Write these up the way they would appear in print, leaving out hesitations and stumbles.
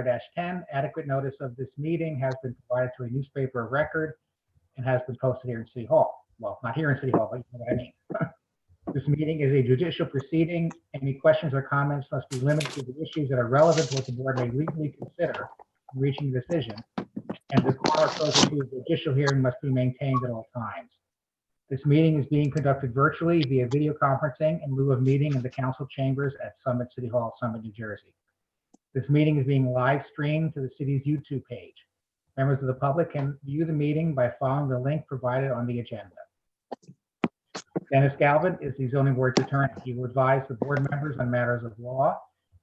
2024-10. Adequate notice of this meeting has been provided to a newspaper of record and has been posted here in City Hall. Well, not here in City Hall, but you know what I mean. This meeting is a judicial proceeding. Any questions or comments must be limited to the issues that are relevant to what the board may legally consider in reaching a decision, and the quorum associated with the judicial hearing must be maintained at all times. This meeting is being conducted virtually via video conferencing in lieu of meeting in the council chambers at Summit City Hall, Summit, New Jersey. This meeting is being live streamed to the city's YouTube page. Members of the public can view the meeting by following the link provided on the agenda. Dennis Galvin is the zoning board's attorney. He will advise the board members on matters of law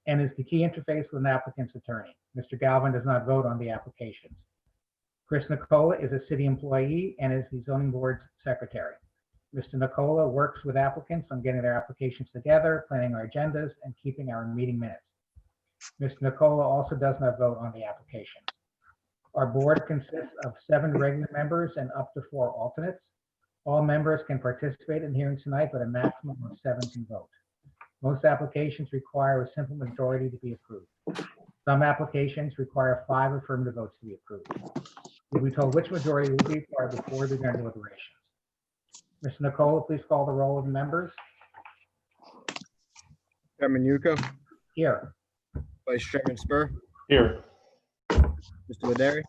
and is the key interface with an applicant's attorney. Mr. Galvin does not vote on the applications. Chris Nicola is a city employee and is the zoning board's secretary. Mr. Nicola works with applicants on getting their applications together, planning our agendas, and keeping our meeting minutes. Mr. Nicola also does not vote on the application. Our board consists of 7 regular members and up to 4 alternates. All members can participate in the hearing tonight, but a maximum of 7 can vote. Most applications require a simple majority to be approved. Some applications require 5 affirmative votes to be approved. We'll be told which majority will be required before we begin deliberations. Mr. Nicola, please call the roll of the members. Chairman Yuko, Here. Vice Chairman Spur, Here. Mr. Laderi,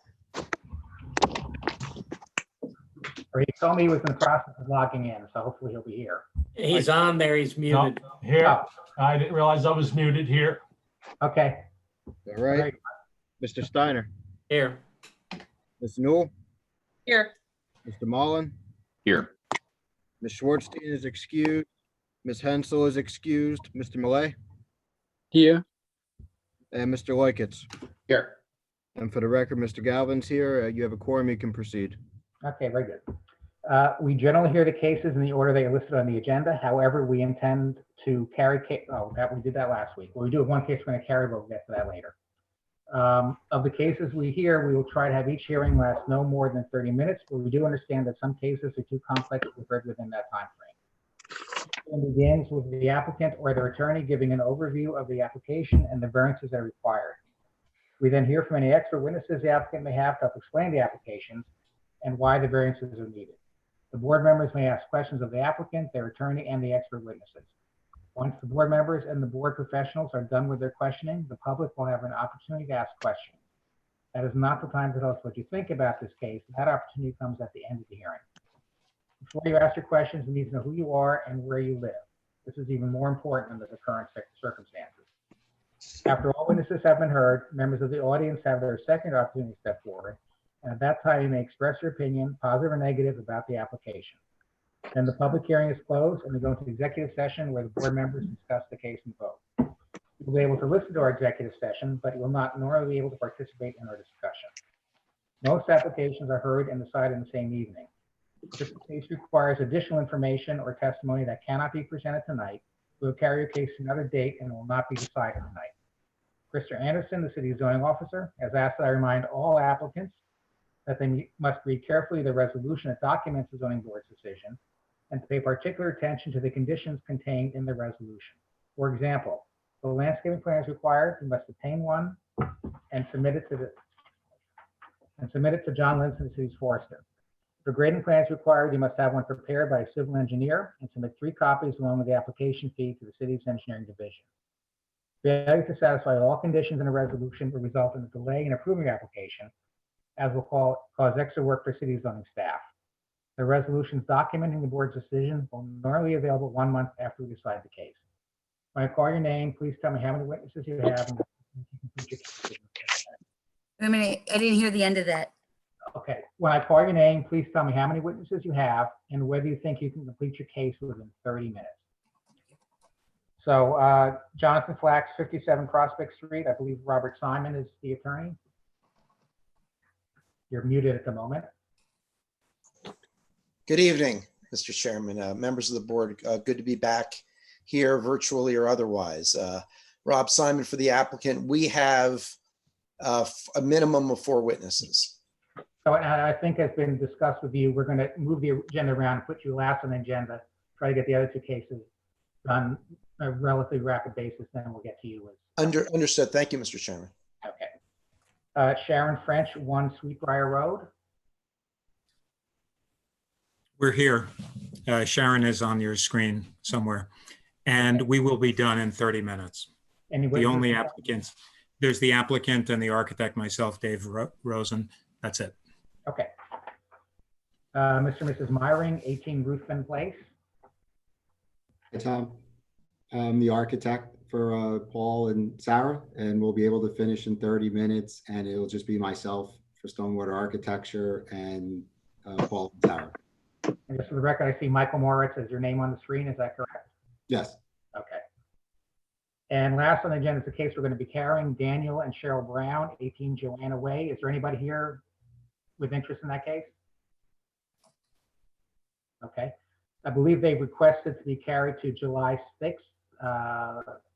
Or he told me he was in the process of logging in, so hopefully he'll be here. He's on there, he's muted. No, here. Oh, I didn't realize I was muted here. okay. all right. Mr. Steiner, Here. Ms. Newell, Here. Mr. Mullen, Here. Ms. Schwartzstein is excused, Ms. Hensel is excused, Mr. Malay, Here. and Mr. Liketts. Here. And for the record, Mr. Galvin's here. You have a quorum, you can proceed. Okay, very good. We generally hear the cases in the order they are listed on the agenda. However, we intend to carry, we did that last week. Well, we do have one case we're going to carry, but we'll get to that later. Of the cases we hear, we will try to have each hearing last no more than 30 minutes, but we do understand that some cases are too complex to be heard within that time frame. It begins with the applicant or their attorney giving an overview of the application and the variances that are required. We then hear from any expert witnesses the applicant may have to help explain the applications and why the variances are needed. The board members may ask questions of the applicant, their attorney, and the expert witnesses. Once the board members and the board professionals are done with their questioning, the public will have an opportunity to ask questions. That is not the time to tell us what you think about this case. That opportunity comes at the end of the hearing. Before you ask your questions, we need to know who you are and where you live. This is even more important under the current circumstances. After all witnesses have been heard, members of the audience have their second opportunity to step forward. And at that time, you may express your opinion, positive or negative, about the application. Then the public hearing is closed and we go into executive session where the board members discuss the case and vote. You will be able to listen to our executive session, but you will not normally be able to participate in our discussion. Most applications are heard and decided in the same evening. If this case requires additional information or testimony that cannot be presented tonight, we will carry your case to another date and will not be decided tonight. Mr. Anderson, the city's zoning officer, has asked that I remind all applicants that they must read carefully the resolution that documents the zoning board's decision and to pay particular attention to the conditions contained in the resolution. For example, the landscaping plan is required, you must obtain one and submit it to John Linson, the city's forester. If a grading plan is required, you must have one prepared by a civil engineer and submit 3 copies along with the application fee to the city's engineering division. Failure to satisfy all conditions in a resolution will result in a delay in approving the application, as will cause extra work for city zoning staff. The resolutions documenting the board's decision will normally be available 1 month after we decide the case. When I call your name, please tell me how many witnesses you have. And Wait a minute, I didn't hear the end of that. okay, when I call your name, please tell me how many witnesses you have and whether you think you can complete your case within 30 minutes. So Jonathan Flax, 57 Prospect Street. I believe Robert Simon is the attorney. You're muted at the moment. Good evening, Mr. Chairman, members of the board. Good to be back here virtually or otherwise. Rob Simon for the applicant. We have a minimum of 4 witnesses. So I think has been discussed with you. We're going to move the agenda around, put you last on the agenda, try to get the other 2 cases done on a relatively rapid basis, then we'll get to you. Understood. Thank you, Mr. Chairman. Okay. Sharon French, 1 Sweetbriar Road. We're here. Sharon is on your screen somewhere. And we will be done in 30 minutes. Any The only witnesses? applicants, there's the applicant and the architect, myself, Dave Rosen. That's it. Okay. Mr. and Mrs. Myring, 18 Ruthven Place. Hi, Tom. I'm the architect for Paul and Sarah, and we'll be able to finish in 30 minutes, and it'll just be myself for Stonewater Architecture and Paul and Sarah. And just for the record, I see Michael Moritz as your name on the screen. Is that correct? Yes. Okay. And last on the agenda is the case we're going to be carrying, Daniel and Cheryl Brown, 18 Joanna Way. Is there anybody here with interest in that case? Okay. I believe they requested to be carried to July 6th.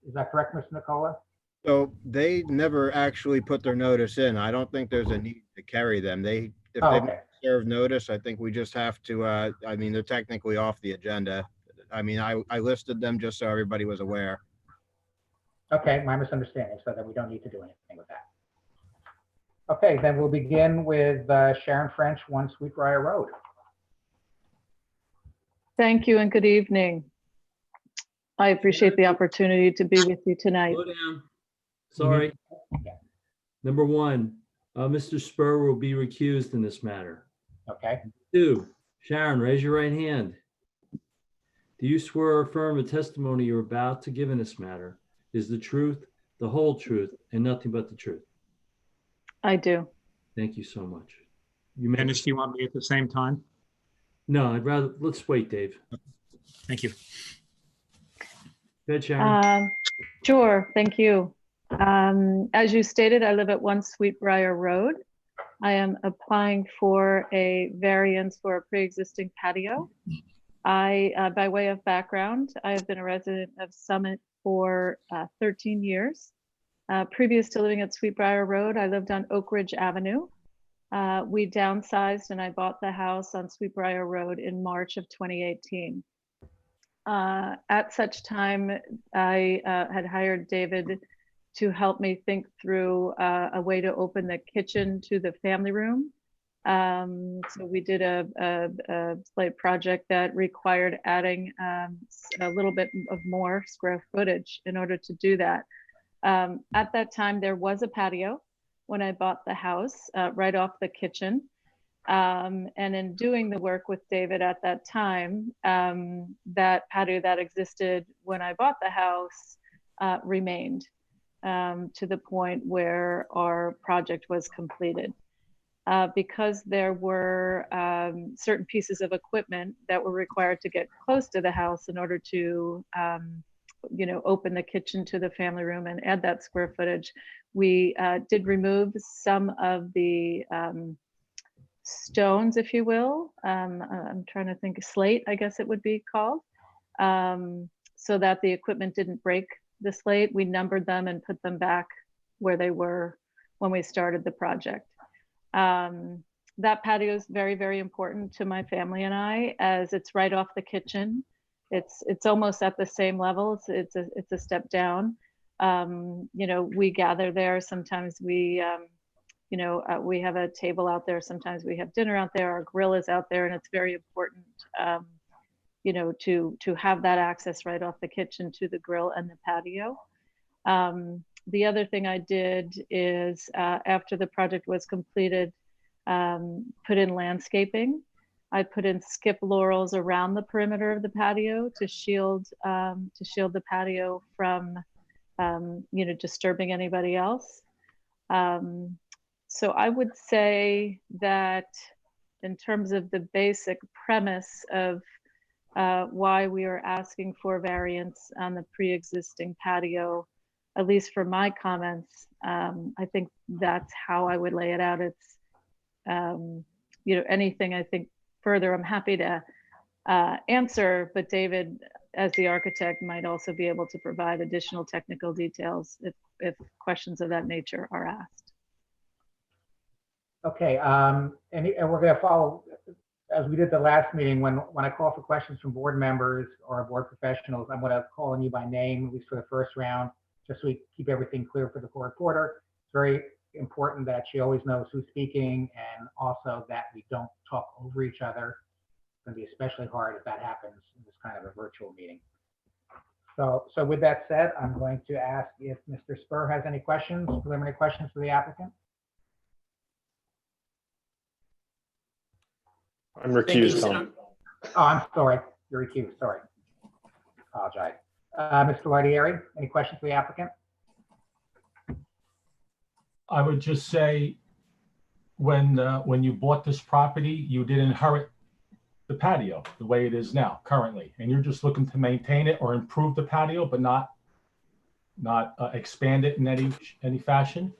Is that correct, Mr. Nicola? So they never actually put their notice in. I don't think there's a need to carry them. If Oh, they okay. serve notice, I think we just have to, I mean, they're technically off the agenda. I mean, I listed them just so everybody was aware. Okay, my misunderstanding, so that we don't need to do anything with that. Okay, then we'll begin with Sharon French, 1 Sweetbriar Road. Thank you and good evening. I appreciate the opportunity to be with you tonight. Slow down. Sorry. Yeah. Number one, Mr. Spur will be recused in this matter. Okay, 2, Sharon, raise your right hand. Do you swear or affirm the testimony you're about to give in this matter is the truth, the whole truth, and nothing but the truth? I do. Thank you so much. You may. Dennis, do you want me at the same time? No, let's wait, Dave. Thank you. Go ahead, Sharon. Sure, thank you. As you stated, I live at 1 Sweetbriar Road. I am applying for a variance for a pre-existing patio. By way of background, I have been a resident of Summit for 13 years. Previous to living at Sweetbriar Road, I lived on Oak Ridge Avenue. We downsized and I bought the house on Sweetbriar Road in March of 2018. At such time, I had hired David to help me think through a way to open the kitchen to the family room. So we did a slight project that required adding a little bit of more square footage in order to do that. At that time, there was a patio when I bought the house right off the kitchen. And in doing the work with David at that time, that patio that existed when I bought the house remained to the point where our project was completed. Because there were certain pieces of equipment that were required to get close to the house in order to open the kitchen to the family room and add that square footage, we did remove some of the stones, if you will. I'm trying to think, slate, I guess it would be called, so that the equipment didn't break the slate. We numbered them and put them back where they were when we started the project. That patio is very, very important to my family and I, as it's right off the kitchen. It's almost at the same level. It's a step down. We gather there. Sometimes we have a table out there. Sometimes we have dinner out there. Our grill is out there, and it's very important, to have that access right off the kitchen to the grill and the patio. The other thing I did is, after the project was completed, put in landscaping. I put in skip laurels around the perimeter of the patio to shield the patio from, disturbing anybody else. So I would say that in terms of the basic premise of why we are asking for variance on the pre-existing patio, at least for my comments, I think that's how I would lay it out. It's, anything I think further, I'm happy to answer, but David, as the architect, might also be able to provide additional technical details if questions of that nature are asked. okay. And we're going to follow, as we did the last meeting, when I call for questions from board members or board professionals, I'm going to call on you by name, at least for the first round, just so we keep everything clear for the court reporter. It's very important that she always knows who's speaking and also that we don't talk over each other. It's going to be especially hard if that happens in this kind of a virtual meeting. So with that said, I'm going to ask if Mr. Spur has any questions, preliminary questions for the applicant. I'm recused, Tom. Oh, I'm sorry. You're recused. Sorry. Apologize. Mr. Lardieri, any questions for the applicant? I would just say, when you bought this property, you did inherit the patio the way it is now currently, and you're just looking to maintain it or improve the patio, but not expand it in any fashion.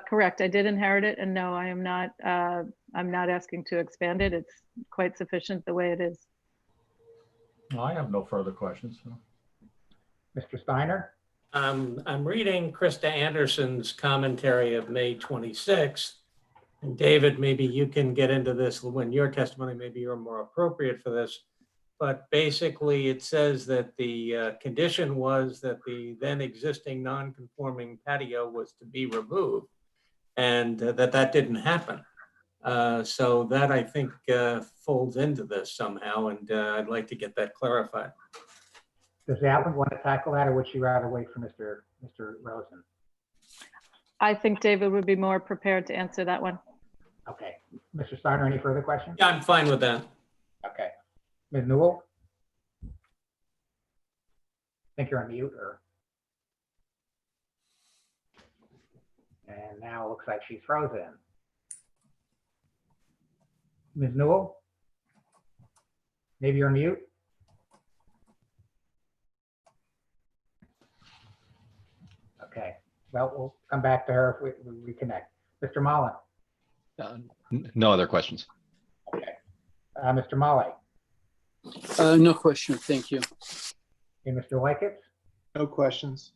Correct. I did inherit it, and no, I am not. I'm not asking to expand it. It's quite sufficient the way it is. No, I have no further questions. So. Mr. Steiner? I'm reading Krista Anderson's commentary of May 26th. And David, maybe you can get into this when your testimony, maybe you're more appropriate for this. But basically it says that the condition was that the then existing non-conforming patio was to be removed, and that didn't happen. So that I think folds into this somehow, and I'd like to get that clarified. Does the applicant want to tackle that, or would she rather wait for Mr. Rosen? I think David would be more prepared to answer that one. Okay. Mr. Steiner, any further questions? Yeah, I'm fine with that. Okay. Ms. Newell? I think you're on mute, or? And now it looks like she's frozen. Ms. Newell? Maybe you're on mute? Okay. Well, we'll come back to her if we reconnect. Mr. Mullen? No other questions. Okay. Mr. Molly? No question. Thank you. Okay, Mr. Liketts? No questions.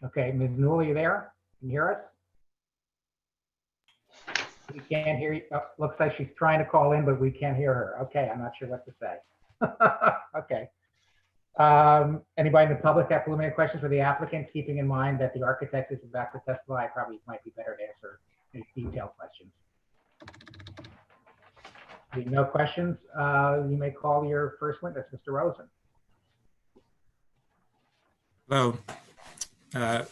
Okay, Ms. Newell, are you there? Can you hear us? We can't hear you. Oh, looks like she's trying to call in, but we can't hear her. Okay, I'm not sure what to say. Okay. Anybody in the public have preliminary questions for the applicant, keeping in mind that the architect is about to testify? Probably might be better to answer any detailed questions. Being no questions, you may call your first witness, Mr. Rosen. Hello,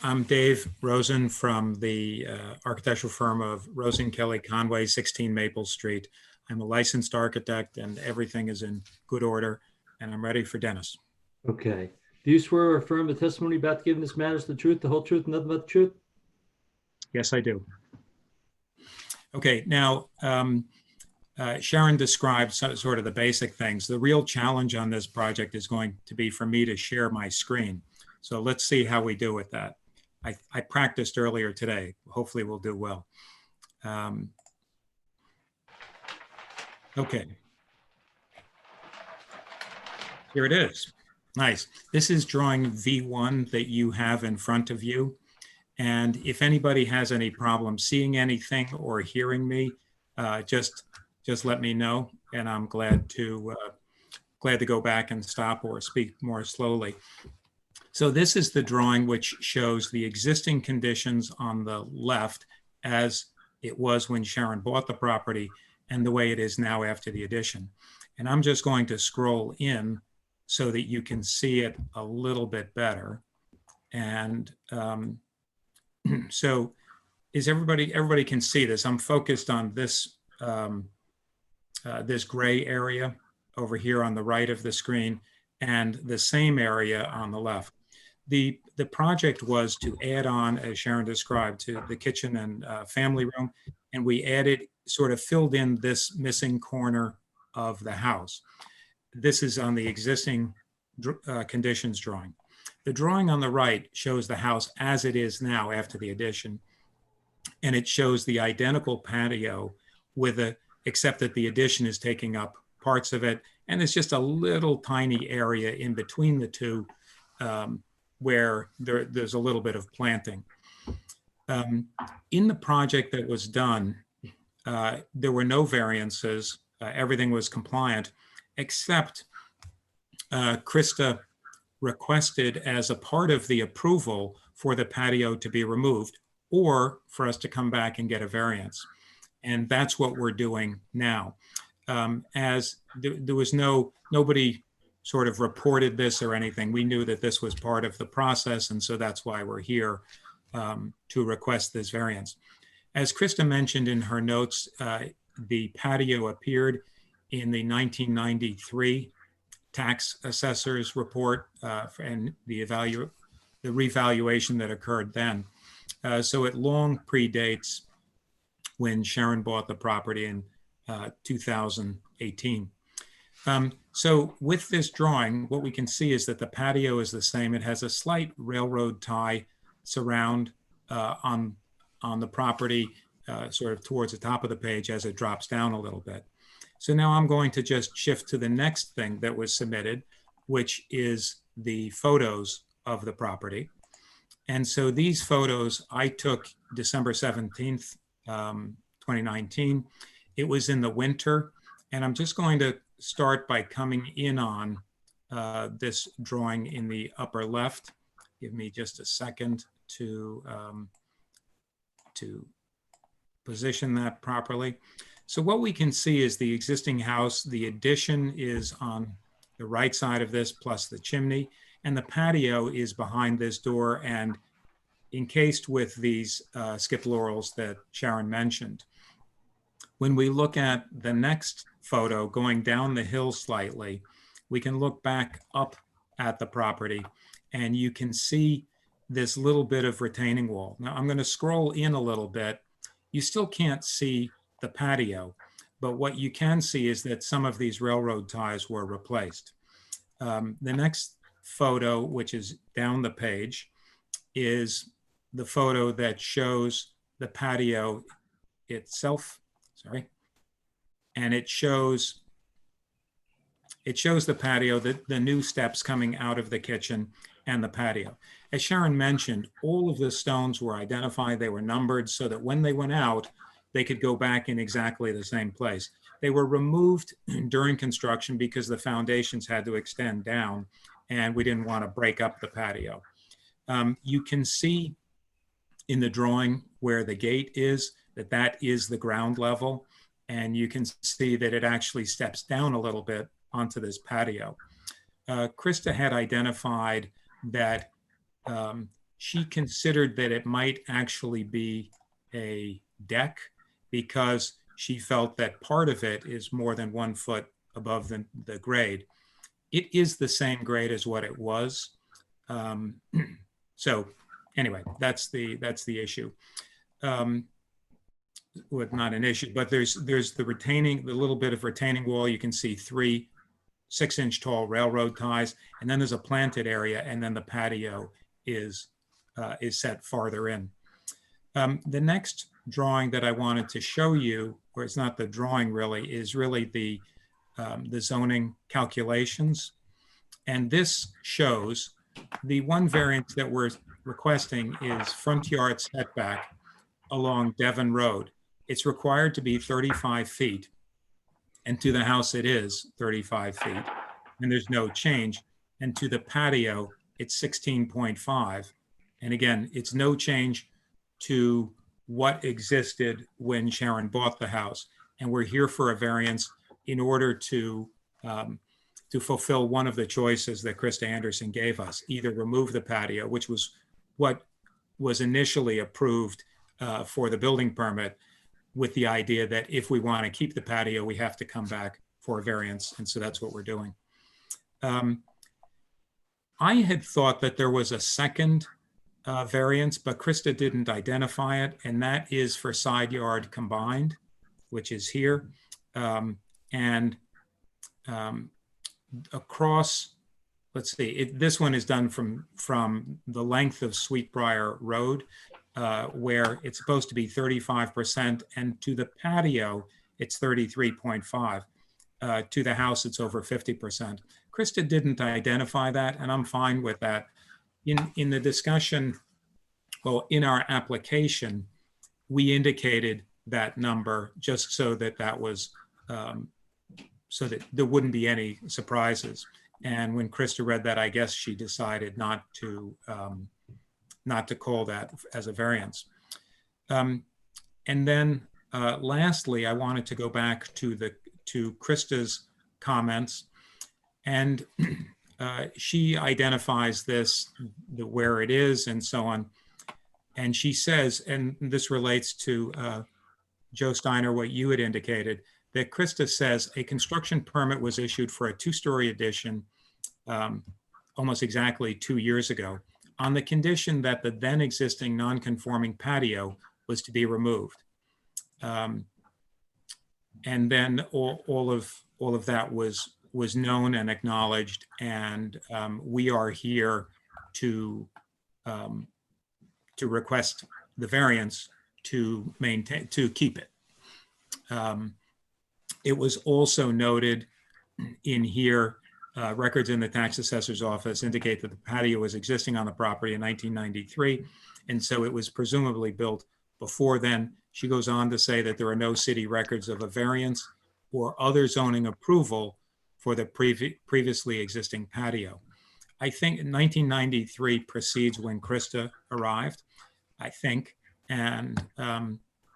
I'm Dave Rosen from the architectural firm of Rosen Kelly Conway, 16 Maple Street. I'm a licensed architect and everything is in good order, and I'm ready for Dennis. Okay. Do you swear or affirm the testimony about to give in this matter is the truth, the whole truth, and nothing but the truth? Yes, I do. Okay, now, Sharon described sort of the basic things. The real challenge on this project is going to be for me to share my screen. So let's see how we do with that. I practiced earlier today. Hopefully we'll do well. Okay. Here it is. Nice. This is drawing V1 that you have in front of you. And if anybody has any problem seeing anything or hearing me, just let me know, and I'm glad to go back and stop or speak more slowly. So this is the drawing which shows the existing conditions on the left as it was when Sharon bought the property and the way it is now after the addition. And I'm just going to scroll in so that you can see it a little bit better. And so is everybody can see this. I'm focused on this, this gray area over here on the right of the screen and the same area on the left. The project was to add on, as Sharon described, to the kitchen and family room, and we added, sort of filled in this missing corner of the house. This is on the existing conditions drawing. The drawing on the right shows the house as it is now after the addition, and it shows the identical patio except that the addition is taking up parts of it, and it's just a little tiny area in between the two where there's a little bit of planting. In the project that was done, there were no variances. Everything was compliant, except Krista requested as a part of the approval for the patio to be removed, or for us to come back and get a variance. And that's what we're doing now. As there was nobody sort of reported this or anything. We knew that this was part of the process, and so that's why we're here to request this variance. As Krista mentioned in her notes, the patio appeared in the 1993 tax assessor's report and the revaluation that occurred then. So it long predates when Sharon bought the property in 2018. So with this drawing, what we can see is that the patio is the same. It has a slight railroad tie surround on the property, sort of towards the top of the page as it drops down a little bit. So now I'm going to just shift to the next thing that was submitted, which is the photos of the property. And so these photos I took December 17th, 2019. It was in the winter, and I'm just going to start by coming in on this drawing in the upper left. Give me just a second to position that properly. So what we can see is the existing house. The addition is on the right side of this, plus the chimney, and the patio is behind this door and encased with these skip laurels that Sharon mentioned. When we look at the next photo going down the hill slightly, we can look back up at the property and you can see this little bit of retaining wall. Now I'm going to scroll in a little bit. You still can't see the patio, but what you can see is that some of these railroad ties were replaced. The next photo, which is down the page, is the photo that shows the patio itself. Sorry. And it shows the patio, the new steps coming out of the kitchen and the patio. As Sharon mentioned, all of the stones were identified, they were numbered so that when they went out, they could go back in exactly the same place. They were removed during construction because the foundations had to extend down and we didn't want to break up the patio. You can see in the drawing where the gate is, that is the ground level. And you can see that it actually steps down a little bit onto this patio. Krista had identified that she considered that it might actually be a deck because she felt that part of it is more than 1 foot above the grade. It is the same grade as what it was. So anyway, that's the issue. Well, not an issue, but there's the little bit of retaining wall. You can see 3 6-inch tall railroad ties, and then there's a planted area, and then the patio is set farther in. The next drawing that I wanted to show you, or it's not the drawing really, is really the zoning calculations. And this shows the one variance that we're requesting is front yard setback along Devon Road. It's required to be 35 feet, and to the house it is 35 feet, and there's no change. And to the patio, it's 16.5. And again, it's no change to what existed when Sharon bought the house. And we're here for a variance in order to fulfill one of the choices that Krista Anderson gave us, either remove the patio, which was what was initially approved for the building permit, with the idea that if we want to keep the patio, we have to come back for a variance. And so that's what we're doing. I had thought that there was a second variance, but Krista didn't identify it. And that is for side yard combined, which is here. Across, let's see, this one is done from the length of Sweetbriar Road, where it's supposed to be 35%, and to the patio, it's 33.5. To the house, it's over 50%. Krista didn't identify that, and I'm fine with that. In the discussion, well, in our application, we indicated that number just so that that was, so that there wouldn't be any surprises. And when Krista read that, I guess she decided not to call that as a variance. And then lastly, I wanted to go back to Krista's comments, and she identifies this, where it is and so on. And she says, and this relates to Joe Steiner, what you had indicated, that Krista says a construction permit was issued for a 2-story addition almost exactly 2 years ago on the condition that the then existing non-conforming patio was to be removed. And then all of that was known and acknowledged, and we are here to request the variance to maintain, to keep it. It was also noted in here, records in the tax assessor's office indicate that the patio was existing on the property in 1993, and so it was presumably built before then. She goes on to say that there are no city records of a variance or other zoning approval for the previously existing patio. I think 1993 precedes when Krista arrived, I think. And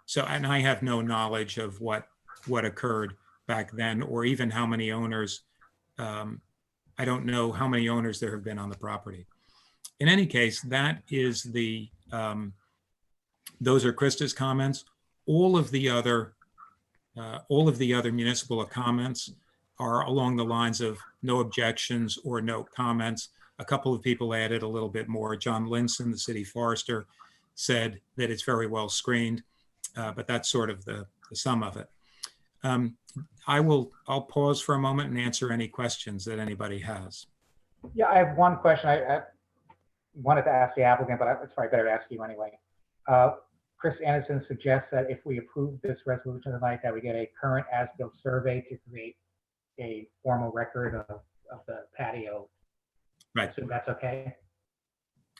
so, and I have no knowledge of what occurred back then, or even how many owners. I don't know how many owners there have been on the property. In any case, that is the, those are Krista's comments. All of the other municipal comments are along the lines of no objections or no comments. A couple of people added a little bit more. John Linson, the city forester, said that it's very well screened, but that's sort of the sum of it. I'll pause for a moment and answer any questions that anybody has. Yeah, I have one question. I wanted to ask the applicant, but it's probably better to ask you anyway. Chris Anderson suggests that if we approve this resolution tonight, that we get a current as-built survey to create a formal record of the patio. Right. So that's okay?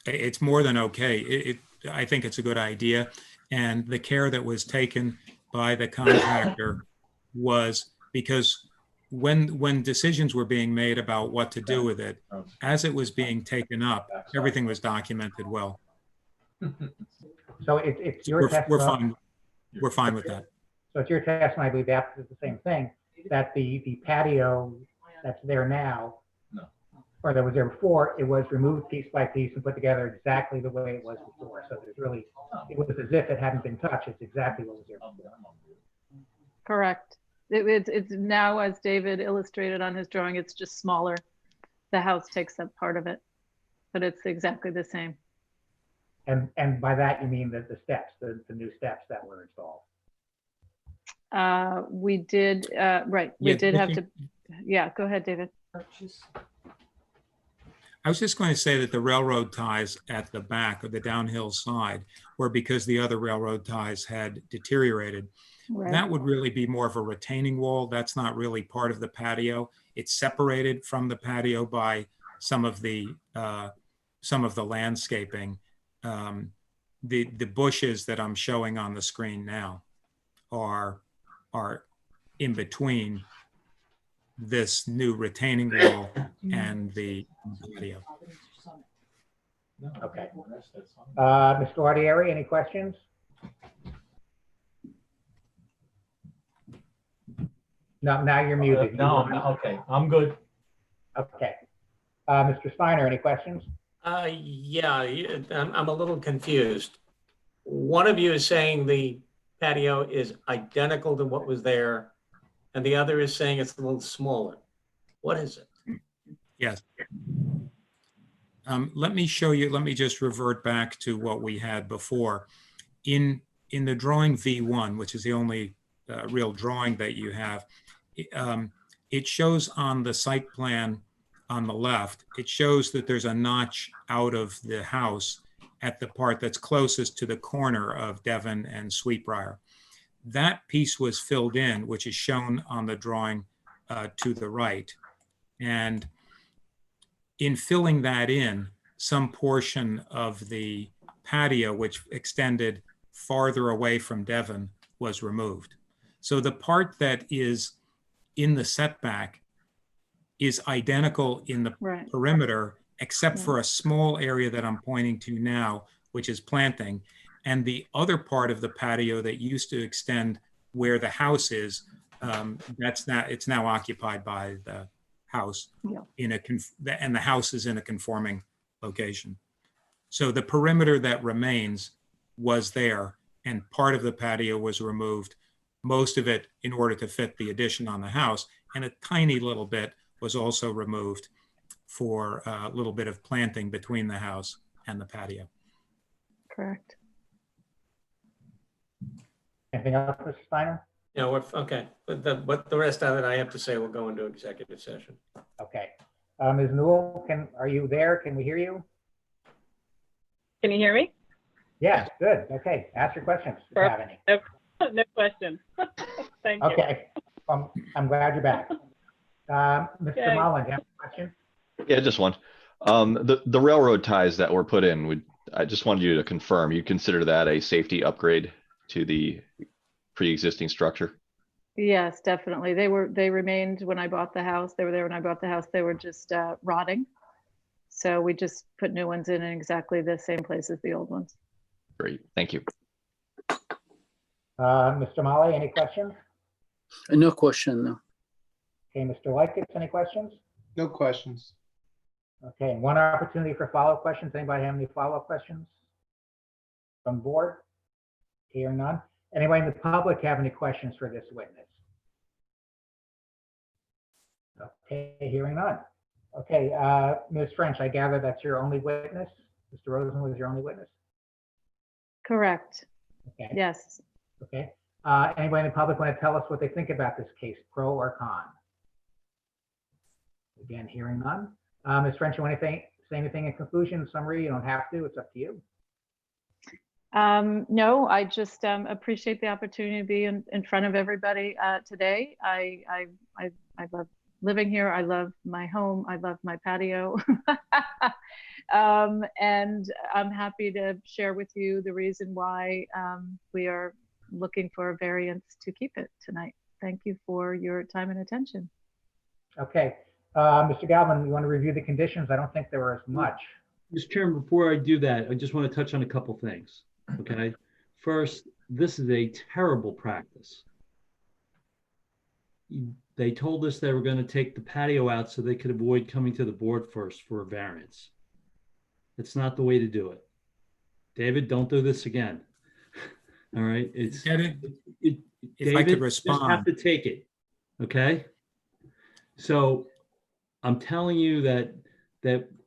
It's more than okay. I think it's a good idea. And the care that was taken by the contractor was because when decisions were being made about what to do with it, as it was being taken up, everything was documented well. So it's your testimony. We're fine with that. So it's your testimony, I believe that's the same thing, that the patio that's there now, or that was there before, it was removed piece by piece and put together exactly the way it was before. So there's really, it was as if it hadn't been touched. It's exactly what was there before. Correct. It's now, as David illustrated on his drawing, it's just smaller. The house takes up part of it, but it's exactly the same. And by that, you mean that the steps, the new steps that were installed. We did, right, we did have to, yeah, go ahead, David. I was just going to say that the railroad ties at the back of the downhill side were because the other railroad ties had deteriorated. Right. That would really be more of a retaining wall. That's not really part of the patio. It's separated from the patio by some of the landscaping. The bushes that I'm showing on the screen now are in between this new retaining wall and the patio. Okay. Mr. Guardieri, any questions? No, now you're muted. No, okay, I'm good. Okay. Mr. Steiner, any questions? Yeah, I'm a little confused. One of you is saying the patio is identical to what was there, and the other is saying it's a little smaller. What is it? Yes. Let me show you, let me just revert back to what we had before. In the drawing V1, which is the only real drawing that you have, it shows on the site plan on the left, it shows that there's a notch out of the house at the part that's closest to the corner of Devon and Sweetbriar. That piece was filled in, which is shown on the drawing to the right. And in filling that in, some portion of the patio, which extended farther away from Devon, was removed. So the part that is in the setback is identical in the perimeter, except for a small area that I'm pointing to now, which is planting. And the other part of the patio that used to extend where the house is, it's now occupied by the house Yeah. and the house is in a conforming location. So the perimeter that remains was there, and part of the patio was removed, most of it in order to fit the addition on the house, and a tiny little bit was also removed for a little bit of planting between the house and the patio. Correct. Anything else, Mr. Steiner? No, okay, but the rest of it I have to say, we'll go into executive session. Okay. Ms. Newell, are you there? Can we hear you? Can you hear me? Yes, good. Okay, ask your questions if you have any. No question. Thank you. Okay, I'm glad you're back. Mr. Okay. Mullen, do you have a question? Yeah, just one. The railroad ties that were put in, I just wanted you to confirm, you consider that a safety upgrade to the pre-existing structure? Yes, definitely. They remained when I bought the house. They were there when I bought the house. They were just rotting. So we just put new ones in exactly the same place as the old ones. Great, thank you. Mr. Molly, any questions? No question, no. Okay, Mr. Liketts, any questions? No questions. Okay, one opportunity for follow-up questions. Anybody have any follow-up questions from the board? Hearing none. Anybody in the public have any questions for this witness? Okay, hearing none. Okay, Ms. French, I gather that's your only witness? Mr. Rosen was your only witness? Correct. Okay. Yes. Okay. Anybody in the public want to tell us what they think about this case, pro or con? Again, hearing none. Ms. French, you want to say anything in conclusion, summary? You don't have to, it's up to you. No, I just appreciate the opportunity to be in front of everybody today. I love living here. I love my home. I love my patio. And I'm happy to share with you the reason why we are looking for a variance to keep it tonight. Thank you for your time and attention. Okay. Mr. Galvin, you want to review the conditions? I don't think there were as much. Mr. Chairman, before I do that, I just want to touch on a couple things. Okay. First, this is a terrible practice. They told us they were going to take the patio out so they could avoid coming to the board first for a variance. It's not the way to do it. David, don't do this again. All right. It's If David, I could just have respond. to take it. Okay. So I'm telling you that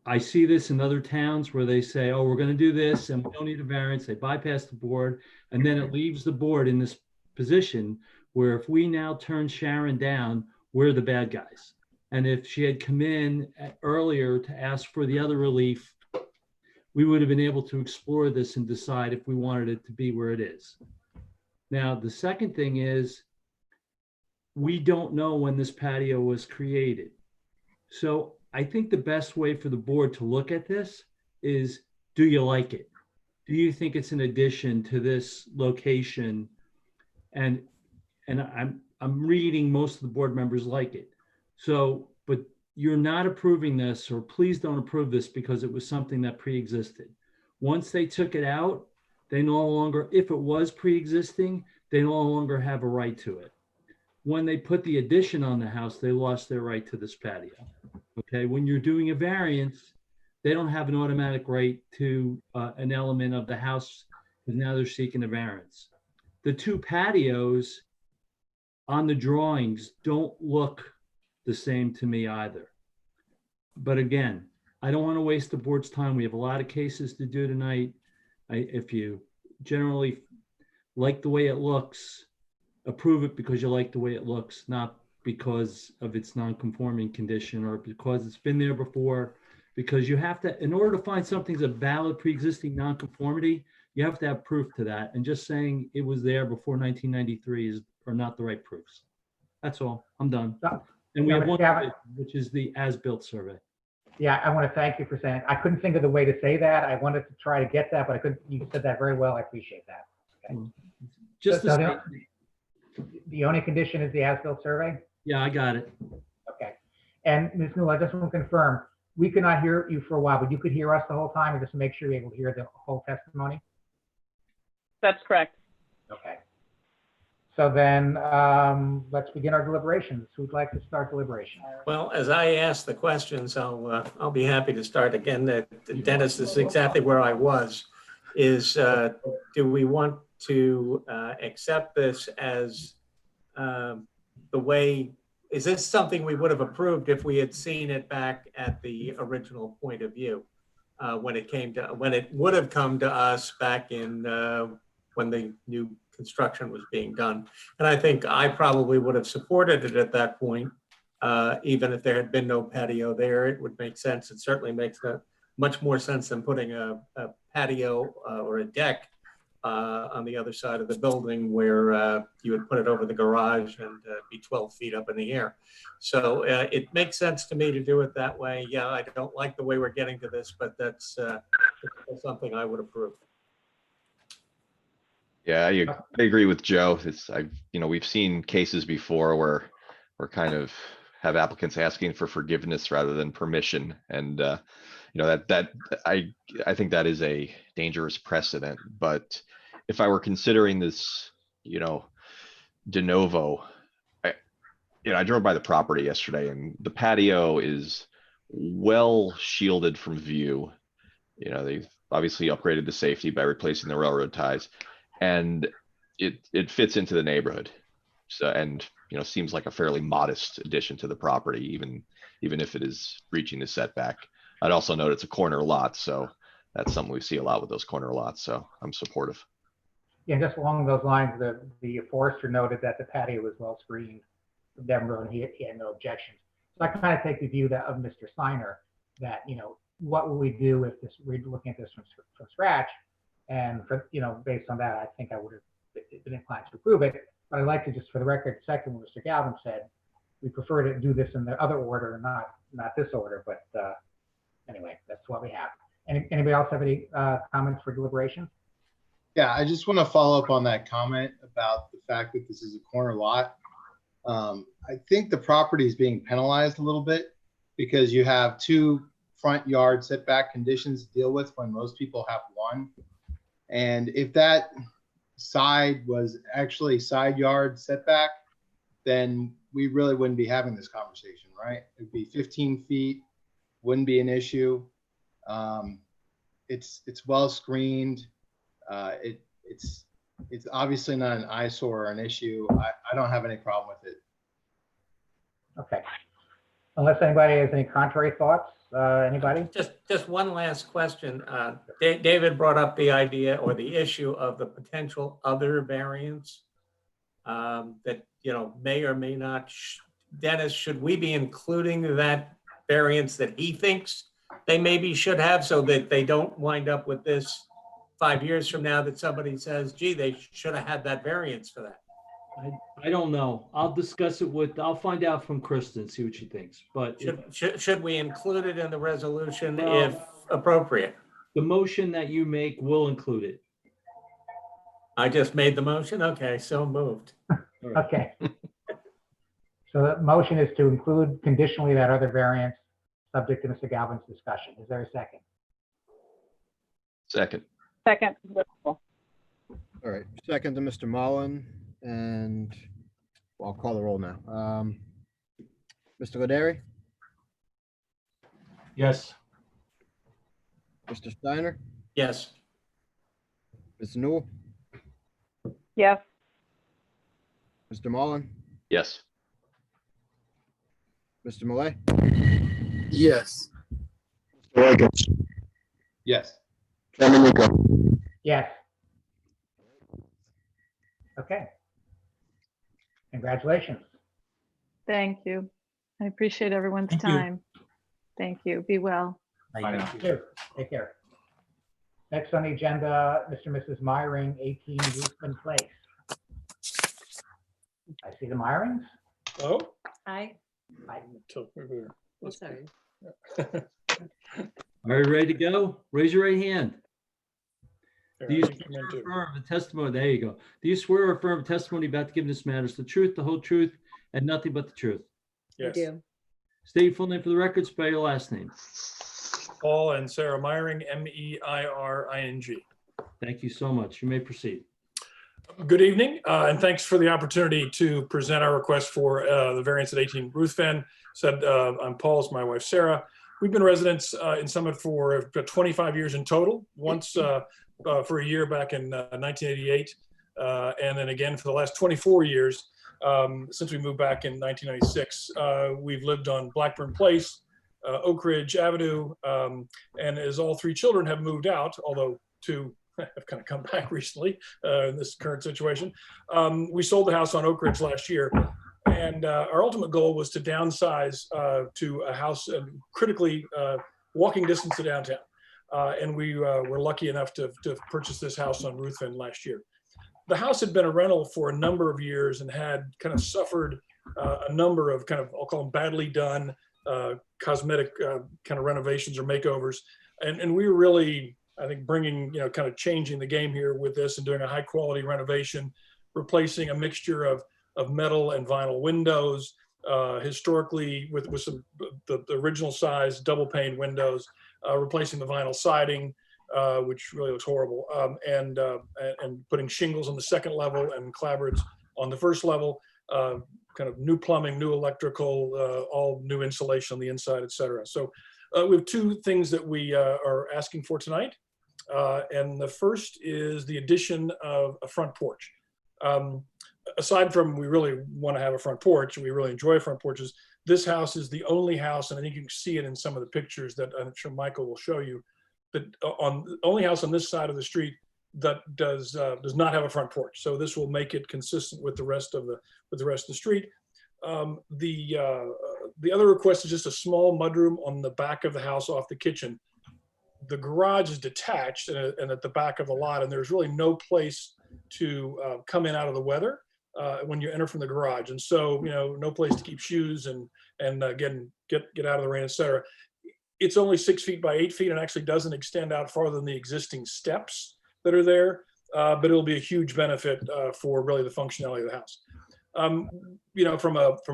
I see this in other towns where they say, oh, we're going to do this and we don't need a variance. They bypass the board, and then it leaves the board in this position where if we now turn Sharon down, we're the bad guys. And if she had come in earlier to ask for the other relief, we would have been able to explore this and decide if we wanted it to be where it is. Now, the second thing is, we don't know when this patio was created. So I think the best way for the board to look at this is, do you like it? Do you think it's an addition to this location? And I'm reading most of the board members like it. So, but you're not approving this, or please don't approve this because it was something that pre-existed. Once they took it out, they no longer, if it was pre-existing, they no longer have a right to it. When they put the addition on the house, they lost their right to this patio. Okay, when you're doing a variance, they don't have an automatic right to an element of the house, because now they're seeking a variance. The two patios on the drawings don't look the same to me either. But again, I don't want to waste the board's time. We have a lot of cases to do tonight. If you generally like the way it looks, approve it because you like the way it looks, not because of its non-conforming condition or because it's been there before. Because you have to, in order to find something's a valid pre-existing non-conformity, you have to have proof to that. And just saying it was there before 1993 are not the right proofs. That's all. I'm done. And we have one, which is the as-built survey. Yeah, I want to thank you for saying, I couldn't think of the way to say that. I wanted to try to get that, but I couldn't. You said that very well. I appreciate that. Okay. Just So the only condition is the as-built survey? Yeah, I got it. Okay. And Ms. Newell, I just want to confirm, we could not hear you for a while, but you could hear us the whole time, or just to make sure you're able to hear the whole testimony? That's correct. Okay. So then, let's begin our deliberations. Who'd like to start deliberations? Well, as I ask the questions, I'll be happy to start again. Dennis, this is exactly where I was, is do we want to accept this as the way, is this something we would have approved if we had seen it back at the original point of view? When it would have come to us back in when the new construction was being done. And I think I probably would have supported it at that point, even if there had been no patio there. It would make sense. It certainly makes much more sense than putting a patio or a deck on the other side of the building where you would put it over the garage and be 12 feet up in the air. So it makes sense to me to do it that way. Yeah, I don't like the way we're getting to this, but that's something I would approve. Yeah, I agree with Joe. We've seen cases before where we're kind of have applicants asking for forgiveness rather than permission. And, I think that is a dangerous precedent. But if I were considering this, de novo, I drove by the property yesterday and the patio is well shielded from view. They've obviously upgraded the safety by replacing the railroad ties. And it fits into the neighborhood. So, and, seems like a fairly modest addition to the property, even if it is reaching the setback. I'd also note it's a corner lot. So that's something we see a lot with those corner lots. So I'm supportive. Yeah, just along those lines, the forester noted that the patio was well screened from Devon Road, and he had no objections. So I kind of take the view of Mr. Steiner that, what would we do if we're looking at this from scratch? And based on that, I think I would have been inclined to approve it. But I'd like to just, for the record, second what Mr. Galvin said, we prefer to do this in the other order, not this order. But anyway, that's what we have. Anybody else have any comments for deliberation? Yeah, I just want to follow up on that comment about the fact that this is a corner lot. I think the property is being penalized a little bit because you have two front yard setback conditions to deal with when most people have one. And if that side was actually side yard setback, then we really wouldn't be having this conversation, right? It'd be 15 feet, wouldn't be an issue. It's well screened. It's obviously not an eyesore or an issue. I don't have any problem with it. Okay. Unless anybody has any contrary thoughts, anybody? Just one last question. David brought up the idea or the issue of the potential other variance that, may or may not. Dennis, should we be including that variance that he thinks they maybe should have so that they don't wind up with this 5 years from now that somebody says, gee, they should have had that variance for that? I don't know. I'll discuss it I'll find out from Kristen, see what she thinks. But Should we include it in the resolution Well, if appropriate? the motion that you make will include it. I just made the motion. Okay, so moved. Okay. So the motion is to include conditionally that other variance subject to Mr. Galvin's discussion. Is there a second? Second. Second. All right, second to Mr. Mullen, and I'll call the roll now. Mr. Laderi, Yes. Mr. Steiner, Yes. Mr. Newell, Yes. Mr. Mullen, Yes. Mr. Malay, Yes. Yes. Yes. Okay. Congratulations. Thank you. I appreciate everyone's Thank you. time. Thank you. Be well. I know. Take care. Next on the agenda, Mr. and Mrs. Myring, 18 Roofman Place. I see the Myrings. Oh, Hi. sorry. Are you ready to go? Raise your right hand. Do you I think you meant swear to. or affirm the testimony? There you go. Do you swear or affirm testimony about to give this matters the truth, the whole truth, and nothing but the truth? Yes. I do. State your full name for the record, spell your last name. Paul and Sarah Meiring, Meiring. Thank you so much. You may proceed. Good evening, and thanks for the opportunity to present our request for the variance at 18 Ruthven. I'm Paul, it's my wife Sarah. We've been residents in Summit for 25 years in total, once for a year back in 1988, and then again for the last 24 years since we moved back in 1996. We've lived on Blackburn Place, Oak Ridge Avenue, and as all three children have moved out, although two have kind of come back recently in this current situation. We sold the house on Oak Ridge last year, and our ultimate goal was to downsize to a house critically walking distance to downtown. And we were lucky enough to purchase this house on Ruthven last year. The house had been a rental for a number of years and had kind of suffered a number of kind of, I'll call them badly done cosmetic kind of renovations or makeovers. And we were really, I think, bringing, kind of changing the game here with this and doing a high quality renovation, replacing a mixture of metal and vinyl windows, historically with some the original size double pane windows, replacing the vinyl siding, which really looks horrible, and putting shingles on the second level and clapboards on the first level, kind of new plumbing, new electrical, all new insulation on the inside, etc. So we have two things that we are asking for tonight. And the first is the addition of a front porch. Aside from we really want to have a front porch, and we really enjoy front porches, this house is the only house, and I think you can see it in some of the pictures that I'm sure Michael will show you, that on the only house on this side of the street that does not have a front porch. So this will make it consistent with the rest of the street. The other request is just a small mudroom on the back of the house off the kitchen. The garage is detached and at the back of the lot, and there's really no place to come in out of the weather when you enter from the garage. And so, no place to keep shoes and get out of the rain, etc. It's only 6 feet by 8 feet and actually doesn't extend out farther than the existing steps that are there, but it'll be a huge benefit for really the functionality of the house. From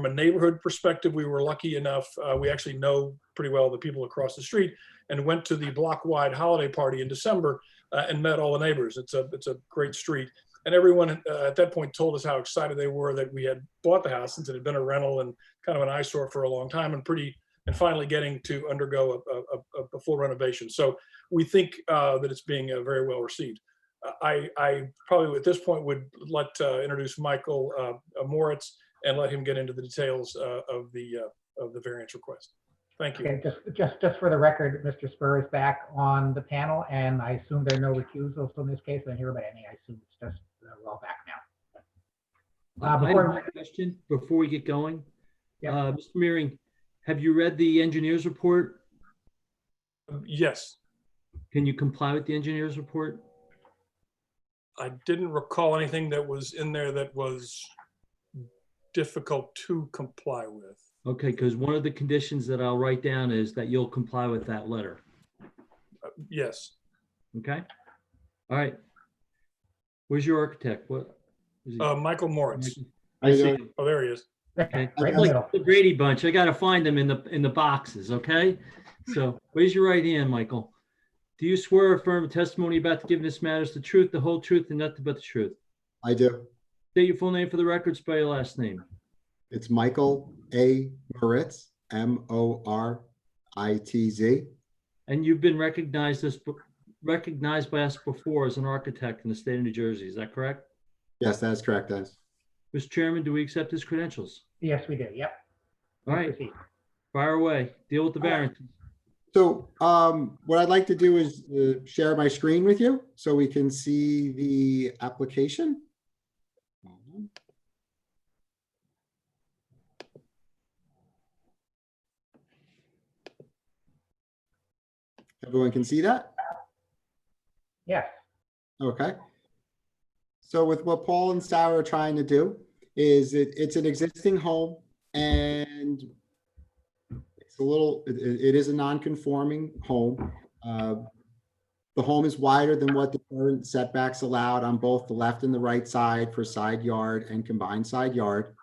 a neighborhood perspective, we were lucky enough. We actually know pretty well the people across the street and went to the block-wide holiday party in December and met all the neighbors. It's a great street. And everyone at that point told us how excited they were that we had bought the house, since it had been a rental and kind of an eyesore for a long time, and finally getting to undergo a full renovation. So we think that it's being very well received. I probably at this point would introduce Michael Moritz and let him get into the details of the variance request. Thank you. Okay, just for the record, Mr. Spur is back on the panel, and I assume there are no recusals in this case. I don't hear about any. I assume it's just we're all back now. I have a question before we get going. Yeah. Mr. Meering, have you read the engineer's report? Yes. Can you comply with the engineer's report? I didn't recall anything that was in there that was difficult to comply with. Okay, because one of the conditions that I'll write down is that you'll comply with that letter. Yes. Okay. All right. Where's your architect? What? Is he? Michael Moritz. I see him. Oh, there he is. Okay. I'm like the Brady Bunch. I got to find them in the boxes. Okay. So raise your right hand, Michael. Do you swear or affirm the testimony about to give this matters the truth, the whole truth, and nothing but the truth? I do. State your full name for the record. Spell your last name. It's Michael A. Moritz, Moritz. And you've been recognized by us before as an architect in the state of New Jersey. Is that correct? Yes, that's correct, Dennis. Mr. Chairman, do we accept his credentials? Yes, we do. Yep. All right. Fire away. Deal with the variance. So what I'd like to do is share my screen with you so we can see the application. Everyone can see that? Yes. Okay. So with what Paul and Sarah are trying to do is it's an existing home, and it is a non-conforming home. The home is wider than what the current setbacks allowed on both the left and the right side for side yard and combined side yard.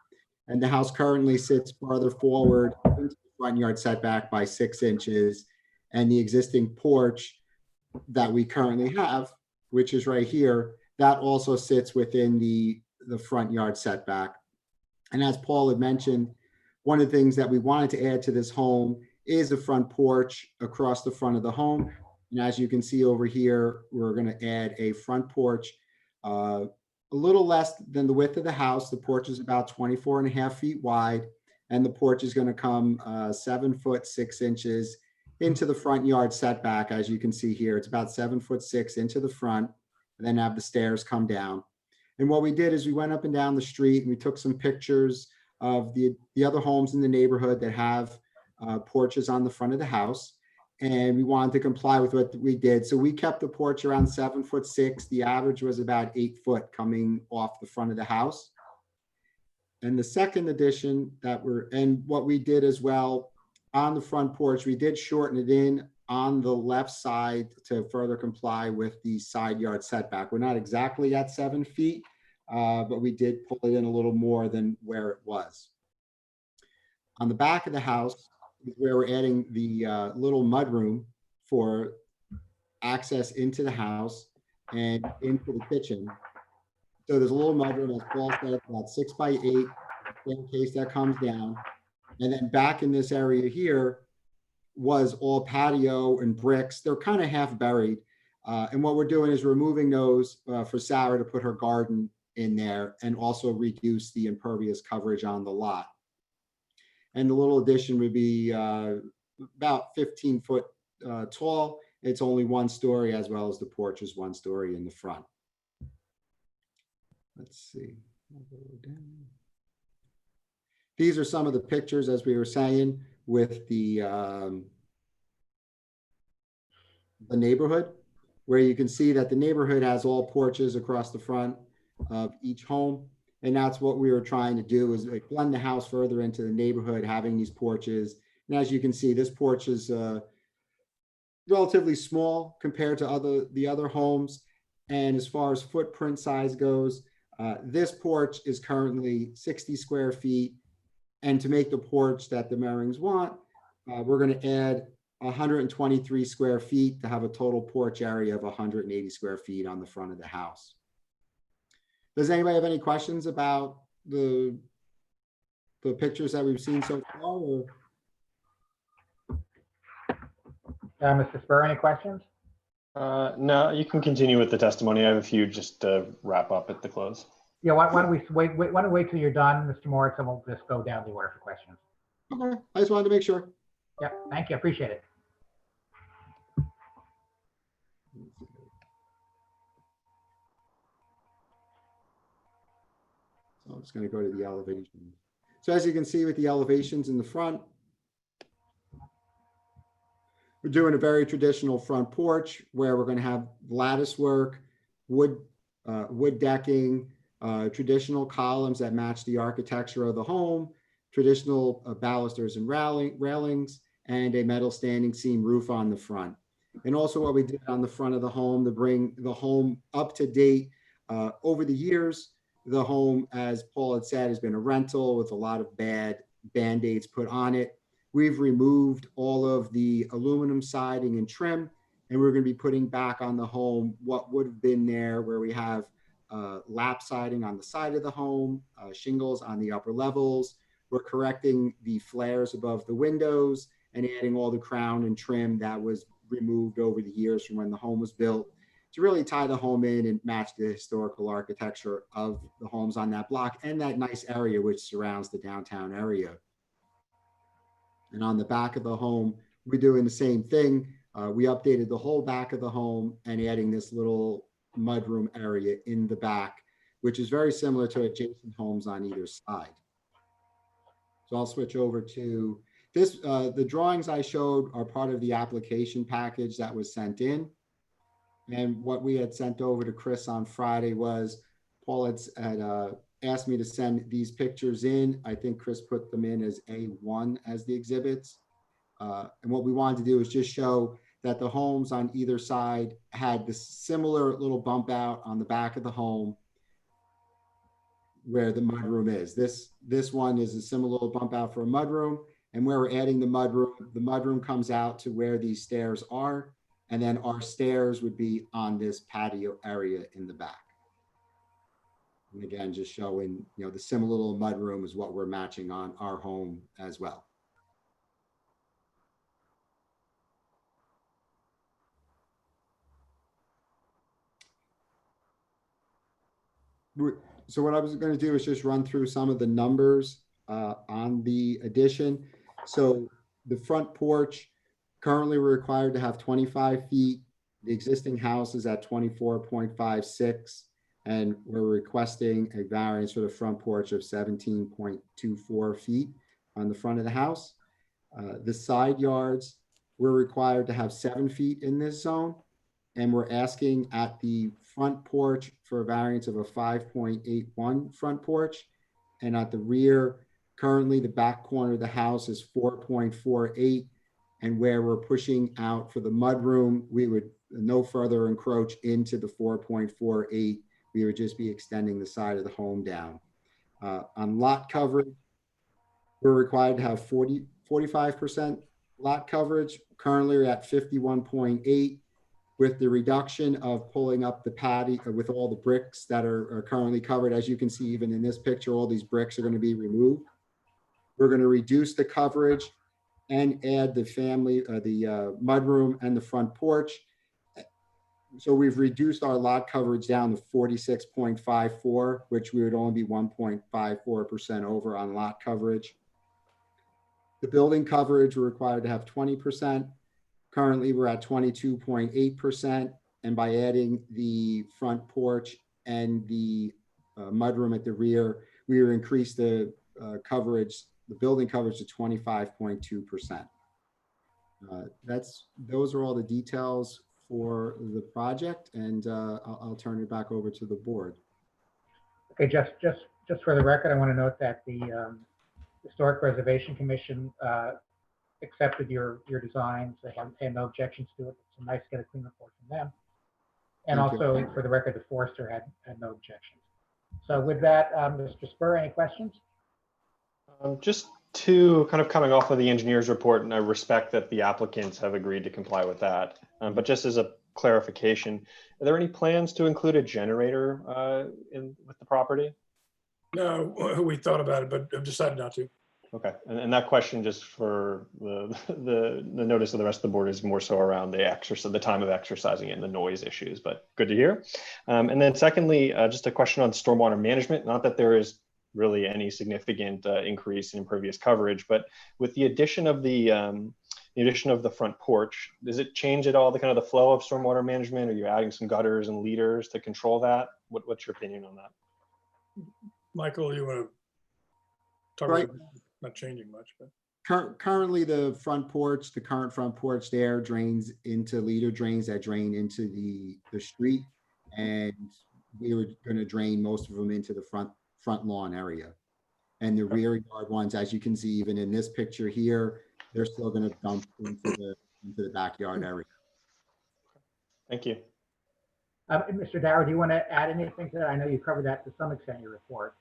And the house currently sits farther forward into the front yard setback by 6 inches. And the existing porch that we currently have, which is right here, that also sits within the front yard setback. And as Paul had mentioned, one of the things that we wanted to add to this home is a front porch across the front of the home. And as you can see over here, we're going to add a front porch, a little less than the width of the house. The porch is about 24.5 feet wide, and the porch is going to come 7 foot 6 inches into the front yard setback. As you can see here, it's about 7 foot 6 into the front, and then have the stairs come down. And what we did is we went up and down the street and we took some pictures of the other homes in the neighborhood that have porches on the front of the house. And we wanted to comply with what we did. So we kept the porch around 7 foot 6. The average was about 8 foot coming off the front of the house. And the second addition and what we did as well on the front porch, we did shorten it in on the left side to further comply with the side yard setback. We're not exactly at 7 feet, but we did pull it in a little more than where it was. On the back of the house, where we're adding the little mudroom for access into the house and into the kitchen. So there's a little mudroom, as Paul said, about 6 by 8, staircase that comes down. And then back in this area here was all patio and bricks. They're kind of half buried. And what we're doing is removing those for Sarah to put her garden in there and also reduce the impervious coverage on the lot. And the little addition would be about 15 foot tall. It's only 1 story, as well as the porch is 1 story in the front. Let's see. These are some of the pictures, as we were saying, with the neighborhood, where you can see that the neighborhood has all porches across the front of each home. And that's what we were trying to do, is like blend the house further into the neighborhood, having these porches. And as you can see, this porch is relatively small compared to the other homes. And as far as footprint size goes, this porch is currently 60 square feet. And to make the porch that the Merrings want, we're going to add 123 square feet to have a total porch area of 180 square feet on the front of the house. Does anybody have any questions about the pictures that we've seen so far? Or? Mr. Spur, any questions? No, you can continue with the testimony. I have a few just to wrap up at the close. Yeah, why don't we wait till you're done, Mr. Moritz, and we'll just go down the order for questions. Okay, I just wanted to make sure. Yeah, thank you, appreciate it. So I'm just going to go to the elevation. So as you can see with the elevations in the front, we're doing a very traditional front porch where we're going to have lattice work, wood decking, traditional columns that match the architecture of the home, traditional balusters and railings, and a metal standing seam roof on the front. And also what we did on the front of the home to bring the home up to date. Over the years, the home, as Paul had said, has been a rental with a lot of bad Band-Aids put on it. We've removed all of the aluminum siding and trim, and we're going to be putting back on the home what would have been there, where we have lap siding on the side of the home, shingles on the upper levels. We're correcting the flares above the windows and adding all the crown and trim that was removed over the years from when the home was built, to really tie the home in and match the historical architecture of the homes on that block and that nice area which surrounds the downtown area. And on the back of the home, we're doing the same thing. We updated the whole back of the home and adding this little mudroom area in the back, which is very similar to adjacent homes on either side. So I'll switch over to this. The drawings I showed are part of the application package that was sent in. And what we had sent over to Chris on Friday was Paul had asked me to send these pictures in. I think Chris put them in as A1 as the exhibits. And what we wanted to do is just show that the homes on either side had this similar little bump out on the back of the home where the mudroom is. This one is a similar little bump out for a mudroom. And where we're adding the mudroom comes out to where these stairs are. And then our stairs would be on this patio area in the back. And again, just showing, the similar little mudroom is what we're matching on our home as well. So what I was going to do is just run through some of the numbers on the addition. So the front porch, currently we're required to have 25 feet. The existing house is at 24.56, and we're requesting a variance for the front porch of 17.24 feet on the front of the house. The side yards, we're required to have 7 feet in this zone, and we're asking at the front porch for a variance of a 5.81 front porch. And at the rear, currently the back corner of the house is 4.48. And where we're pushing out for the mudroom, we would no further encroach into the 4.48. We would just be extending the side of the home down. On lot coverage, we're required to have 45% lot coverage. Currently, we're at 51.8. With the reduction of pulling up the patio with all the bricks that are currently covered. As you can see, even in this picture, all these bricks are going to be removed. We're going to reduce the coverage and add the mudroom and the front porch. So we've reduced our lot coverage down to 46.54, which we would only be 1.54% over on lot coverage. The building coverage, we're required to have 20%. Currently, we're at 22.8%, and by adding the front porch and the mudroom at the rear, we will increase the coverage, the building coverage to 25.2%. Those are all the details for the project, and I'll turn it back over to the board. Okay, just for the record, I want to note that the Historic Preservation Commission accepted your designs. They had no objections to it. It's nice to get a clean report from them. And Thank you. also, for the record, the forester had no objections. So with that, Mr. Spur, any questions? Just two, kind of coming off of the engineer's report, and I respect that the applicants have agreed to comply with that. But just as a clarification, are there any plans to include a generator with the property? No, we thought about it, but have decided not to. Okay, and that question, just for the notice of the rest of the board, is more so around the time of exercising it and the noise issues, but good to hear. And then secondly, just a question on stormwater management. Not that there is really any significant increase in impervious coverage, but with the addition of the front porch, does it change at all the kind of the flow of stormwater management? Are you adding some gutters and leaders to control that? What's your opinion on that? Michael, you want to talk Right. about not changing much, but Currently, the current front porch there drains into leader drains that drain into the street, and we were going to drain most of them into the front lawn area. And the rear yard ones, as you can see, even in this picture here, they're still going to dump into the backyard area. Thank you. Mr. Dower, do you want to add anything to that? I know you covered that to some extent in your report.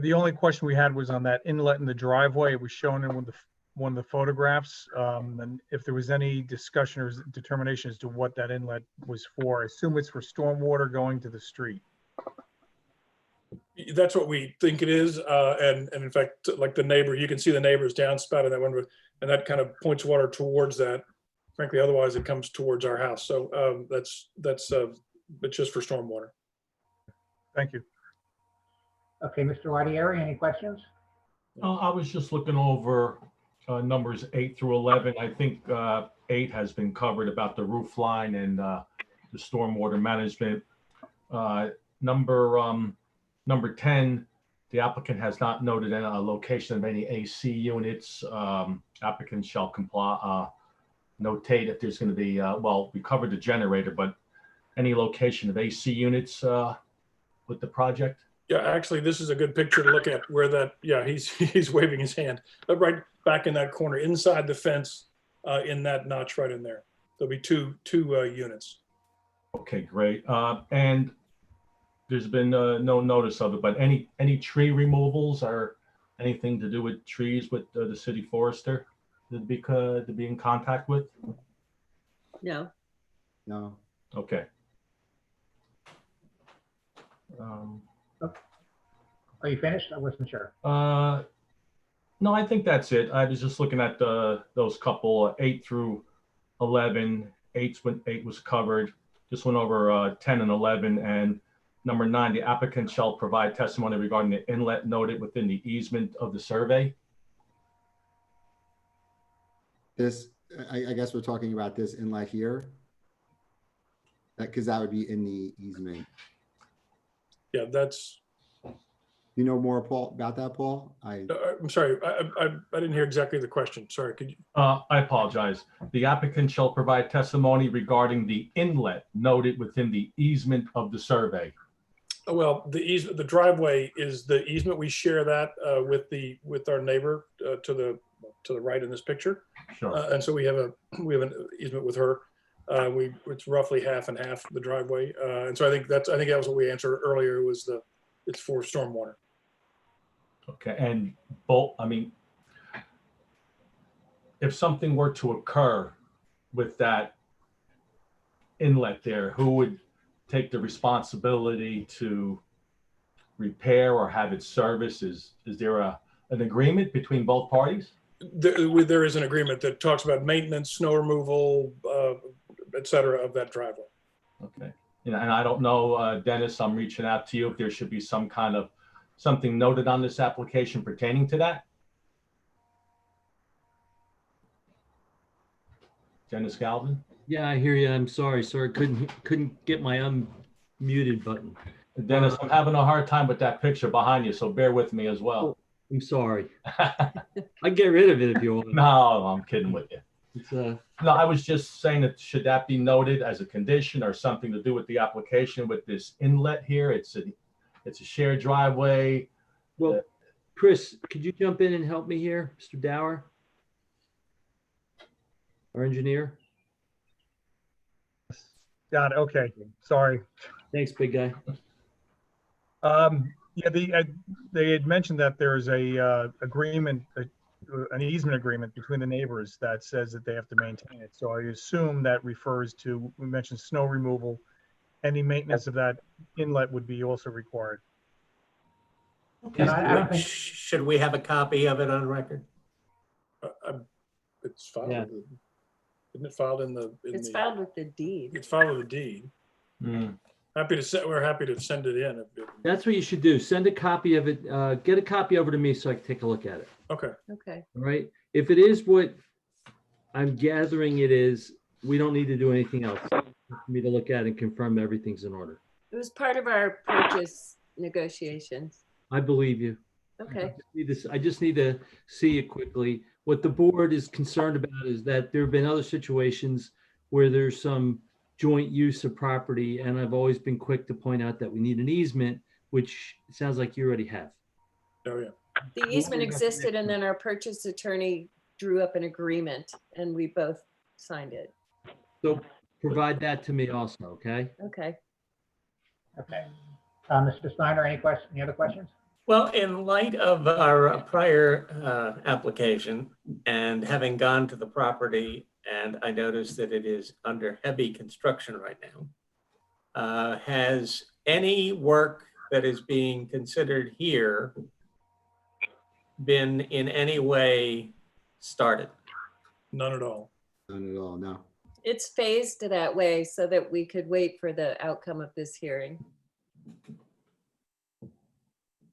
The only question we had was on that inlet in the driveway. It was shown in one of the photographs. And if there was any discussion or determination as to what that inlet was for. I assume it's for stormwater going to the street. that's what we think it is. And in fact, like the neighbor, you can see the neighbor's downspout of that window, and that kind of points water towards that. Frankly, otherwise it comes towards our house. So it's just for stormwater. Thank you. Okay, Mr. Lardieri, any questions? I was just looking over numbers 8 through 11. I think 8 has been covered about the roof line and the stormwater management. Number 10, the applicant has not noted a location of any AC units. Applicant shall comply, notate if there's going to be, well, we covered the generator, but any location of AC units with the project? Yeah, actually, this is a good picture to look at where that, yeah, he's waving his hand, but right back in that corner, inside the fence, in that notch right in there. There'll be two units. Okay, great. And there's been no notice of it, but any tree removals or anything to do with trees with the city forester to be in contact with? No. No. Okay. Are you finished? I wasn't sure. No, I think that's it. I was just looking at those couple 8 through 11. 8 was covered. Just went over 10 and 11. And number 9, the applicant shall provide testimony regarding the inlet noted within the easement of the survey. This, I guess we're talking about this inlet here. Because that would be in the easement. Yeah, that's, You know more, Paul, about that, Paul? I'm sorry, I didn't hear exactly the question. Sorry, could you? I apologize. The applicant shall provide testimony regarding the inlet noted within the easement of the survey. Well, the driveway is the easement. We share that with our neighbor to the right in this picture. Sure. And so we have an easement with her. It's roughly half and half the driveway. And so I think that was what we answered earlier, was it's for stormwater. Okay, and I mean, if something were to occur with that inlet there, who would take the responsibility to repair or have it serviced? Is there an agreement between both parties? There is an agreement that talks about maintenance, snow removal, et cetera, of that driveway. Okay, and I don't know, Dennis, I'm reaching out to you if there should be some kind of something noted on this application pertaining to that. Dennis Galvin? Yeah, I hear you. I'm sorry, sir. Couldn't get my unmuted button. Dennis, I'm having a hard time with that picture behind you, so bear with me as well. I'm sorry. I get rid of it if you want. No, I'm kidding with you. It's, No, I was just saying that should that be noted as a condition or something to do with the application with this inlet here? It's a shared driveway. Well, Chris, could you jump in and help me here, Mr. Dower? Our engineer? Got it. Okay, sorry. Thanks, big guy. Yeah, they had mentioned that there's a agreement, an easement agreement between the neighbors that says that they have to maintain it. So I assume that refers to, we mentioned snow removal. Any maintenance of that inlet would be also required. And I don't think, Should we have a copy of it on record? It's filed. Yeah. Isn't it filed in the? It's filed with the deed. It's filed with the deed. Mm. We're happy to send it in. That's what you should do. Send a copy of it. Get a copy over to me so I can take a look at it. Okay. Okay. All right. If it is what I'm gathering it is, we don't need to do anything else. For me to look at and confirm everything's in order. It was part of our purchase negotiations. I believe you. Okay. I just need to see it quickly. What the board is concerned about is that there have been other situations where there's some joint use of property, and I've always been quick to point out that we need an easement, which it sounds like you already have. Oh, yeah. The easement existed, and then our purchase attorney drew up an agreement and we both signed it. So provide that to me also, okay? Okay. okay. Mr. Steiner, any other questions? Well, in light of our prior application and having gone to the property, and I noticed that it is under heavy construction right now, has any work that is being considered here been in any way started? None at all. None at all, no. It's phased that way so that we could wait for the outcome of this hearing.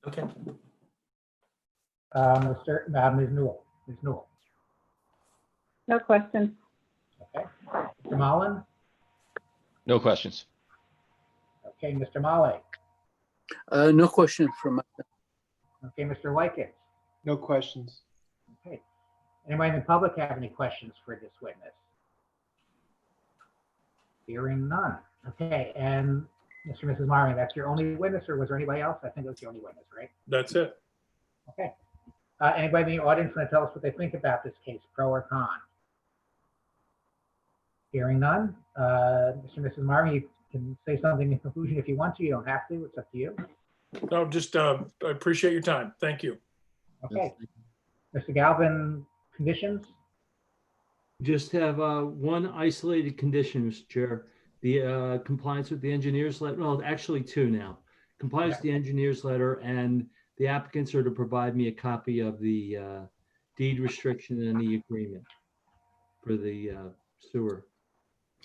Okay. Ms. Newell. Ms. Newell. No questions. Okay. Mr. Mullen. No questions. Okay. Mr. Molly. No question from my. Okay. Mr. Likens. No questions. Okay. Anybody in the public have any questions for this witness? Hearing none. Okay. And Mr. and Mrs. Myron, that's your only witness, or was there anybody else? I think it was the only witness, right? That's it. Okay. Anybody in the audience want to tell us what they think about this case, pro or con? Hearing none. Mr. and Mrs. Myron, you can say something in conclusion if you want to. You don't have to. It's up to you. No, just I appreciate your time. Thank you. Okay. Mr. Galvin, conditions? Just have one isolated condition, Mr. Chair. The compliance with the engineer's letter, well, actually two now. complies with the engineer's letter, and the applicants are to provide me a copy of the deed restriction and the agreement for the sewer,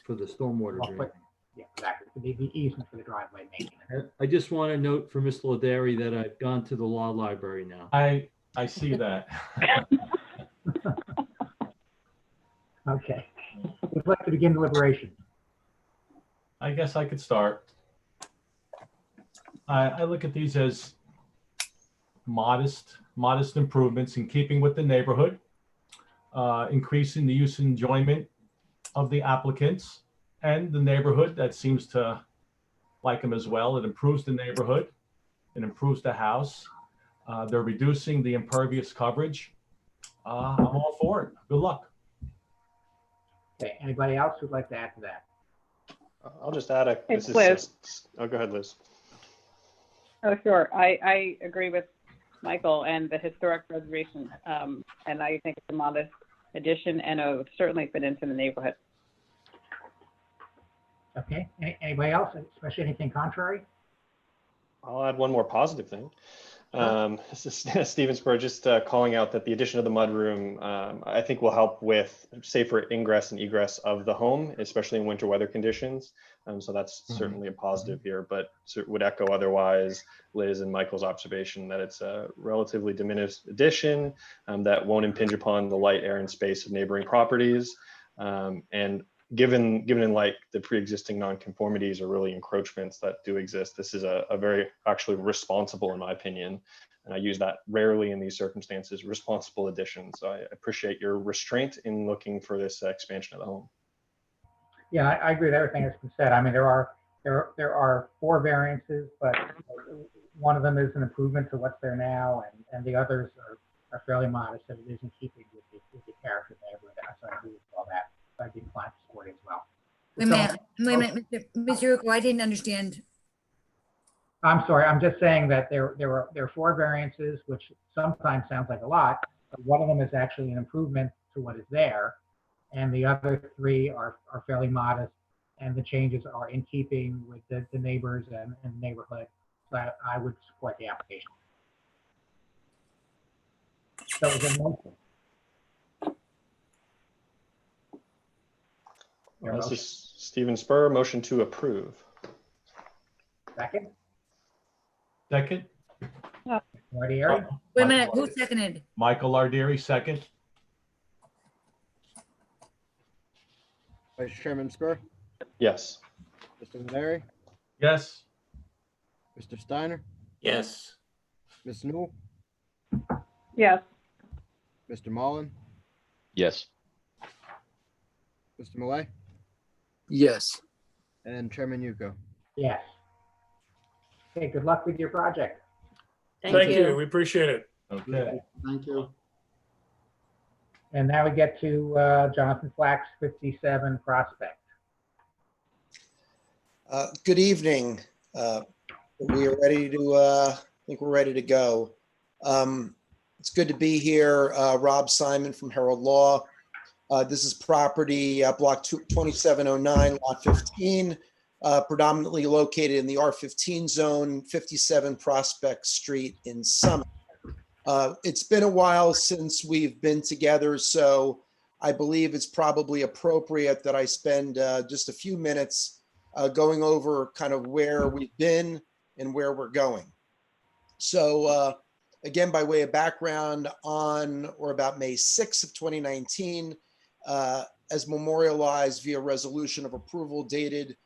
for the stormwater Well, drain. but- Yeah, exactly. The easement for the driveway maintenance. I just want to note for Mr. Ladary that I've gone to the law library now. I see that. Okay. Would like to begin deliberation. I guess I could start. I look at these as modest improvements in keeping with the neighborhood, increasing the use and enjoyment of the applicants and the neighborhood that seems to like them as well. It improves the neighborhood. It improves the house. They're reducing the impervious coverage. I'm all for it. Good luck. Okay, anybody else who'd like to add to that? I'll just add a. It's this is Liz. Oh, go ahead, Liz. Oh, sure. I agree with Michael and the historic preservation. And I think it's a modest addition and it'll certainly fit into the neighborhood. Okay, anybody else, especially anything contrary? I'll add one more positive thing. This is Stephen Spur just calling out that the addition of the mudroom, I think will help with safer ingress and egress of the home, especially in winter weather conditions. So that's certainly a positive here, but would echo otherwise Liz and Michael's observation that it's a relatively diminished addition that won't impinge upon the light, air, and space of neighboring properties. And given in light the pre-existing nonconformities or really encroachments that do exist, this is a very actually responsible, in my opinion, and I use that rarely in these circumstances, responsible addition. So I appreciate your restraint in looking for this expansion of the home. Yeah, I agree with everything that's been said. I mean, there are 4 variances, but one of them is an improvement to what's there now, and the others are fairly modest, and it is in keeping with the character of the neighborhood. So I agree with all that. I'd be inclined to support it as well. Wait a minute, Mr. Uko, I didn't understand. I'm sorry, I'm just saying that there are 4 variances, which sometimes sounds like a lot, but one of them is actually an improvement to what is there, and the other 3 are fairly modest, and the changes are in keeping with the neighbors and the neighborhood. So I would support the application. So is there a motion? This is Stephen Spur, motion to approve. Second? Second. Lardieri? Wait a minute, who seconded? Michael Larderi, second. Vice Chairman Spur, Yes. Mr. Larry, Yes. Mr. Steiner, Yes. Ms. Newell, Yes. Mr. Mullen, Yes. Mr. Malay, Yes. and Chairman Yuko. Yes. Okay, good luck with your project. Thank you. We appreciate it. Okay. Thank you. And now we get to Jonathan Flax, 57 Prospect. Good evening. We are ready to, I think we're ready to go. It's good to be here. Rob Simon from Herald Law. This is property block 2709, lot 15, predominantly located in the R15 zone, 57 Prospect Street in Summit. It's been a while since we've been together, so I believe it's probably appropriate that I spend just a few minutes going over kind of where we've been and where we're going. So again, by way of background, on or about May 6th of 2019, as memorialized via resolution of approval dated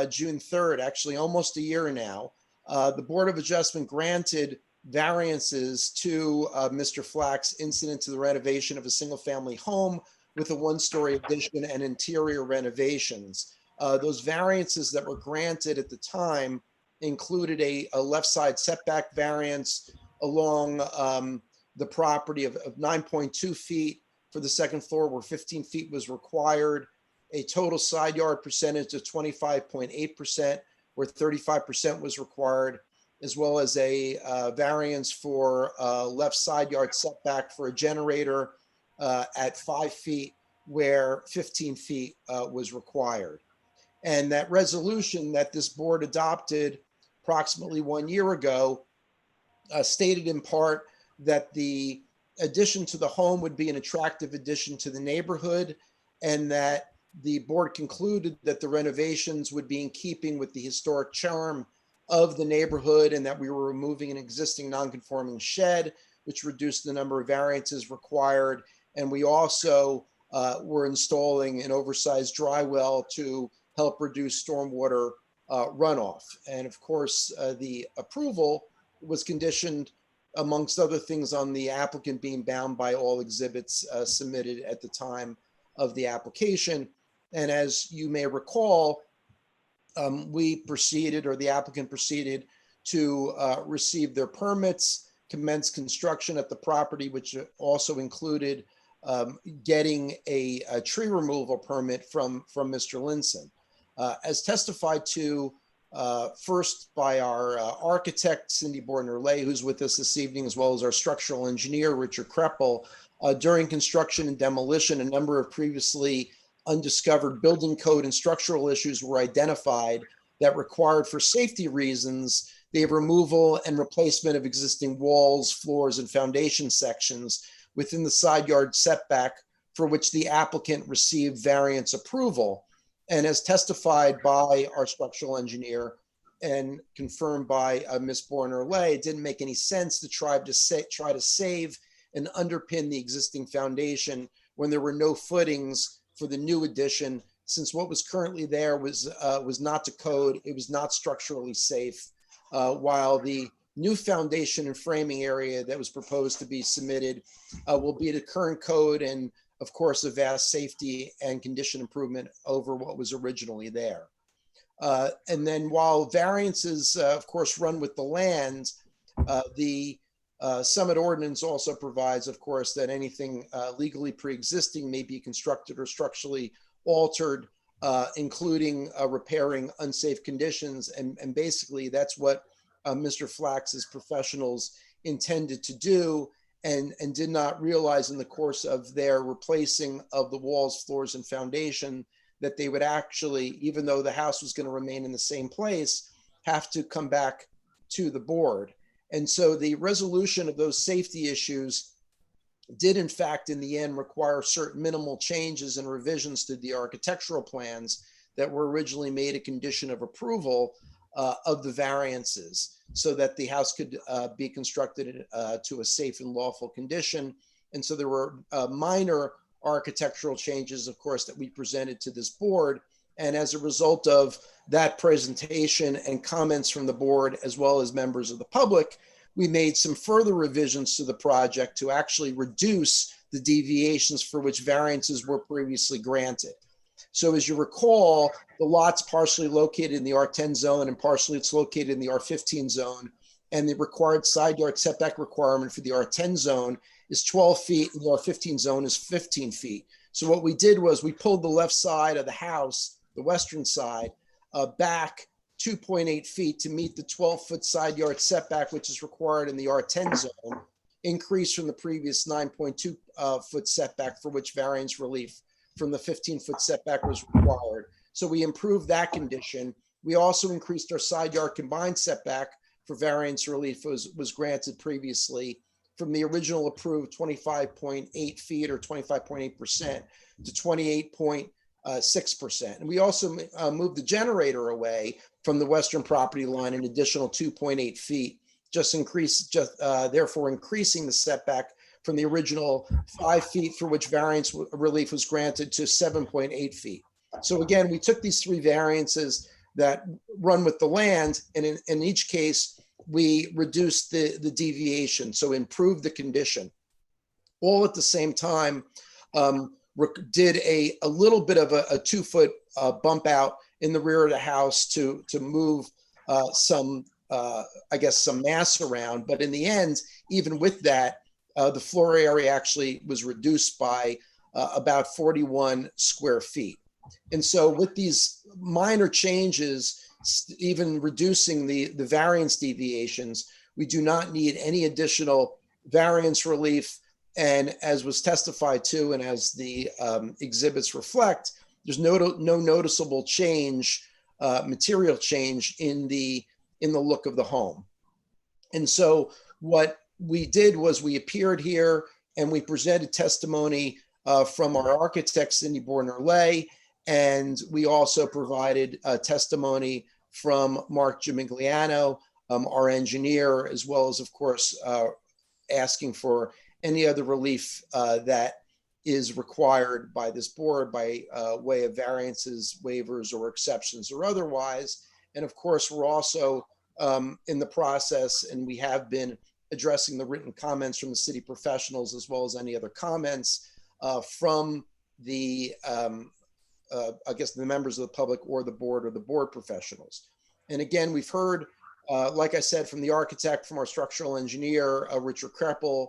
June 3rd, actually almost a year now, the Board of Adjustment granted variances to Mr. Flax incident to the renovation of a single-family home with a 1-story addition and interior renovations. Those variances that were granted at the time included a left side setback variance along the property of 9.2 feet for the second floor where 15 feet was required, a total side yard percentage of 25.8% where 35% was required, as well as a variance for left side yard setback for a generator at 5 feet where 15 feet was required. And that resolution that this board adopted approximately 1 year ago, stated in part that the addition to the home would be an attractive addition to the neighborhood, and that the board concluded that the renovations would be in keeping with the historic charm of the neighborhood, and that we were removing an existing non-conforming shed, which reduced the number of variances required. And we also were installing an oversized dry well to help reduce stormwater runoff. And of course, the approval was conditioned, amongst other things, on the applicant being bound by all exhibits submitted at the time of the application. And as you may recall, we proceeded, or the applicant proceeded, to receive their permits, commence construction at the property, which also included getting a tree removal permit from Mr. Linson. As testified to first by our architect, Cindy Bortner-Lay, who's with us this evening, as well as our structural engineer, Richard Kreppel, during construction and demolition, a number of previously undiscovered building code and structural issues were identified that required, for safety reasons, the removal and replacement of existing walls, floors, and foundation sections within the side yard setback, for which the applicant received variance approval. And as testified by our structural engineer and confirmed by Ms. Bortner-Lay, it didn't make any sense to try to save and underpin the existing foundation when there were no footings for the new addition, since what was currently there was not to code, it was not structurally safe, while the new foundation and framing area that was proposed to be submitted will be to current code, and of course, a vast safety and condition improvement over what was originally there. And then while variances, of course, run with the land, the Summit Ordinance also provides, of course, that anything legally pre-existing may be constructed or structurally altered, including repairing unsafe conditions. And basically, that's what Mr. Flax's professionals intended to do, and did not realize in the course of their replacing of the walls, floors, and foundation that they would actually, even though the house was going to remain in the same place, have to come back to the board. And so the resolution of those safety issues did, in fact, in the end, require certain minimal changes and revisions to the architectural plans that were originally made a condition of approval of the variances, so that the house could be constructed to a safe and lawful condition. And so there were minor architectural changes, of course, that we presented to this board. And as a result of that presentation and comments from the board, as well as members of the public, we made some further revisions to the project to actually reduce the deviations for which variances were previously granted. So as you recall, the lot's partially located in the R10 zone and partially it's located in the R15 zone. And the required side yard setback requirement for the R10 zone is 12 feet and the R15 zone is 15 feet. So what we did was we pulled the left side of the house, the western side, back 2.8 feet to meet the 12-foot side yard setback, which is required in the R10 zone, increased from the previous 9.2 foot setback for which variance relief from the 15-foot setback was required. So we improved that condition. We also increased our side yard combined setback for variance relief was granted previously from the original approved 25.8 feet or 25.8% to 28.6%. And we also moved the generator away from the western property line an additional 2.8 feet, therefore increasing the setback from the original 5 feet for which variance relief was granted to 7.8 feet. So again, we took these three variances that run with the land, and in each case, we reduced the deviation, so improved the condition. All at the same time, did a little bit of a 2-foot bump out in the rear of the house to move some mass around. But in the end, even with that, the floor area actually was reduced by about 41 square feet. And so with these minor changes, even reducing the variance deviations, we do not need any additional variance relief. And as was testified to, and as the exhibits reflect, there's no noticeable change, material change in the in the look of the home. And so what we did was we appeared here and we presented testimony from our architect, Cindy Borner-Lay, and we also provided testimony from Mark Gimigliano, our engineer, as well as, of course, asking for any other relief that is required by this board by way of variances, waivers, or exceptions or otherwise. And of course, we're also in the process, and we have been addressing the written comments from the city professionals as well as any other comments from the, I guess, the members of the public or the board professionals. And again, we've heard, like I said, from the architect, from our structural engineer, Richard Kreppel,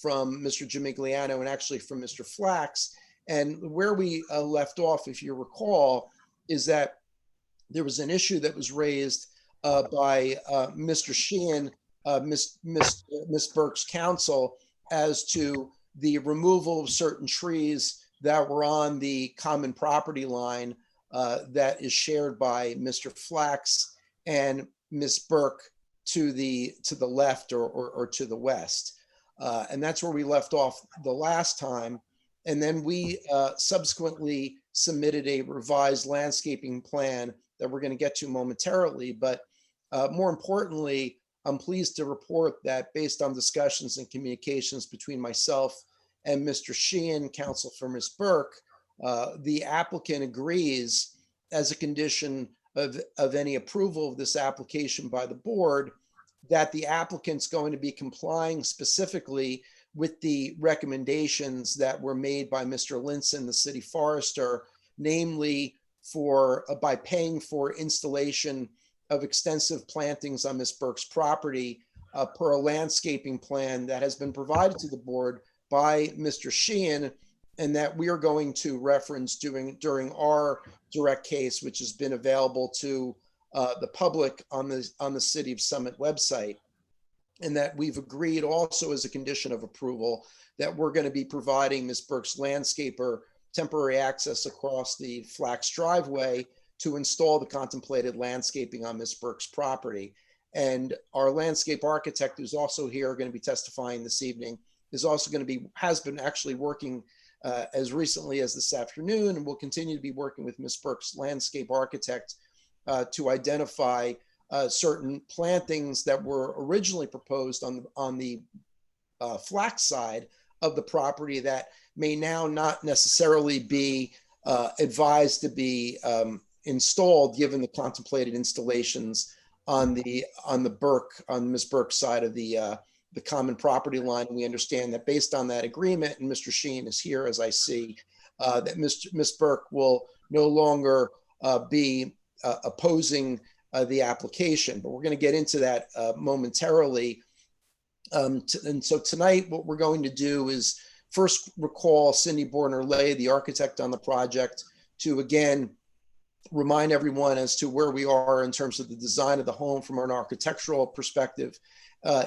from Mr. Gimigliano, and actually from Mr. Flax. And where we left off, if you recall, is that there was an issue that was raised by Mr. Sheehan, Miss Burke's counsel, as to the removal of certain trees that were on the common property line that is shared by Mr. Flax and Miss Burke to the left or to the west. And that's where we left off the last time. And then we subsequently submitted a revised landscaping plan that we're going to get to momentarily. But more importantly, I'm pleased to report that based on discussions and communications between myself and Mr. Sheehan, counsel for Ms. Burke, the applicant agrees as a condition of any approval of this application by the board that the applicant's going to be complying specifically with the recommendations that were made by Mr. Linson, the city forester, namely by paying for installation of extensive plantings on Ms. Burke's property per a landscaping plan that has been provided to the board by Mr. Sheehan, and that we are going to reference during our direct case, which has been available to the public on the City of Summit website. And that we've agreed also as a condition of approval that we're going to be providing Ms. Burke's landscaper temporary access across the Flax driveway to install the contemplated landscaping on Ms. Burke's property. And our landscape architect, who's also here, going to be testifying this evening, has been actually working as recently as this afternoon, and will continue to be working with Ms. Burke's landscape architect to identify certain plantings that were originally proposed on the Flax side of the property that may now not necessarily be advised to be installed, given the contemplated installations on Ms. Burke's side of the common property line. We understand that based on that agreement, and Mr. Sheehan is here as I see, that Ms. Burke will no longer be opposing the application, but we're going to get into that momentarily. And so tonight, what we're going to do is first recall Cindy Borner-Lay, the architect on the project, to again remind everyone as to where we are in terms of the design of the home from an architectural perspective,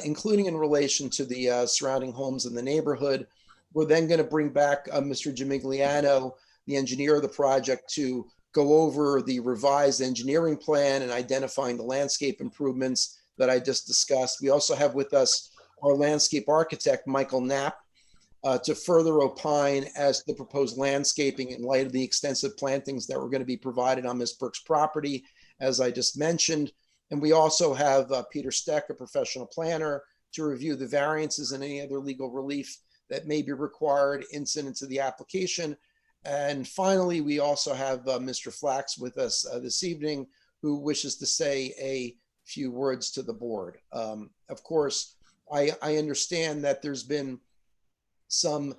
including in relation to the surrounding homes in the neighborhood. We're then going to bring back Mr. Gimigliano, the engineer of the project, to go over the revised engineering plan and identifying the landscape improvements that I just discussed. We also have with us our landscape architect, Michael Knapp, to further opine as to the proposed landscaping in light of the extensive plantings that were going to be provided on Ms. Burke's property, as I just mentioned. And we also have Peter Steck, a professional planner, to review the variances and any other legal relief that may be required incident to the application. And finally, we also have Mr. Flax with us this evening, who wishes to say a few words to the board. Of course, I understand that there's been some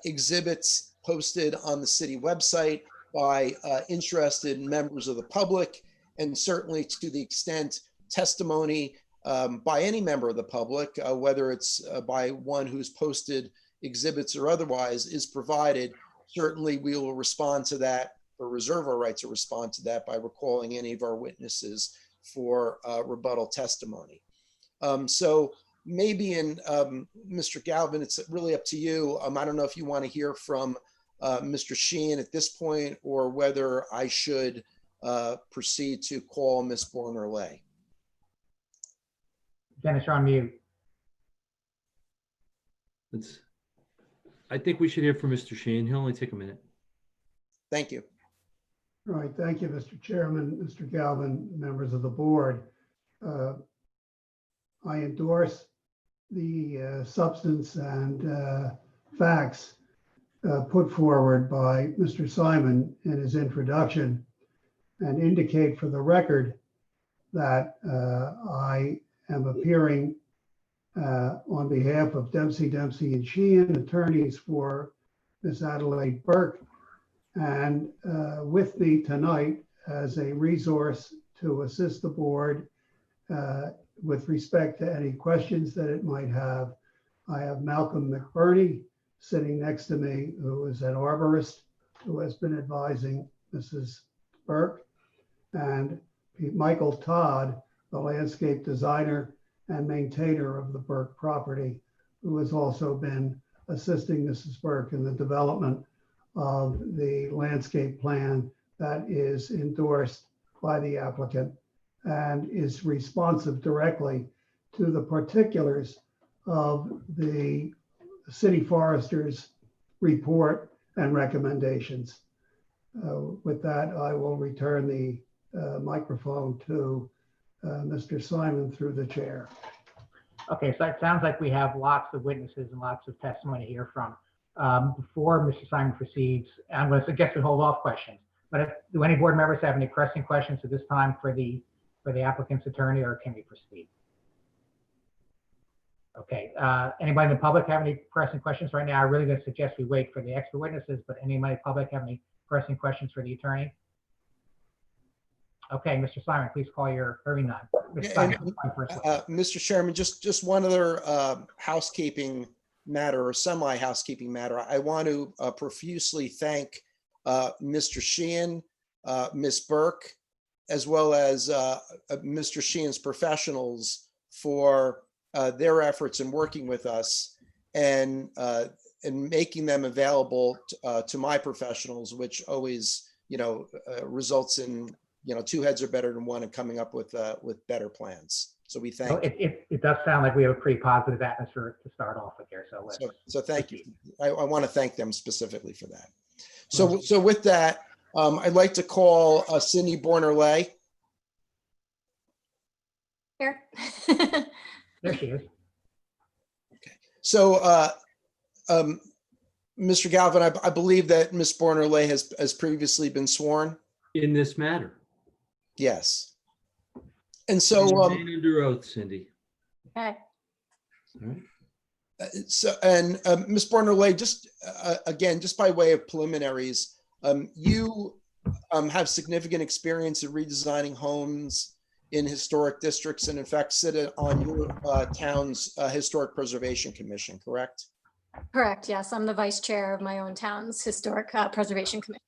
exhibits posted on the city website by interested members of the public, and certainly to the extent testimony by any member of the public, whether it's by one who's posted exhibits or otherwise, is provided. Certainly we will respond to that, or reserve our right to respond to that, by recalling any of our witnesses for rebuttal testimony. So maybe Mr. Galvin, it's really up to you. I don't know if you want to hear from Mr. Sheehan at this point, or whether I should proceed to call Ms. Borner-Lay. Dennis, you're on mute. I think we should hear from Mr. Sheehan. He'll only take a minute. Thank you. All right, thank you, Mr. Chairman, Mr. Galvin, members of the board. I endorse the substance and facts put forward by Mr. Simon in his introduction, and indicate for the record that I am appearing on behalf of Dempsey, and Sheehan, attorneys for Ms. Adelaide Burke, and with me tonight as a resource to assist the board with respect to any questions that it might have. I have Malcolm McBurney sitting next to me, who is an arborist who has been advising Mrs. Burke, and Michael Todd, the landscape designer and maintainer of the Burke property, who has also been assisting Mrs. Burke in the development of the landscape plan that is endorsed by the applicant and is responsive directly to the particulars of the city forester's report and recommendations. With that, I will return the microphone to Mr. Simon through the chair. Okay, so it sounds like we have lots of witnesses and lots of testimony to hear from. Before Mr. Simon proceeds, I'm going to suggest we hold off questions. But do any board members have any pressing questions at this time for the applicant's attorney, or can we proceed? Okay, anybody in the public have any pressing questions right now? I really going to suggest we wait for the extra witnesses, but anybody in the public have any pressing questions for the attorney? Okay, Mr. Simon, please call your hearing none. Mr. Simon, Mr. Chairman, just one other housekeeping matter or semi-housekeeping matter. I want to profusely thank Mr. Sheehan, Ms. Burke, as well as Mr. Sheehan's professionals for their efforts in working with us and making them available to my professionals, which always, results in, two heads are better than one and coming up with better plans. So we thank you. It does sound like we have a pretty positive atmosphere to start off with here. So thank you. I want to thank them specifically for that. So with that, I'd like to call Cindy Borner-Lay. Here. There she is. Okay. So, Mr. Galvin, I believe that Ms. Borner-Lay has previously been sworn. In this matter. Yes. And so, remain under oath, Cindy. Okay. All right. Ms. Borner-Lay, just again, just by way of preliminaries, you have significant experience in redesigning homes in historic districts, and in fact sit on your town's Historic Preservation Commission, correct? Correct. Yes, I'm the vice chair of my own town's Historic Preservation Commission.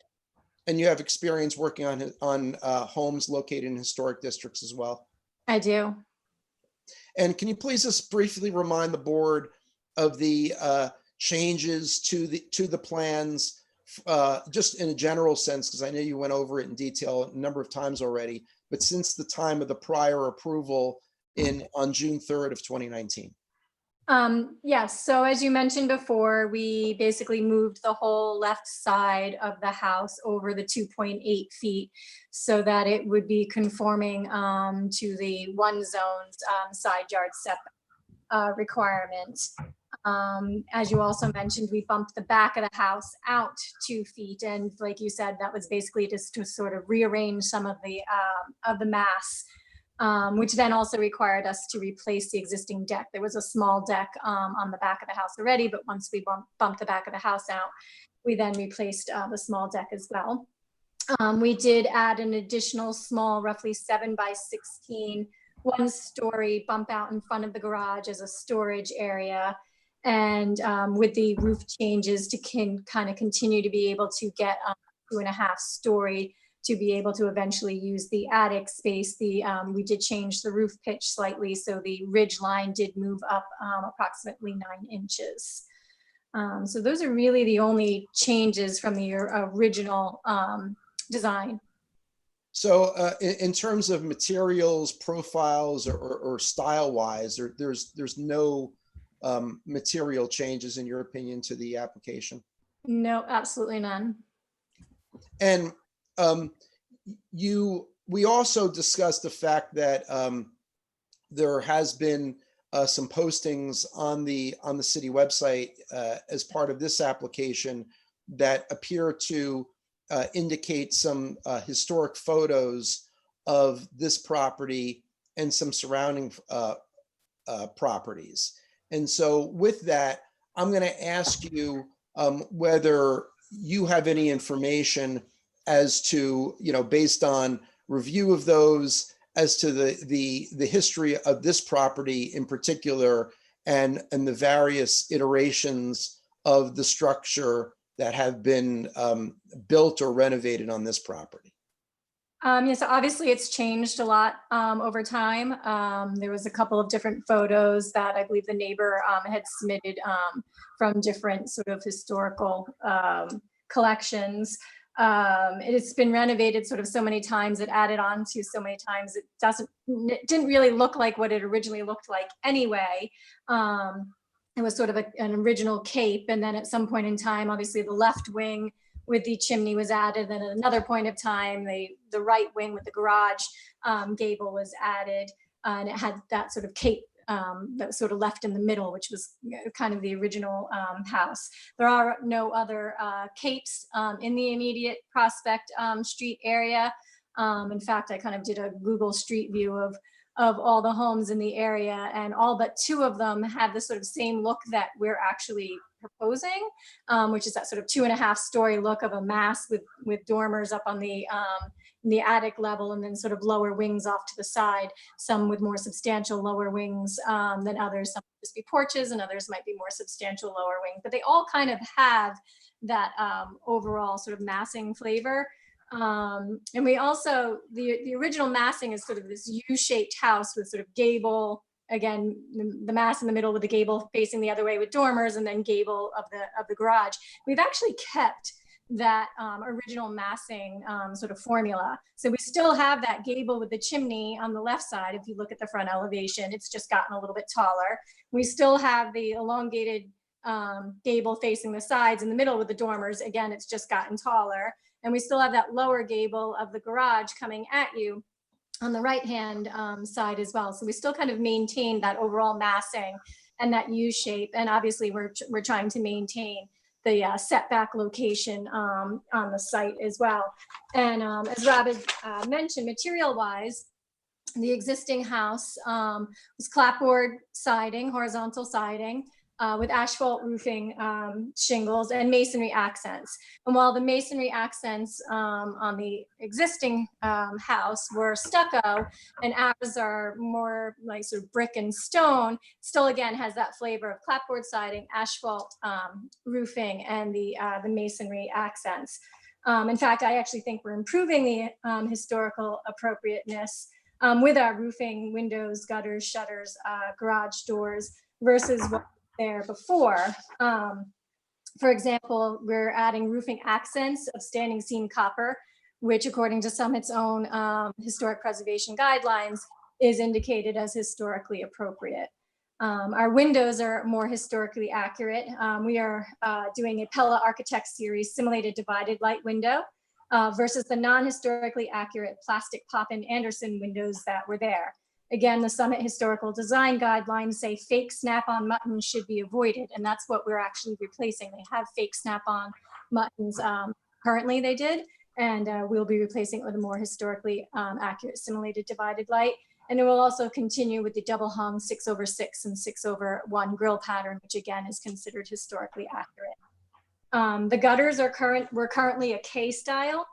And you have experience working on homes located in historic districts as well? I do. And can you please just briefly remind the board of the changes to the plans, just in a general sense, because I know you went over it in detail a number of times already, but since the time of the prior approval on June 3rd of 2019? Yes, so as you mentioned before, we basically moved the whole left side of the house over the 2.8 feet so that it would be conforming to the one zone's side yard setback requirement. As you also mentioned, we bumped the back of the house out 2 feet, and like you said, that was basically just to sort of rearrange some of the mass. Which then also required us to replace the existing deck. There was a small deck on the back of the house already, but once we bumped the back of the house out, we then replaced the small deck as well. We did add an additional small, roughly 7 by 16, 1-story bump out in front of the garage as a storage area. And with the roof changes to kind of continue to be able to get 2.5-story to be able to eventually use the attic space. We did change the roof pitch slightly, so the ridge line did move up approximately 9 inches. So those are really the only changes from the original design. So in terms of materials, profiles, or style wise, there's no material changes in your opinion to the application? No, absolutely none. And we also discussed the fact that there has been some postings on the city website as part of this application that appear to indicate some historic photos of this property and some surrounding properties. And so with that, I'm going to ask you whether you have any information as to, based on review of those, as to the history of this property in particular, and the various iterations of the structure that have been built or renovated on this property. Yes, obviously it's changed a lot over time. There was a couple of different photos that I believe the neighbor had submitted from different sort of historical collections. It's been renovated sort of so many times, it added on to so many times, it didn't really look like what it originally looked like anyway. It was sort of an original cape, and then at some point in time, obviously the left wing with the chimney was added. Then at another point of time, the right wing with the garage gable was added, and it had that sort of cape that was sort of left in the middle, which was kind of the original house. There are no other capes in the immediate Prospect Street area. In fact, I kind of did a Google Street View of all the homes in the area, and all but 2 of them have the sort of same look that we're actually proposing, which is that sort of 2.5-story look of a mass with dormers up on the attic level, and then sort of lower wings off to the side, some with more substantial lower wings than others. Some might just be porches, and others might be more substantial lower wings, but they all kind of have that overall sort of massing flavor. And we also, the original massing is sort of this U-shaped house with sort of gable, again, the mass in the middle with the gable facing the other way with dormers, and then gable of the garage. We've actually kept that original massing sort of formula. So we still have that gable with the chimney on the left side. If you look at the front elevation, it's just gotten a little bit taller. We still have the elongated gable facing the sides in the middle with the dormers. Again, it's just gotten taller. And we still have that lower gable of the garage coming at you on the right-hand side as well. So we still kind of maintain that overall massing and that U shape. And obviously we're trying to maintain the setback location on the site as well. And as Rob has mentioned, material-wise, the existing house was clapboard siding, horizontal siding, with asphalt roofing shingles and masonry accents. And while the masonry accents on the existing house were stucco, and ours are more like sort of brick and stone, still again has that flavor of clapboard siding, asphalt roofing, and the masonry accents. In fact, I actually think we're improving the historical appropriateness with our roofing, windows, gutters, shutters, garage doors versus what there before. For example, we're adding roofing accents of standing seam copper, which according to Summit's own historic preservation guidelines is indicated as historically appropriate. Our windows are more historically accurate. We are doing a Pella Architects series simulated divided light window versus the non-historically accurate plastic Poppin Anderson windows that were there. Again, the Summit Historical Design Guidelines say fake snap-on muttons should be avoided, and that's what we're actually replacing. They have fake snap-on muttons currently, they did, and we'll be replacing it with a more historically accurate simulated divided light. And it will also continue with the double hung 6/6 and 6/1 grill pattern, which again is considered historically accurate. The gutters we're currently a K style.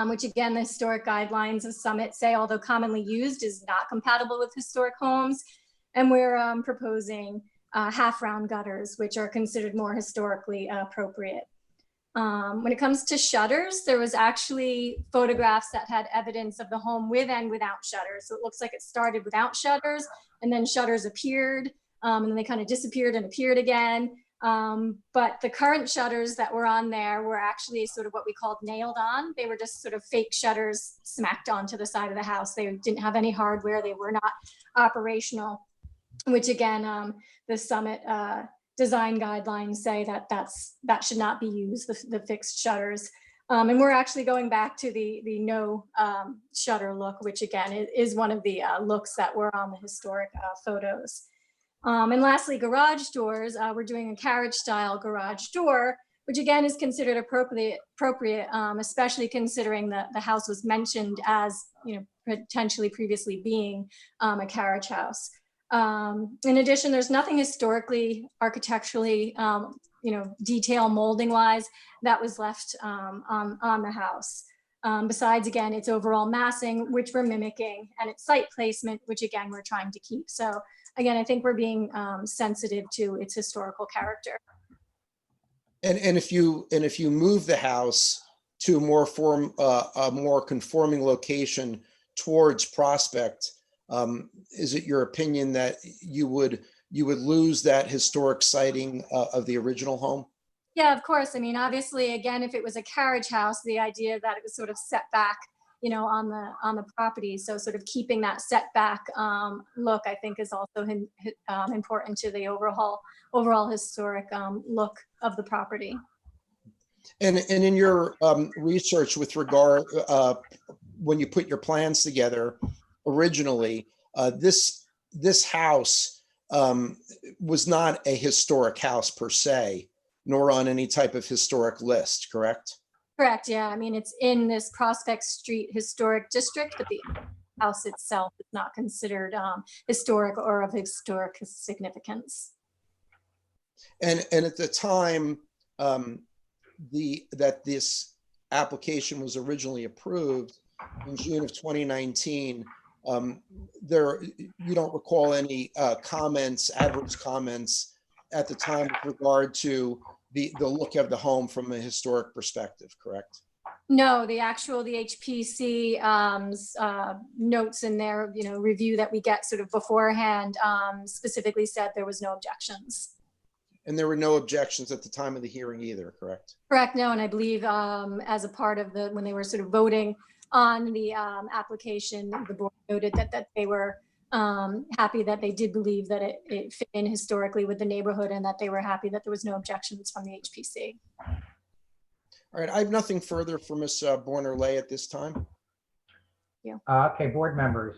Which again, the historic guidelines of Summit say, although commonly used, is not compatible with historic homes. And we're proposing half round gutters, which are considered more historically appropriate. When it comes to shutters, there was actually photographs that had evidence of the home with and without shutters. So it looks like it started without shutters, and then shutters appeared, and then they kind of disappeared and appeared again. But the current shutters that were on there were actually sort of what we called nailed on. They were just sort of fake shutters smacked onto the side of the house. They didn't have any hardware. They were not operational, which again, the Summit design guidelines say that should not be used, the fixed shutters. And we're actually going back to the no shutter look, which again is one of the looks that were on the historic photos. And lastly, garage doors. We're doing a carriage style garage door, which again is considered appropriate, especially considering that the house was mentioned as, potentially previously being a carriage house. In addition, there's nothing historically, architecturally, detail molding wise that was left on the house. Besides, again, its overall massing, which we're mimicking, and its site placement, which again, we're trying to keep. So again, I think we're being sensitive to its historical character. And if you move the house to a more conforming location towards Prospect, is it your opinion that you would lose that historic siting of the original home? Yeah, of course. I mean, obviously, again, if it was a carriage house, the idea that it was sort of set back, on the property. So sort of keeping that setback look, I think, is also important to the overall historic look of the property. And in your research with regard, when you put your plans together originally, this house was not a historic house per se, nor on any type of historic list, correct? Correct, yeah. I mean, it's in this Prospect Street Historic District, but the house itself is not considered historic or of historic significance. And at the time that this application was originally approved in June of 2019, you don't recall any adverse comments at the time with regard to the look of the home from a historic perspective, correct? No, the HPC notes in their review that we get sort of beforehand specifically said there was no objections. And there were no objections at the time of the hearing either, correct? Correct, no, and I believe as a part of when they were sort of voting on the application, the board noted that they were happy that they did believe that it fit in historically with the neighborhood and that they were happy that there was no objections from the HPC. All right, I have nothing further for Ms. Borner-Lay at this time. Yeah. Okay, board members,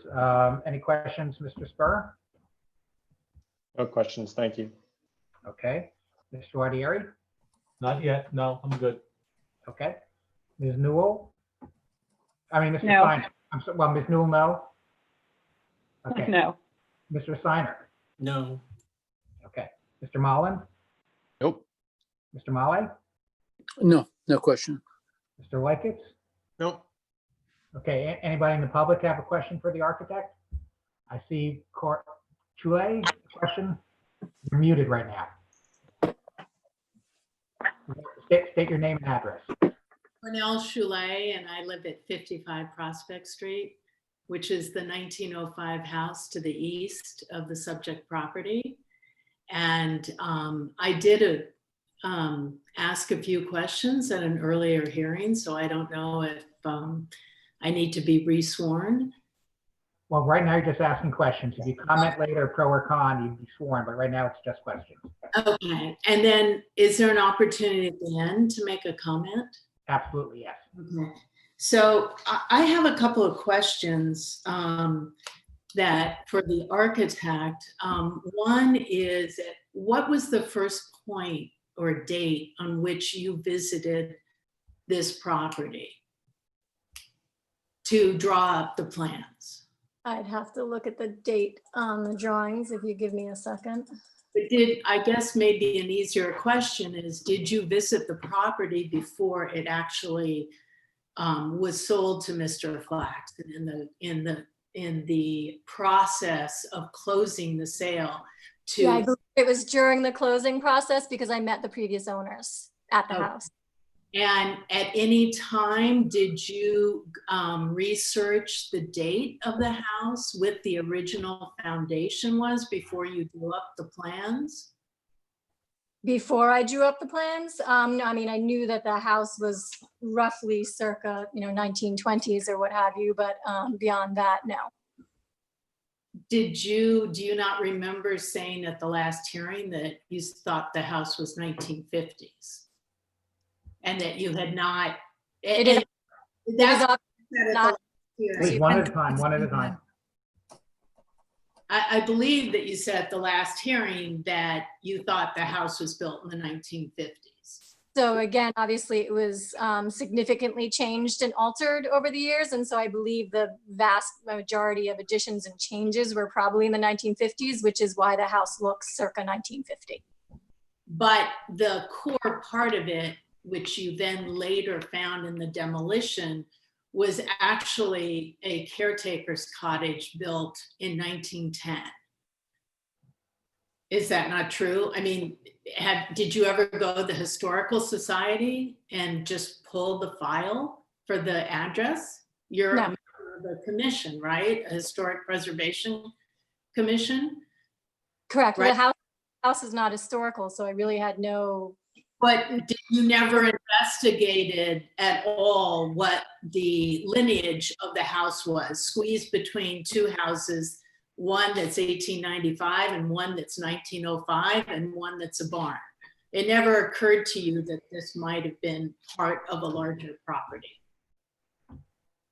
any questions, Mr. Spur? No questions, thank you. Okay, Mr. Guardieri? Not yet. No, I'm good. Okay, Ms. Newell? I mean, Mr. No. Steiner. I'm sorry, well, Ms. Newell, no? Okay. No. Mr. Steiner? No. Okay. Mr. Mullen? Nope. Mr. Molly? No, no question. Mr. Liketts? Nope. Okay, anybody in the public have a question for the architect? I see Chule, question? You're muted right now. State your name and address. Cornell Choulet, and I live at 55 Prospect Street, which is the 1905 house to the east of the subject property. And I did ask a few questions at an earlier hearing, so I don't know if I need to be resworn. Well, right now you're just asking questions. If you comment later, pro or con, you'd be sworn, but right now it's just questions. Okay, and then is there an opportunity at the end to make a comment? Absolutely, yes. Okay. So I have a couple of questions that for the architect. One is, what was the first point or date on which you visited this property to draw up the plans? I'd have to look at the date on the drawings if you give me a second. But I guess maybe an easier question is, did you visit the property before it actually was sold to Mr. Flax, and in the process of closing the sale to? Yeah, I believe it was during the closing process because I met the previous owners at the house. And at any time, did you research the date of the house with the original foundation was before you drew up the plans? before I drew up the plans. No, I mean, I knew that the house was roughly circa, 1920s or what have you, but beyond that, no. Do you not remember saying at the last hearing that you thought the house was 1950s? And that you had not. It is. That's It is not. Please, one at a time, one at a time. I believe that you said at the last hearing that you thought the house was built in the 1950s. So again, obviously it was significantly changed and altered over the years. And so I believe the vast majority of additions and changes were probably in the 1950s, which is why the house looks circa 1950. But the core part of it, which you then later found in the demolition, was actually a caretaker's cottage built in 1910. Is that not true? I mean, did you ever go to the Historical Society and just pull the file for the address? You're No. a member of the commission, right? A Historic Preservation Commission? Correct. Right. The house is not historical, so I really had no. But did you never investigated at all what the lineage of the house was, squeezed between two houses, one that's 1895 and one that's 1905 and one that's a barn? It never occurred to you that this might have been part of a larger property?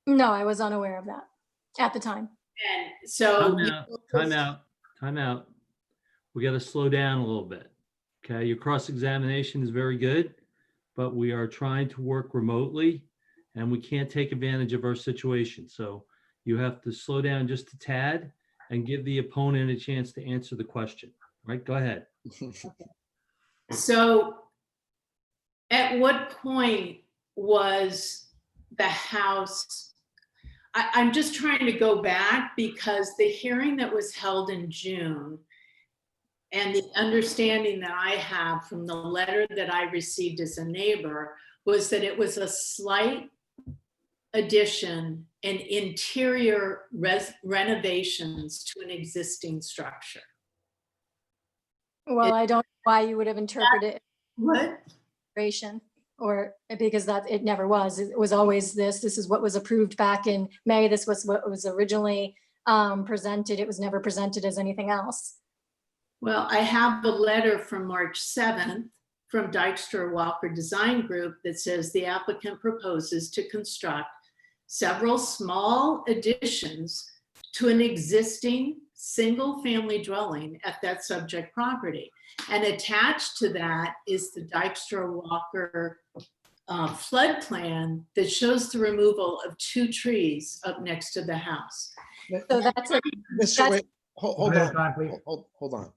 No, I was unaware of that at the time. And so Time out. We got to slow down a little bit. Okay, your cross-examination is very good, but we are trying to work remotely and we can't take advantage of our situation. So you have to slow down just a tad and give the opponent a chance to answer the question. All right, go ahead. So at what point was the house, I'm just trying to go back because the hearing that was held in June and the understanding that I have from the letter that I received as a neighbor was that it was a slight addition and interior renovations to an existing structure. Well, I don't know why you would have interpreted it. What? Or because that it never was. It was always this. This is what was approved back in May. This was what was originally presented. It was never presented as anything else. Well, I have the letter from March 7th from Dykstra Walker Design Group that says the applicant proposes to construct several small additions to an existing single-family dwelling at that subject property. And attached to that is the Dykstra Walker flood plan that shows the removal of 2 trees up next to the house. So that's a, Mr. Wait, hold One at a on, time, please. hold on.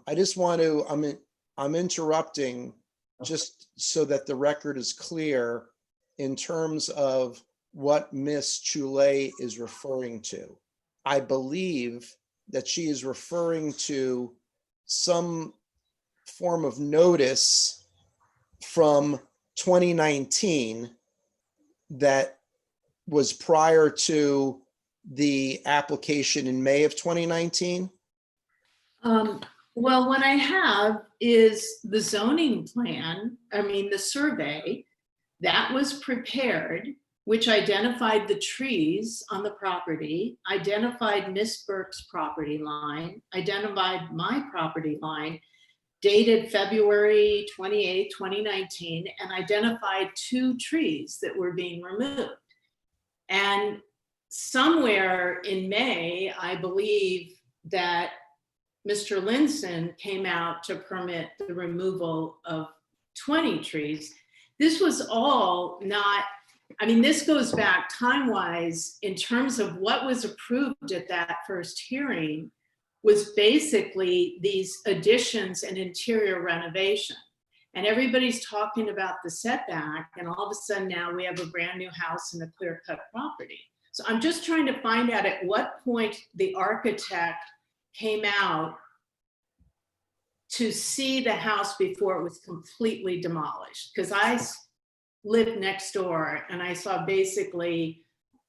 I just want to, I'm interrupting just so that the record is clear in terms of what Ms. Chule is referring to. I believe that she is referring to some form of notice from 2019 that was prior to the application in May of 2019? Well, what I have is the zoning plan, the survey that was prepared, which identified the trees on the property, identified Miss Burke's property line, identified my property line, dated February 28, 2019, and identified 2 trees that were being removed. And somewhere in May, I believe that Mr. Linson came out to permit the removal of 20 trees. This was all not, this goes back time-wise in terms of what was approved at that first hearing was basically these additions and interior renovation. And everybody's talking about the setback, and all of a sudden now we have a brand new house and a clear-cut property. So I'm just trying to find out at what point the architect came out to see the house before it was completely demolished. Because I lived next door and I saw basically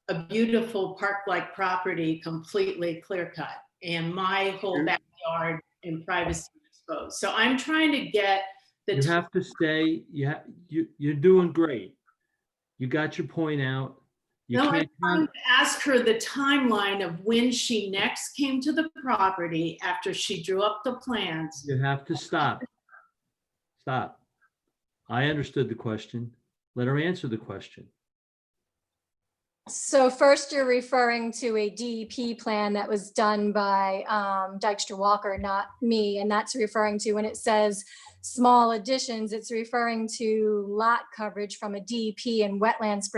a beautiful park-like property completely clear-cut, and my whole backyard and privacy exposed. So I'm trying to get the. You have to stay, you're doing great. You got your point out. You No, I'm can't trying to ask her the timeline of when she next came to the property after she drew up the plans. You have to stop. Stop. I understood the question. Let her answer the question. So first, you're referring to a DEP plan that was done by Dykstra Walker, not me. And that's referring to, when it says small additions, it's referring to lot coverage from a DEP and wetlands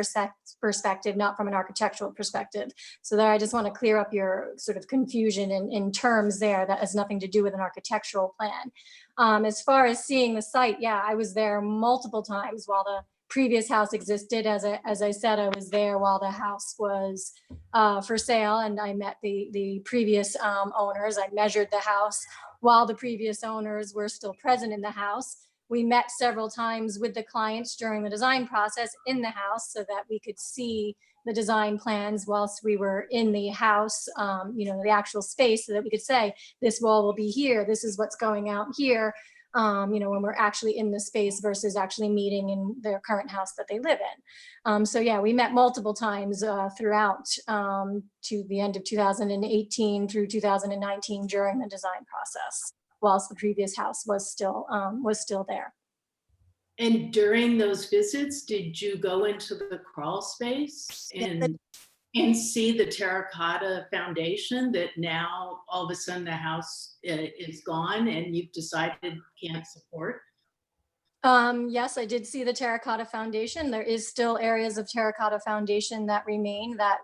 perspective, not from an architectural perspective. So there, I just want to clear up your sort of confusion in terms there. That has nothing to do with an architectural plan. As far as seeing the site, yeah, I was there multiple times while the previous house existed. As I said, I was there while the house was for sale, and I met the previous owners. I measured the house while the previous owners were still present in the house. We met several times with the clients during the design process in the house so that we could see the design plans whilst we were in the house, the actual space, so that we could say, this wall will be here, this is what's going out here. When we're actually in the space versus actually meeting in their current house that they live in. So yeah, we met multiple times throughout to the end of 2018 through 2019 during the design process, whilst the previous house was still there. And during those visits, did you go into the crawl space and see the terracotta foundation that now all of a sudden the house is gone and you've decided can't support? Yes, I did see the terracotta foundation. There is still areas of terracotta foundation that remain that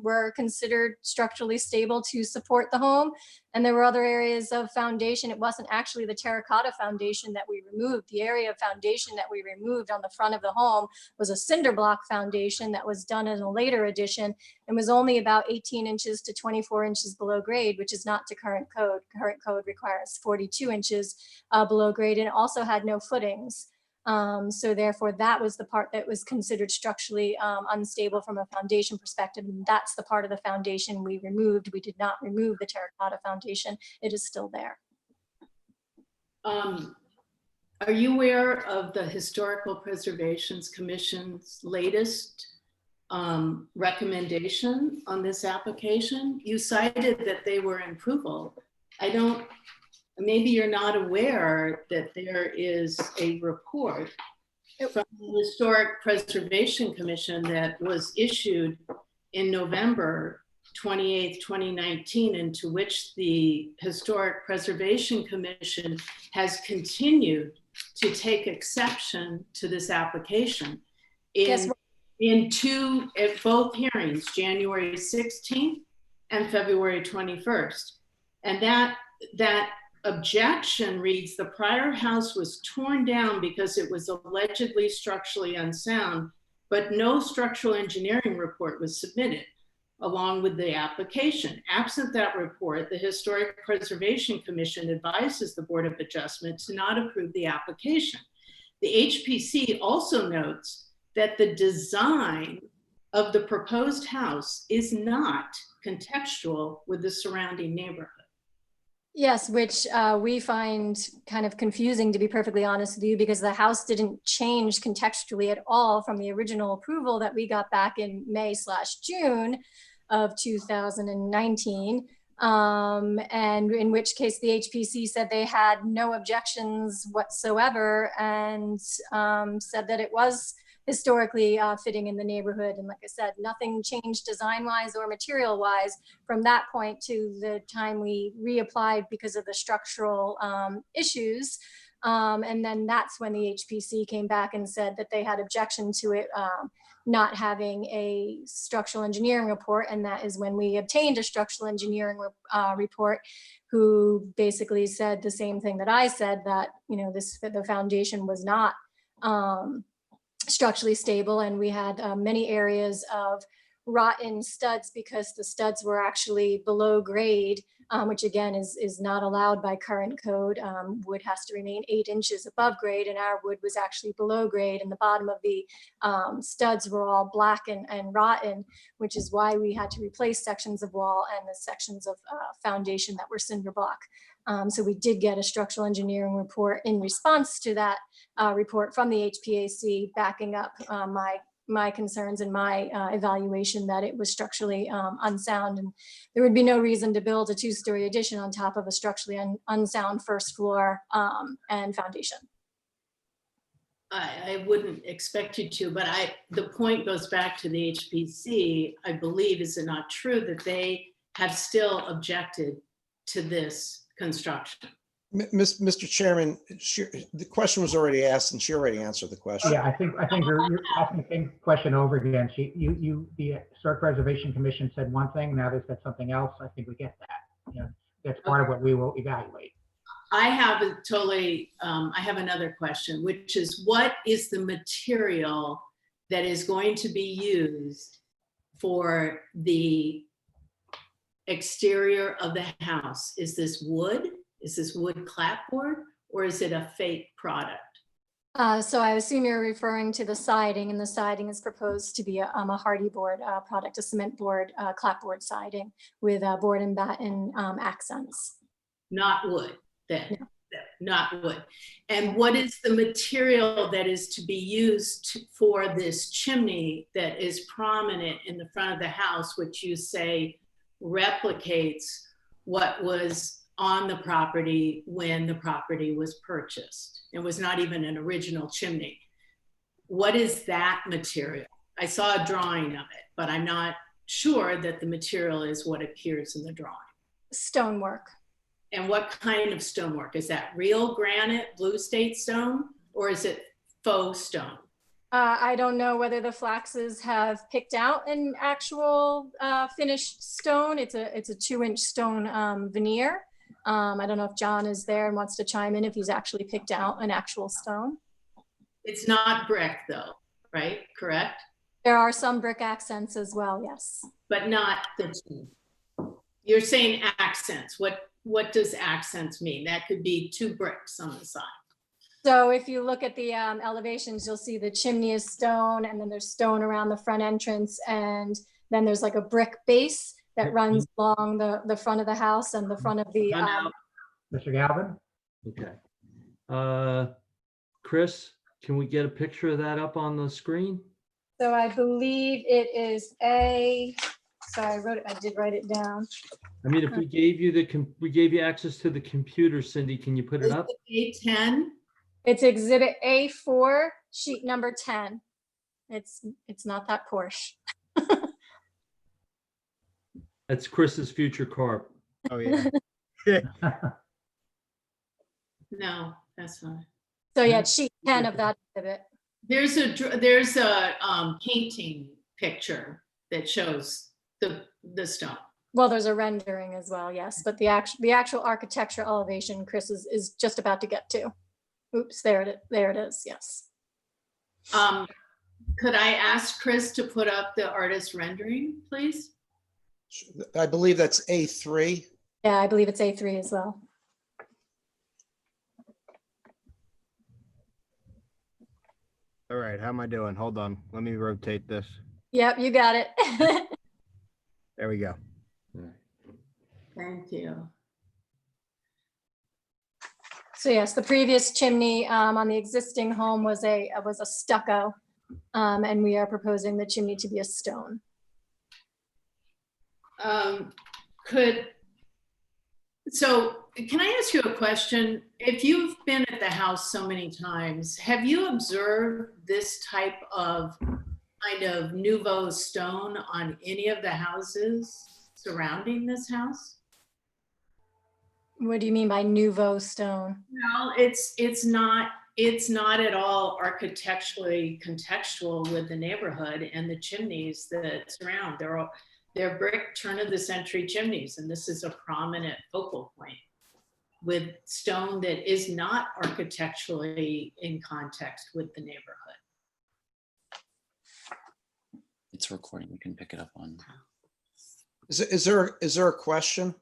were considered structurally stable to support the home. And there were other areas of foundation. It wasn't actually the terracotta foundation that we removed. The area of foundation that we removed on the front of the home was a cinder block foundation that was done in a later edition and was only about 18 inches to 24 inches below grade, which is not to current code. Current code requires 42 inches below grade, and it also had no footings. So therefore, that was the part that was considered structurally unstable from a foundation perspective. And that's the part of the foundation we removed. We did not remove the terracotta foundation. It is still there. Are you aware of the Historical Preservation Commission's latest recommendation on this application? You cited that they were in approval. Maybe you're not aware that there is a report from the Historic Preservation Commission that was issued in November 28th, 2019, into which the Historic Preservation Commission has continued to take exception to this application at both hearings, January 16th and February 21st. And that objection reads, the prior house was torn down because it was allegedly structurally unsound, but no structural engineering report was submitted along with the application. Absent that report, the Historic Preservation Commission advises the Board of Adjustment to not approve the application. The HPC also notes that the design of the proposed house is not contextual with the surrounding neighborhood. Yes, which we find kind of confusing, to be perfectly honest with you, because the house didn't change contextually at all from the original approval that we got back in May/June of 2019. And in which case the HPC said they had no objections whatsoever and said that it was historically fitting in the neighborhood. And like I said, nothing changed design-wise or material-wise from that point to the time we reapplied because of the structural issues. And then that's when the HPC came back and said that they had objection to it not having a structural engineering report. And that is when we obtained a structural engineering report, who basically said the same thing that I said, that, the foundation was not structurally stable, and we had many areas of rotten studs because the studs were actually below grade, which again is not allowed by current code. Wood has to remain 8 inches above grade, and our wood was actually below grade, and the bottom of the studs were all black and rotten, which is why we had to replace sections of wall and the sections of foundation that were cinder block. So we did get a structural engineering report in response to that report from the HPAC backing up my concerns and my evaluation that it was structurally unsound, and there would be no reason to build a 2-story addition on top of a structurally unsound first floor and foundation. I wouldn't expect you to, but the point goes back to the HPC. I believe, is it not true that they have still objected to this construction? Mr. Chairman, the question was already asked and she already answered the question. Yeah, I think you're asking the same question over again. The Historic Preservation Commission said one thing, now they said something else. I think we get that. You know, that's part of what we will evaluate. I have I have another question, which is, what is the material that is going to be used for the exterior of the house? Is this wood? Is this wood clapboard, or is it a fake product? So I assume you're referring to the siding, and the siding is proposed to be a hardy board product, a cement board, clapboard siding with board and batten accents. Not wood, then. No. Not wood. And what is the material that is to be used for this chimney that is prominent in the front of the house, which you say replicates what was on the property when the property was purchased? It was not even an original chimney. What is that material? I saw a drawing of it, but I'm not sure that the material is what appears in the drawing. Stonework. And what kind of stonework? Is that real granite, blue state stone, or is it faux stone? I don't know whether the Flaxes have picked out an actual finished stone. It's a 2-inch stone veneer. I don't know if John is there and wants to chime in if he's actually picked out an actual stone. It's not brick though, right? Correct? There are some brick accents as well, yes. But not the, you're saying accents. What does accents mean? That could be 2 bricks on the side. So if you look at the elevations, you'll see the chimney is stone, and then there's stone around the front entrance, and then there's like a brick base that runs along the front of the house and the front of the. Mr. Galvin? Okay. Chris, can we get a picture of that up on the screen? So I believe it is sorry, I did write it down. I mean, if we gave you access to the computer, Cindy, can you put it up? A10? It's exhibit A4, sheet number 10. It's not that Porsche. That's Chris's future car. Oh, yeah. No, that's not. So yeah, it's sheet 10 of that exhibit. There's a painting picture that shows the stone. Well, there's a rendering as well, yes, but the actual architecture elevation Chris is just about to get to. Oops, there it is, yes. Could I ask Chris to put up the artist rendering, please? I believe that's A3. Yeah, I believe it's A3 as well. All right, how am I doing? Hold on, let me rotate this. Yep, you got it. There we go. Thank you. So yes, the previous chimney on the existing home was a stucco, and we are proposing the chimney to be a stone. So can I ask you a question? If you've been at the house so many times, have you observed this type of kind of nouveau stone on any of the houses surrounding this house? What do you mean by nouveau stone? Well, it's not at all architecturally contextual with the neighborhood and the chimneys that surround. They're brick turn-of-the-century chimneys, and this is a prominent focal point with stone that is not architecturally in context with the neighborhood. It's recording. We can pick it up on. Is there a question?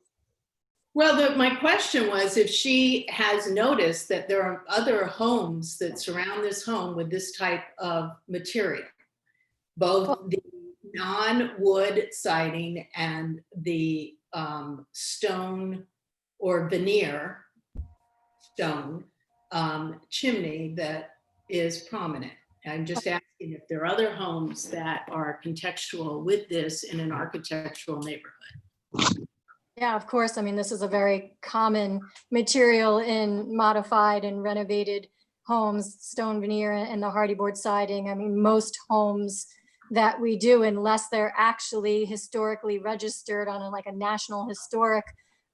Well, my question was if she has noticed that there are other homes that surround this home with this type of material, both the non-wood siding and the stone or veneer stone chimney that is prominent. I'm just asking if there are other homes that are contextual with this in an architectural neighborhood. Yeah, of course. I mean, this is a very common material in modified and renovated homes, stone veneer and the hardy board siding. I mean, most homes that we do, unless they're actually historically registered on like a national historic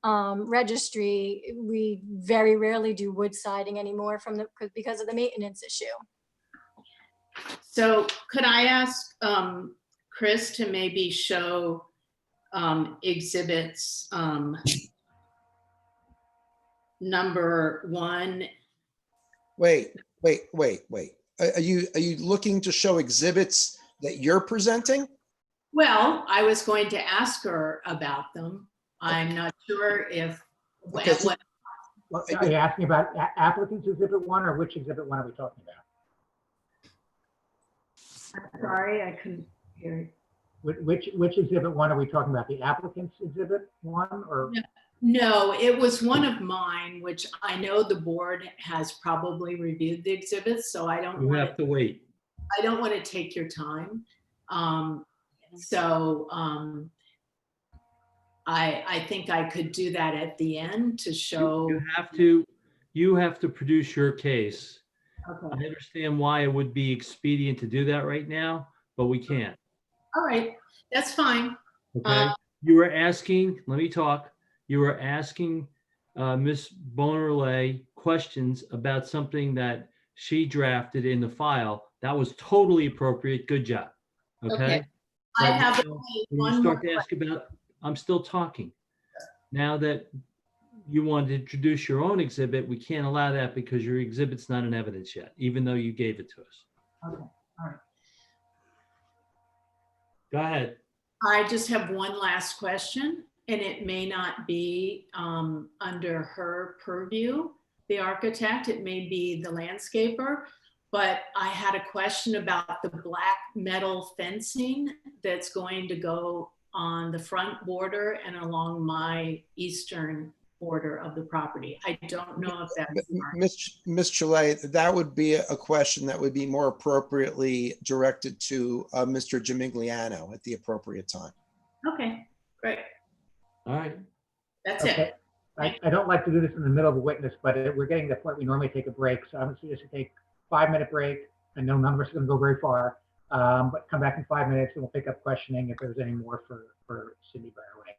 registry, we very rarely do wood siding anymore because of the maintenance issue. So could I ask Chris to maybe show exhibits number 1? Wait. Are you looking to show exhibits that you're presenting? Well, I was going to ask her about them. I'm not sure if. Okay. Are you asking about applicants exhibit 1 or which exhibit 1 are we talking about? I'm sorry, I couldn't hear you. Which exhibit 1 are we talking about? The applicant's exhibit 1 or? No, it was one of mine, which I know the board has probably reviewed the exhibits, so I don't You want have to wait. I don't want to take your time. I think I could do that at the end to show. You have to produce your case. Okay. I understand why it would be expedient to do that right now, but we can't. All right, that's fine. Okay. You were asking, let me talk. You were asking Ms. Bonnerlay questions about something that she drafted in the file. That was totally appropriate. Good job. Okay. I But have now, only when you one more start to ask about, I'm still talking. Now that you want to introduce your own exhibit, we can't allow that because your exhibit's not in evidence yet, even though you gave it to us. Okay, all right. Go ahead. I just have one last question, and it may not be under her purview, the architect, it may be the landscaper, but I had a question about the black metal fencing that's going to go on the front border and along my eastern border of the property. I don't know if that's Ms. Chile, that would be a question that would be more appropriately directed to Mr. Gimigliano at the appropriate time. okay, great. All right. That's Okay. it. I don't like to do this in the middle of a witness, but we're getting to the point we normally take a break. So I'm going to suggest we take a 5-minute break. I know none of us are going to go very far, but come back in 5 minutes and we'll pick up questioning if there's any more for Cindy Barraway.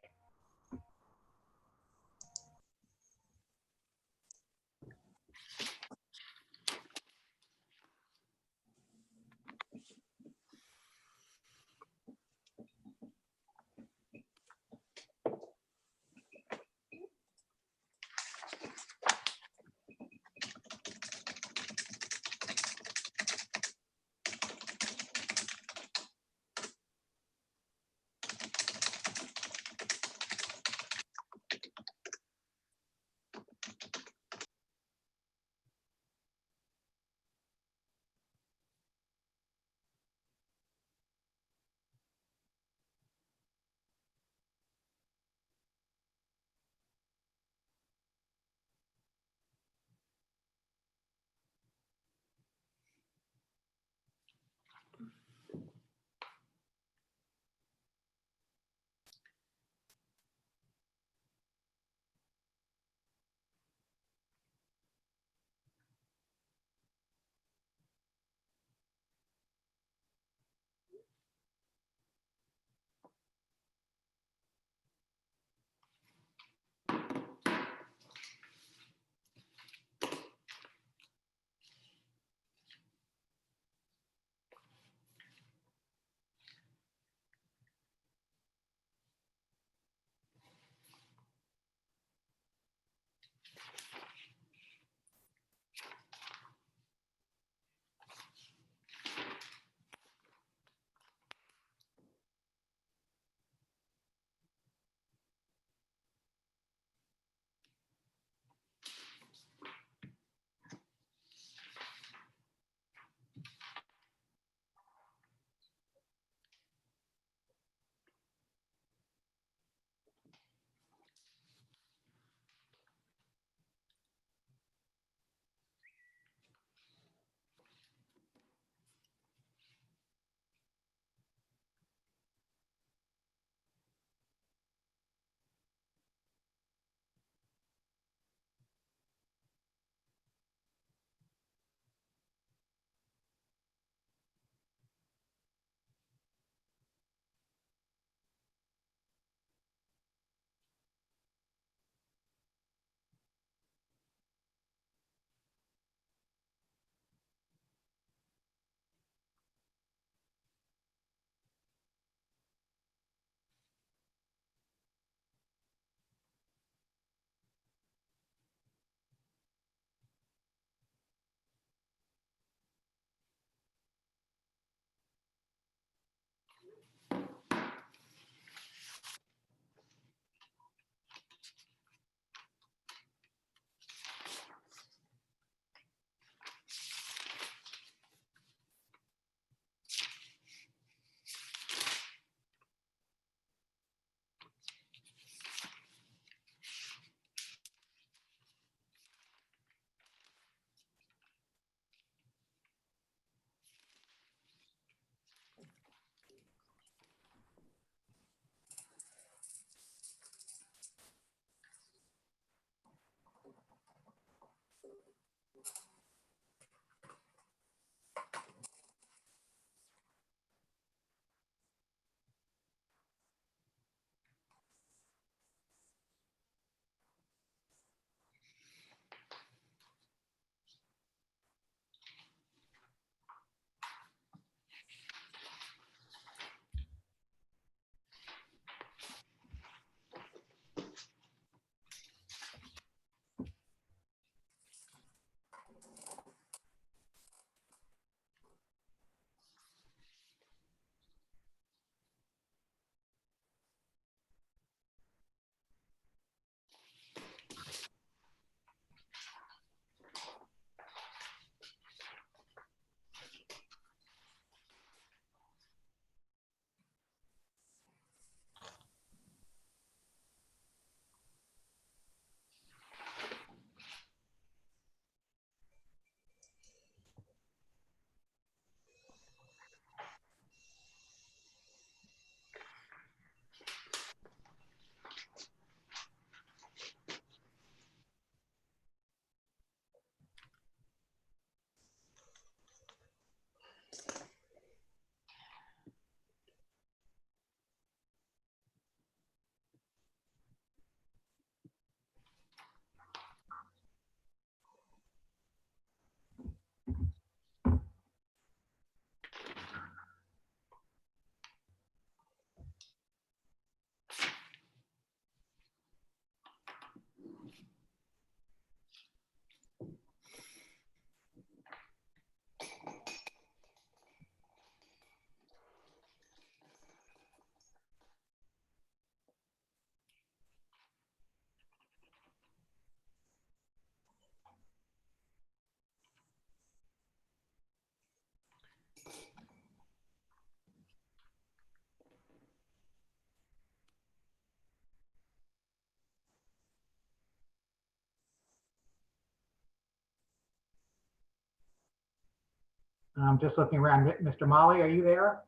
I'm just looking around. Mr. Molly, are you there?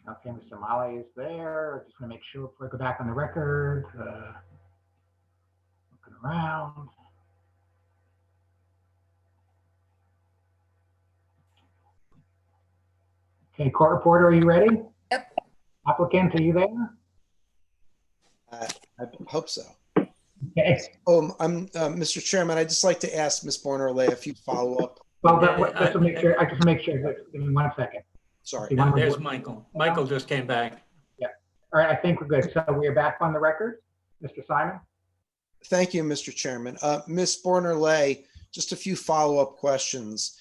Okay, Mr. Molly is there. Just want to make sure before I go back on the record. Looking around. Okay, court reporter, are you ready? Yep. Applicant, are you there? I hope so. Okay. I'm Mr. Chairman. I'd just like to ask Ms. Bornerle a few follow-up. Well, just to make sure, I just make sure. Give me 1 second. Sorry. See, one more There's board- Michael. Michael just came back. Yeah. All right, I think we're good. So we are back on the record. Mr. Simon? Thank you, Mr. Chairman. Ms. Bornerle, just a few follow-up questions.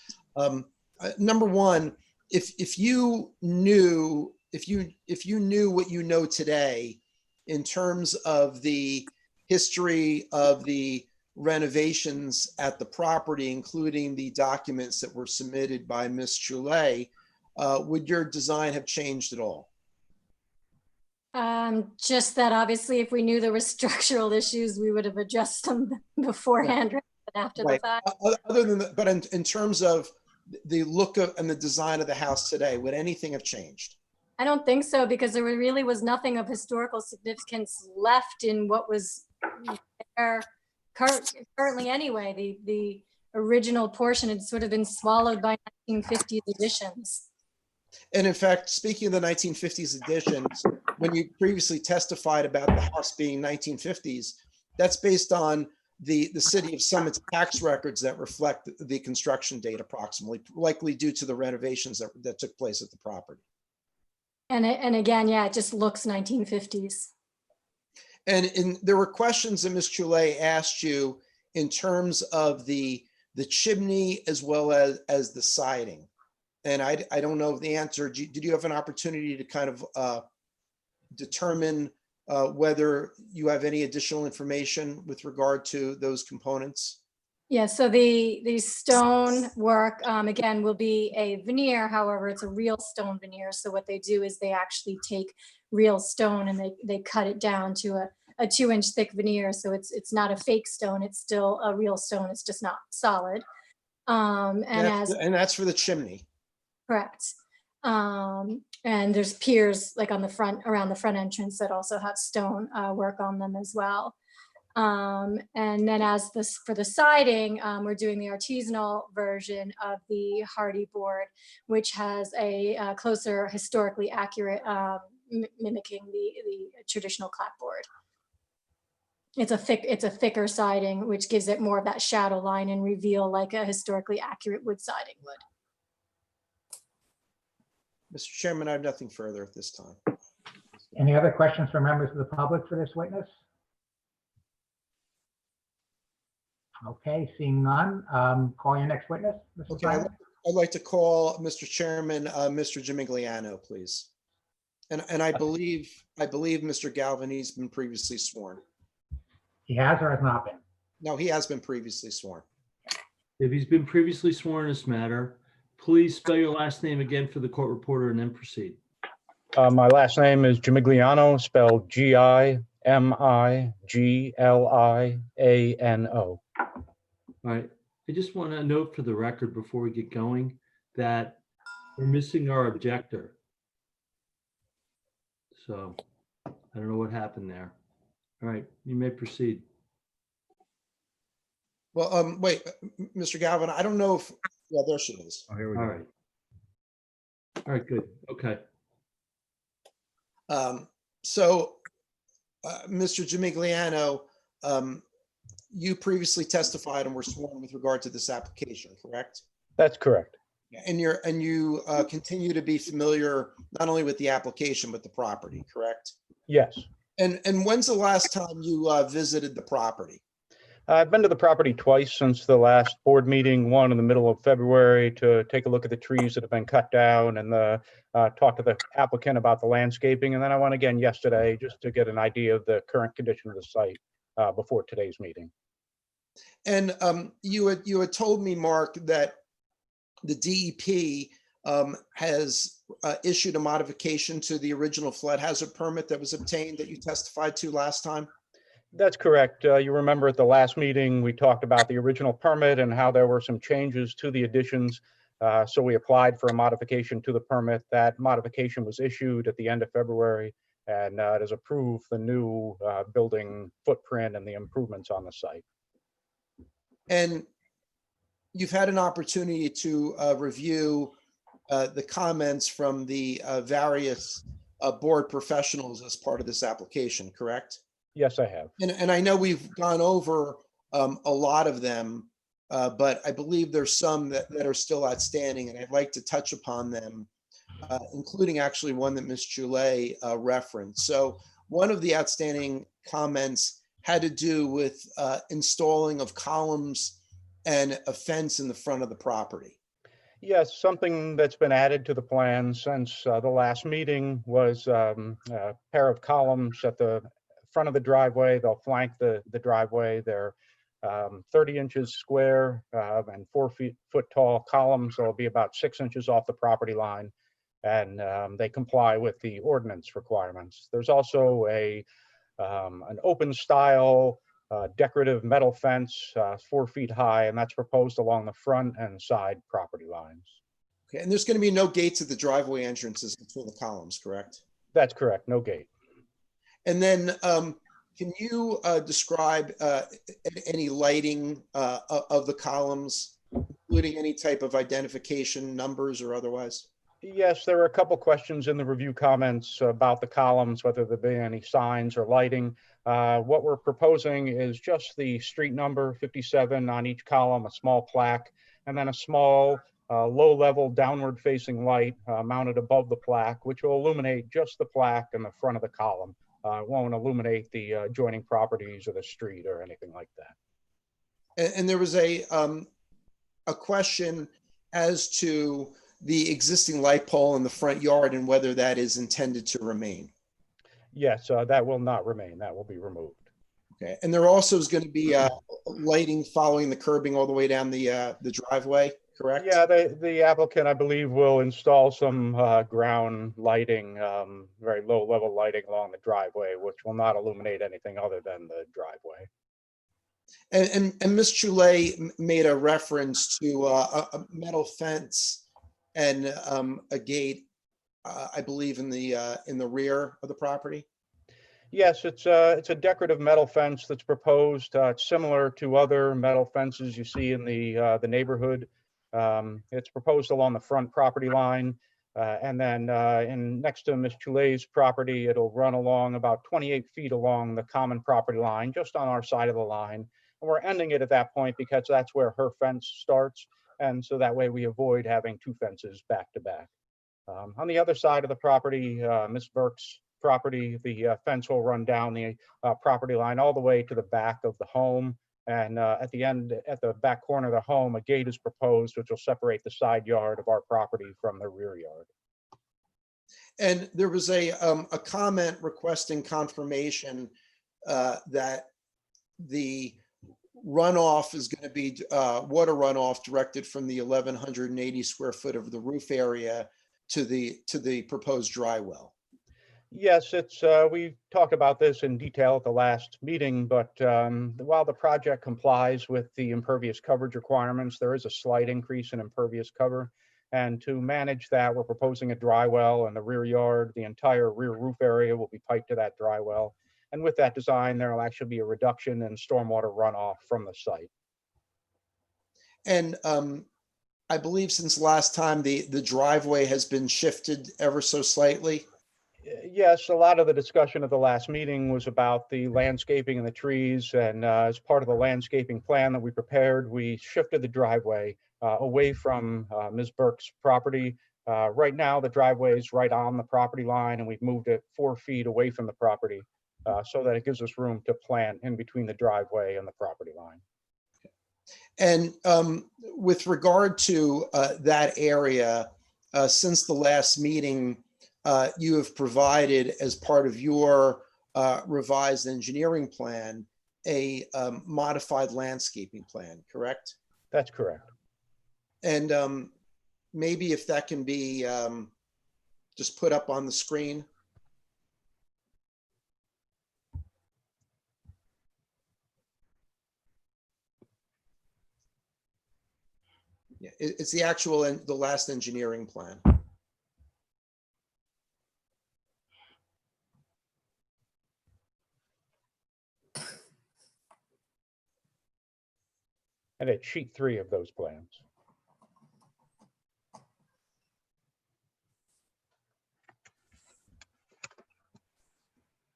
Number one, if you knew what you know today in terms of the history of the renovations at the property, including the documents that were submitted by Ms. Choulet, would your design have changed at all? Just that obviously if we knew there were structural issues, we would have addressed them beforehand rather than after the Right. fact. Other than that, but in terms of the look of and the design of the house today, would anything have changed? I don't think so, because there really was nothing of historical significance left in what was there currently anyway. The original portion had sort of been swallowed by 1950s additions. And in fact, speaking of the 1950s additions, when you previously testified about the house being 1950s, that's based on the city of Summit's tax records that reflect the construction date approximately, likely due to the renovations that took place at the property. And again, yeah, it just looks 1950s. And there were questions that Ms. Choulet asked you in terms of the chimney as well as the siding. And I don't know the answer. Did you have an opportunity to kind of determine whether you have any additional information with regard to those components? Yeah, so the stone work, again, will be a veneer. However, it's a real stone veneer. So what they do is they actually take real stone and they cut it down to a 2-inch thick veneer. So it's not a fake stone. It's still a real stone. It's just not solid. And that's for the chimney. Correct. And there's piers like on the front, around the front entrance that also have stone work on them as well. And then for the siding, we're doing the artisanal version of the Hardy board, which has a closer historically accurate, mimicking the traditional clapboard. It's a thicker siding, which gives it more of that shadow line and reveal like a historically accurate wood siding would. Mr. Chairman, I have nothing further at this time. Any other questions from members of the public for this witness? Okay, seeing none, call your next witness. Mr. Okay, Simon. I'd like to call, Mr. Chairman, Mr. Gimigliano, please. And I believe Mr. Galvani's been previously sworn. He has or has not been? No, he has been previously sworn. If he's been previously sworn in this matter, please spell your last name again for the court reporter and then proceed. My last name is Gimigliano, spelled Gimigliano. All right. I just want to note for the record before we get going that we're missing our objector. So I don't know what happened there. All right, you may proceed. Well, wait, Mr. Galvin, I don't know if, yeah, there she is. Oh, here we go. All right. All right, good. Okay. Mr. Gimigliano, you previously testified and were sworn with regard to this application, correct? That's correct. And you continue to be familiar not only with the application, but the property, correct? Yes. And when's the last time you visited the property? I've been to the property twice since the last board meeting, one in the middle of February to take a look at the trees that have been cut down and talk to the applicant about the landscaping. And then I went again yesterday just to get an idea of the current condition of the site before today's meeting. And you had told me, Mark, that the DEP has issued a modification to the original flood hazard permit that was obtained that you testified to last time. That's correct. You remember at the last meeting, we talked about the original permit and how there were some changes to the additions. So we applied for a modification to the permit. That modification was issued at the end of February, and it has approved the new building footprint and the improvements on the site. And you've had an opportunity to review the comments from the various board professionals as part of this application, correct? Yes, I have. And I know we've gone over a lot of them, but I believe there's some that are still outstanding, and I'd like to touch upon them, including actually one that Ms. Choulet referenced. So one of the outstanding comments had to do with installing of columns and a fence in the front of the property. Yes, something that's been added to the plan since the last meeting was a pair of columns at the front of the driveway. They'll flank the driveway. They're 30 inches square and 4 foot tall columns. They'll be about 6 inches off the property line, and they comply with the ordinance requirements. There's also an open style decorative metal fence, 4 feet high, and that's proposed along the front and side property lines. Okay, and there's going to be no gates at the driveway entrances between the columns, correct? That's correct, no gate. And then can you describe any lighting of the columns, including any type of identification numbers or otherwise? Yes, there were a couple questions in the review comments about the columns, whether there be any signs or lighting. What we're proposing is just the street number 57 on each column, a small plaque, and then a small low-level downward-facing light mounted above the plaque, which will illuminate just the plaque and the front of the column. It won't illuminate the adjoining properties or the street or anything like that. And there was a question as to the existing light pole in the front yard and whether that is intended to remain. Yes, that will not remain. That will be removed. Okay, and there also is going to be lighting following the curbing all the way down the driveway, correct? Yeah, the applicant, I believe, will install some ground lighting, very low level lighting along the driveway, which will not illuminate anything other than the driveway. And Ms. Choulet made a reference to a metal fence and a gate, I believe, in the rear of the property. Yes, it's a decorative metal fence that's proposed. It's similar to other metal fences you see in the neighborhood. It's proposed along the front property line, and then next to Ms. Choulet's property, it'll run along about 28 feet along the common property line, just on our side of the line. And we're ending it at that point because that's where her fence starts, and so that way we avoid having two fences back to back. On the other side of the property, Ms. Burke's property, the fence will run down the property line all the way to the back of the home. And at the end, at the back corner of the home, a gate is proposed, which will separate the side yard of our property from the rear yard. And there was a comment requesting confirmation that the runoff is going to be water runoff directed from the 1,180 square foot of the roof area to the proposed dry well. Yes, it's we talked about this in detail at the last meeting, but while the project complies with the impervious coverage requirements, there is a slight increase in impervious cover. And to manage that, we're proposing a dry well in the rear yard. The entire rear roof area will be piped to that dry well. And with that design, there will actually be a reduction in stormwater runoff from the site. And I believe since last time, the driveway has been shifted ever so slightly. Yes, a lot of the discussion at the last meeting was about the landscaping and the trees. And as part of the landscaping plan that we prepared, we shifted the driveway away from Ms. Burke's property. Right now, the driveway is right on the property line, and we've moved it 4 feet away from the property so that it gives us room to plant in between the driveway and the property line. And with regard to that area, since the last meeting, you have provided as part of your revised engineering plan, a modified landscaping plan, correct? That's correct. And maybe if that can be just put up on the screen. Yeah, it's the actual, and the last engineering plan. And it's sheet 3 of those plans.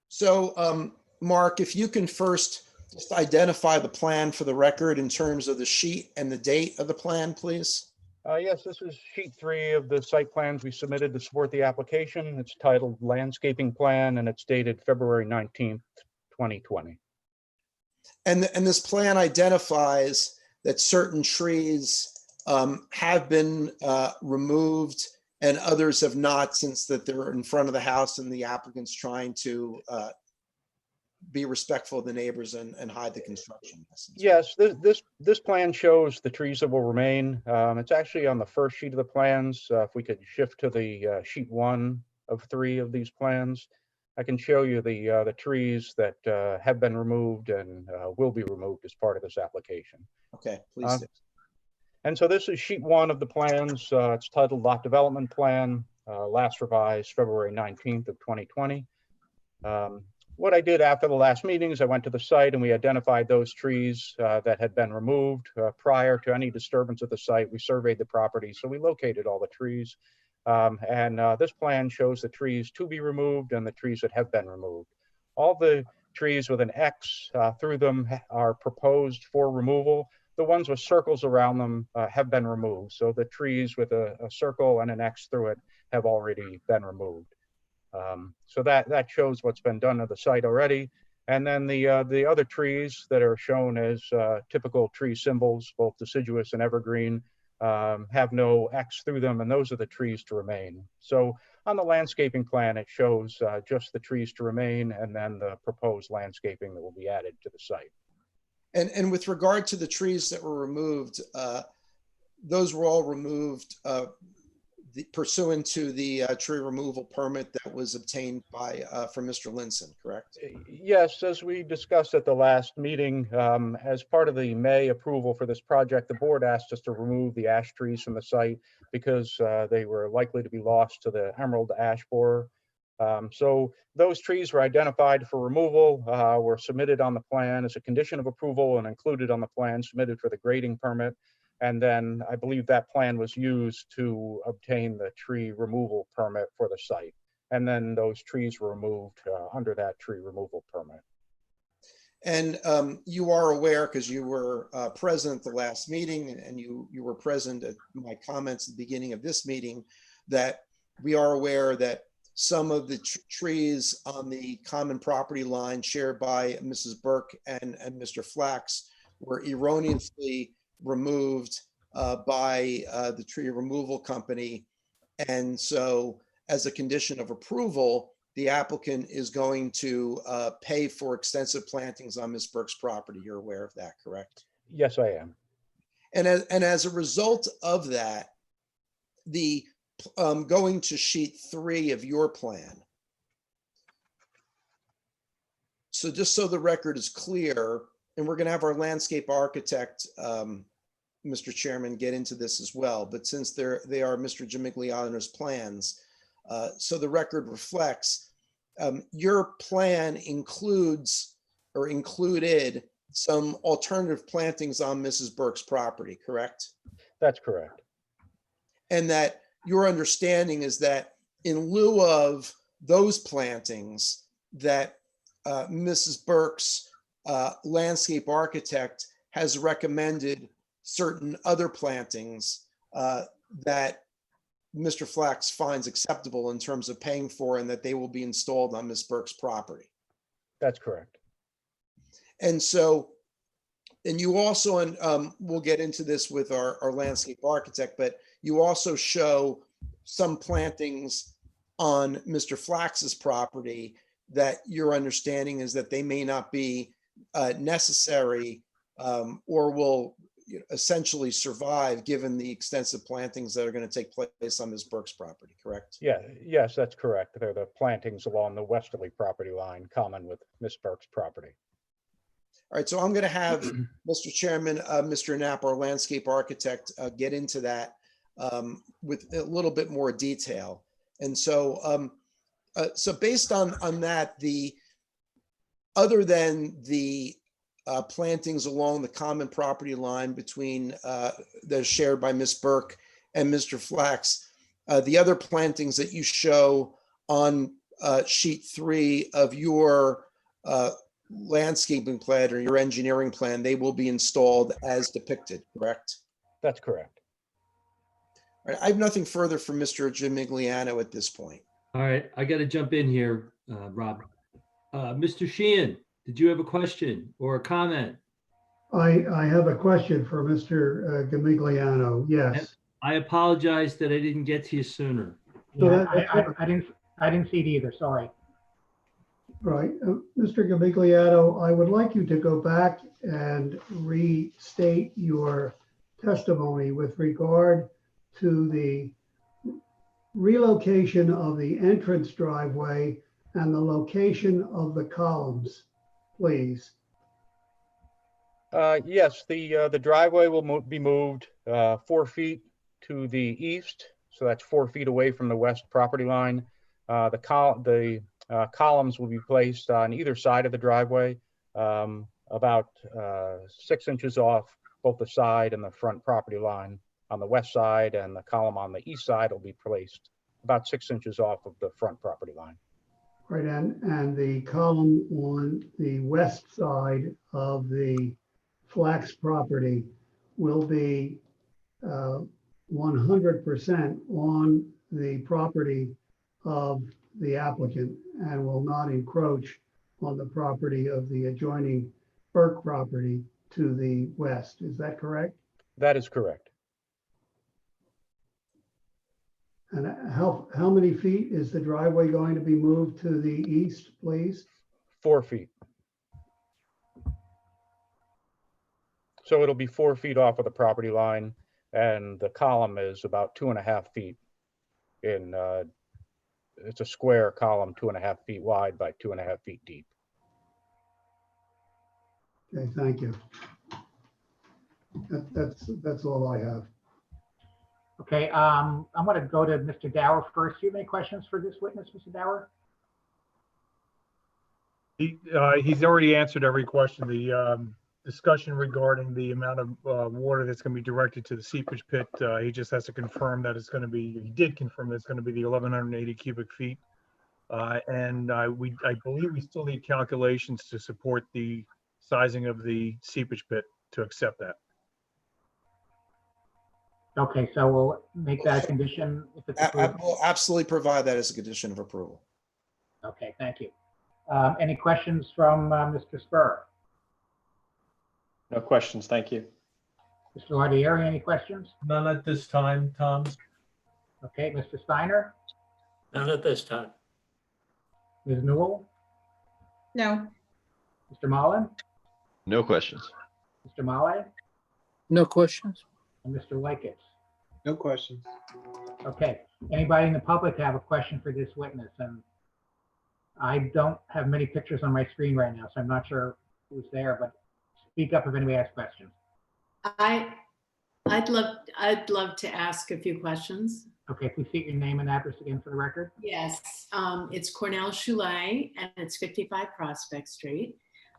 So, Mark, if you can first just identify the plan for the record in terms of the sheet and the date of the plan, please. Yes, this is sheet 3 of the site plans we submitted to support the application. It's titled Landscaping Plan, and it's dated February 19th, 2020. And this plan identifies that certain trees have been removed and others have not, since that they're in front of the house and the applicant's trying to be respectful of the neighbors and hide the construction. Yes, this plan shows the trees that will remain. It's actually on the first sheet of the plans. If we could shift to the sheet 1 of 3 of these plans, I can show you the trees that have been removed and will be removed as part of this application. Okay, please do. And so this is sheet 1 of the plans. It's titled Lot Development Plan, last revised February 19th of 2020. What I did after the last meeting is I went to the site and we identified those trees that had been removed prior to any disturbance of the site. We surveyed the property, so we located all the trees. This plan shows the trees to be removed and the trees that have been removed. All the trees with an X through them are proposed for removal. The ones with circles around them have been removed. So the trees with a circle and an X through it have already been removed. So that shows what's been done to the site already. And then the other trees that are shown as typical tree symbols, both deciduous and evergreen, have no X through them, and those are the trees to remain. So on the landscaping plan, it shows just the trees to remain and then the proposed landscaping that will be added to the site. And with regard to the trees that were removed, those were all removed pursuant to the tree removal permit that was obtained by from Mr. Linson, correct? Yes, as we discussed at the last meeting, as part of the May approval for this project, the board asked us to remove the ash trees from the site because they were likely to be lost to the emerald ash borer. So those trees were identified for removal, were submitted on the plan as a condition of approval and included on the plan submitted for the grading permit. And then I believe that plan was used to obtain the tree removal permit for the site. And then those trees were removed under that tree removal permit. And you are aware, because you were present at the last meeting and you were present at my comments at the beginning of this meeting, that we are aware that some of the trees on the common property line shared by Mrs. Burke and Mr. Flax were erroneously removed by the tree removal company. And so as a condition of approval, the applicant is going to pay for extensive plantings on Ms. Burke's property. You're aware of that, correct? Yes, I am. And as a result of that, the going to sheet 3 of your plan. So just so the record is clear, and we're going to have our landscape architect, Mr. Chairman, get into this as well. But since they are Mr. Gimigliano's plans, so the record reflects, your plan includes or included some alternative plantings on Mrs. Burke's property, correct? That's correct. And that your understanding is that in lieu of those plantings, that Mrs. Burke's landscape architect has recommended certain other plantings that Mr. Flax finds acceptable in terms of paying for, and that they will be installed on Ms. Burke's property. That's correct. And so, and you also, and we'll get into this with our landscape architect, but you also show some plantings on Mr. Flax's property that your understanding is that they may not be necessary or will essentially survive given the extensive plantings that are going to take place on Ms. Burke's property, correct? Yeah, yes, that's correct. They're the plantings along the westerly property line common with Ms. Burke's property. All right, so I'm going to have Mr. Chairman, Mr. Knapp, our landscape architect, get into that with a little bit more detail. And so, so based on that, other than the plantings along the common property line between that are shared by Ms. Burke and Mr. Flax, the other plantings that you show on sheet 3 of your landscaping plan or your engineering plan, they will be installed as depicted, correct? That's correct. All right, I have nothing further from Mr. Gimigliano at this point. All right, I got to jump in here, Rob. Mr. Sheehan, did you have a question or a comment? I have a question for Mr. Gimigliano. Yes. I apologize that I didn't get to you sooner. Yeah, I didn't see it either, sorry. Right. Mr. Gamigliano, I would like you to go back and restate your testimony with regard to the relocation of the entrance driveway and the location of the columns, please. Yes, the driveway will be moved 4 feet to the east, so that's 4 feet away from the west property line. The columns will be placed on either side of the driveway, about 6 inches off both the side and the front property line on the west side, and the column on the east side will be placed about 6 inches off of the front property line. Right, and the column on the west side of the Flax property will be 100% on the property of the applicant and will not encroach on the property of the adjoining Burke property to the west. Is that correct? That is correct. And how many feet is the driveway going to be moved to the east, please? 4 feet. So it'll be 4 feet off of the property line, and the column is about 2.5 feet in, it's a square column, 2.5 feet wide by 2.5 feet deep. Okay, thank you. That's all I have. Okay, I'm going to go to Mr. Dower first. Do you have any questions for this witness, Mr. Dower? He's already answered every question. The discussion regarding the amount of water that's going to be directed to the seepage pit, he just has to confirm that it's going to be, he did confirm that it's going to be the 1,180 cubic feet. And I believe we still need calculations to support the sizing of the seepage pit to accept that. Okay, so we'll make that a condition if it's approved. We'll absolutely provide that as a condition of approval. Okay, thank you. Any questions from Mr. Spur? No questions, thank you. Mr. Lardieri, any questions? None at this time, Tom. Okay, Mr. Steiner? None at this time. Ms. Newell? No. Mr. Mullen? No questions. Mr. Malay? No questions. And Mr. Liketts? No questions. Okay, anybody in the public have a question for this witness? And I don't have many pictures on my screen right now, so I'm not sure who's there, but speak up if anybody has questions. I'd love to ask a few questions. Okay, please state your name and address again for the record. Yes, it's Cornell Choulet and it's 55 Prospect Street.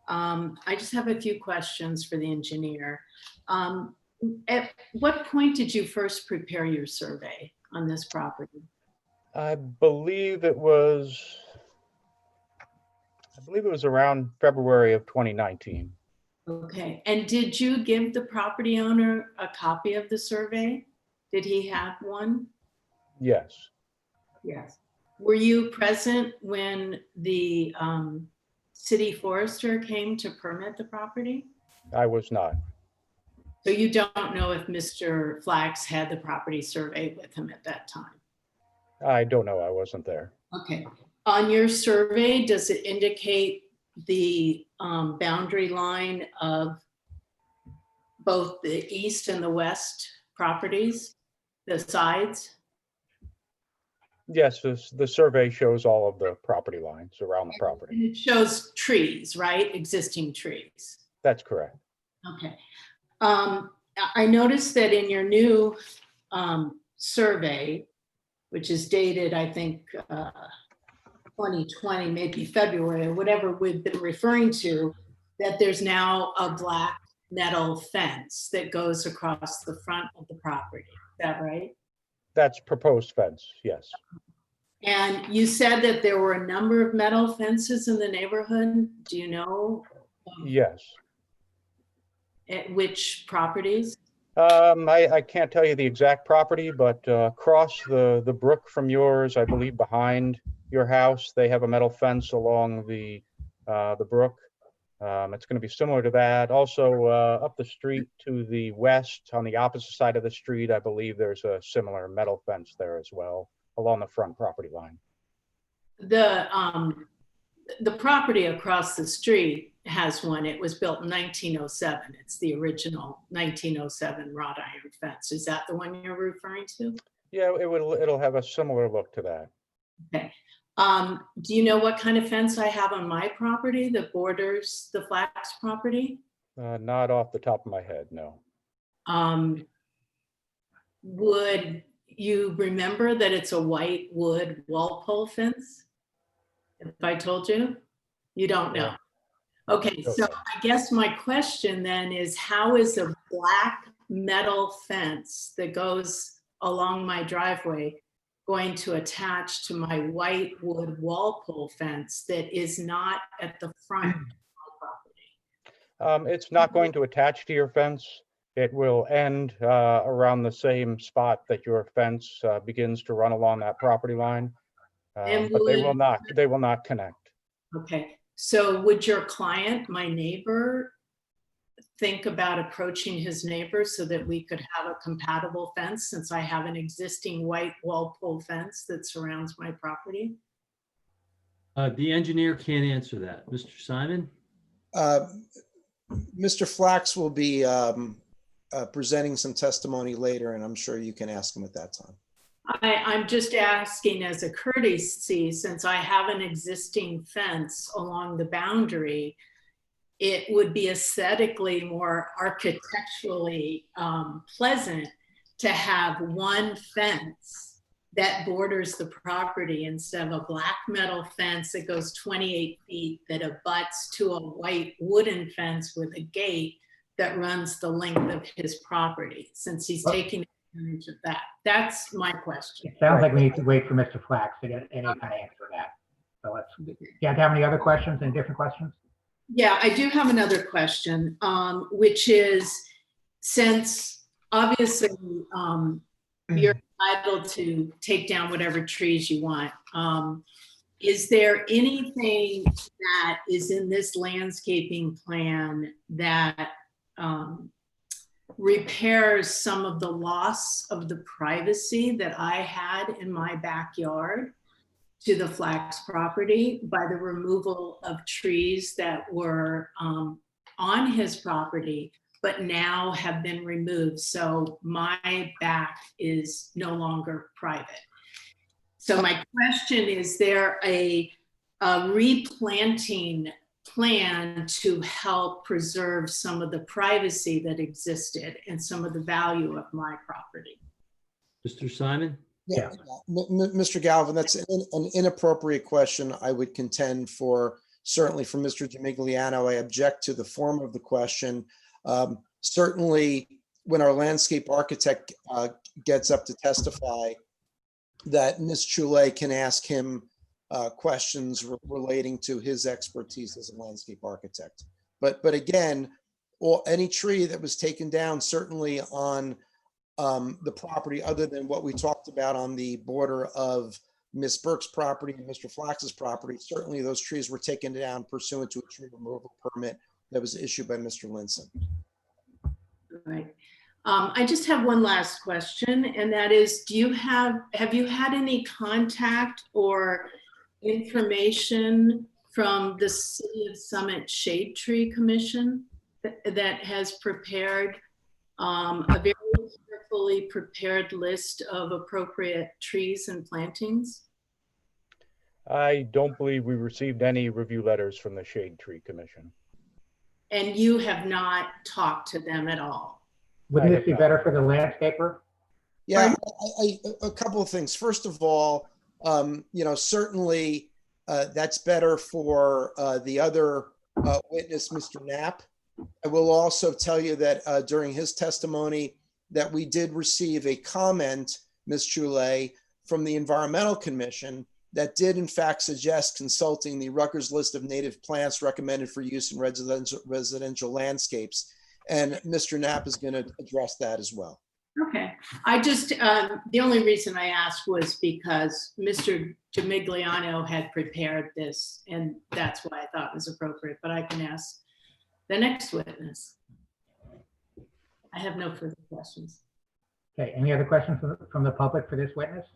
I just have a few questions for the engineer. At what point did you first prepare your survey on this property? I believe it was around February of 2019. Okay, and did you give the property owner a copy of the survey? Did he have one? Yes. Yes. Were you present when the city forester came to permit the property? I was not. So you don't know if Mr. Flax had the property survey with him at that time? I don't know. I wasn't there. Okay. On your survey, does it indicate the boundary line of both the east and the west properties, the sides? Yes, the survey shows all of the property lines around the property. And it shows trees, right? Existing trees. That's correct. Okay. I noticed that in your new survey, which is dated, I think, 2020, maybe February, or whatever we've been referring to, that there's now a black metal fence that goes across the front of the property. Is that right? That's proposed fence, yes. And you said that there were a number of metal fences in the neighborhood. Do you know Yes. at which properties? I can't tell you the exact property, but across the brook from yours, I believe behind your house, they have a metal fence along the brook. It's going to be similar to that. Also, up the street to the west, on the opposite side of the street, I believe there's a similar metal fence there as well, along the front property line. The property across the street has one. It was built in 1907. It's the original 1907 wrought iron fence. Is that the one you're referring to? Yeah, it'll have a similar look to that. Okay. Do you know what kind of fence I have on my property that borders the Flax property? Not off the top of my head, no. Would you remember that it's a white wood Walpole fence? If I told you, you don't know. Okay, so I guess my question then is, how is a black metal fence that goes along my driveway going to attach to my white wood Walpole fence that is not at the front of my property? It's not going to attach to your fence. It will end around the same spot that your fence begins to run along that property line. But they will not connect. Okay, so would your client, my neighbor, think about approaching his neighbor so that we could have a compatible fence, since I have an existing white Walpole fence that surrounds my property? The engineer can't answer that. Mr. Simon? Mr. Flax will be presenting some testimony later, and I'm sure you can ask him at that time. I'm just asking as a courtesy, since I have an existing fence along the boundary, it would be aesthetically more architecturally pleasant to have one fence that borders the property instead of a black metal fence that goes 28 feet that abuts to a white wooden fence with a gate that runs the length of his property, since he's taking advantage of that. That's my question. It sounds like we need to wait for Mr. Flax to get any kind of answer to that. So let's, yeah, do you have any other questions, any different questions? Yeah, I do have another question, which is, since obviously you're entitled to take down whatever trees you want, is there anything that is in this landscaping plan that repairs some of the loss of the privacy that I had in my backyard to the Flax property by the removal of trees that were on his property, but now have been removed? So my back is no longer private. So my question is there a replanting plan to help preserve some of the privacy that existed and some of the value of my property? Mr. Simon? Yeah, Mr. Galvin, that's an inappropriate question, I would contend, for certainly from Mr. Dimigliano. I object to the form of the question. Certainly, when our landscape architect gets up to testify, that Ms. Choulet can ask him questions relating to his expertise as a landscape architect. But again, any tree that was taken down, certainly on the property, other than what we talked about on the border of Ms. Burke's property and Mr. Flax's property, certainly those trees were taken down pursuant to a tree removal permit that was issued by Mr. Linson. Right. I just have one last question, and that is, have you had any contact or information from the City of Summit Shade Tree Commission that has prepared a very carefully prepared list of appropriate trees and plantings? I don't believe we received any review letters from the Shade Tree Commission. and you have not talked to them at all. Wouldn't this be better for the landscaper? Yeah, a couple of things. First of all, certainly that's better for the other witness, Mr. Knapp. I will also tell you that during his testimony that we did receive a comment, Ms. Choulet, from the Environmental Commission that did in fact suggest consulting the Rutgers list of native plants recommended for use in residential landscapes. And Mr. Knapp is going to address that as well. Okay, I just, the only reason I asked was because Mr. Gimigliano had prepared this, and that's why I thought it was appropriate, but I can ask the next witness. I have no further questions. Okay, any other questions from the public for this witness?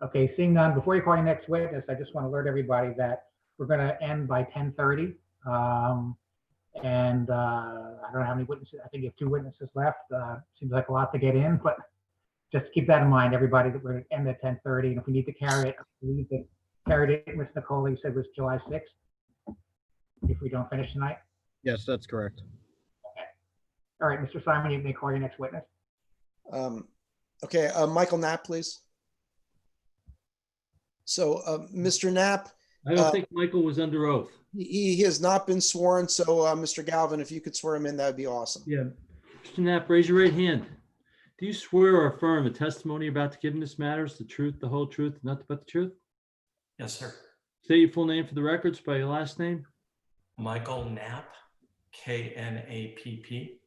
Okay, seeing none, before you call your next witness, I just want to alert everybody that we're going to end by 10:30. And I don't know how many witnesses, I think you have 2 witnesses left. Seems like a lot to get in, but just keep that in mind, everybody, that we're going to end at 10:30. And if we need to carry it, I believe that carried it, Ms. Nicole said was July 6th, if we don't finish tonight. Yes, that's correct. Okay. All right, Mr. Simon, you may call your next witness. Okay, Michael Knapp, please. So, Mr. Knapp. I don't think Michael was under oath. He has not been sworn, so Mr. Galvin, if you could swear him in, that would be awesome. Yeah. Mr. Knapp, raise your right hand. Do you swear or affirm the testimony about to give in this matter is the truth, the whole truth, and nothing but the truth? Yes, sir. State your full name for the records by your last name. Michael Knapp, K-N-A-P-P.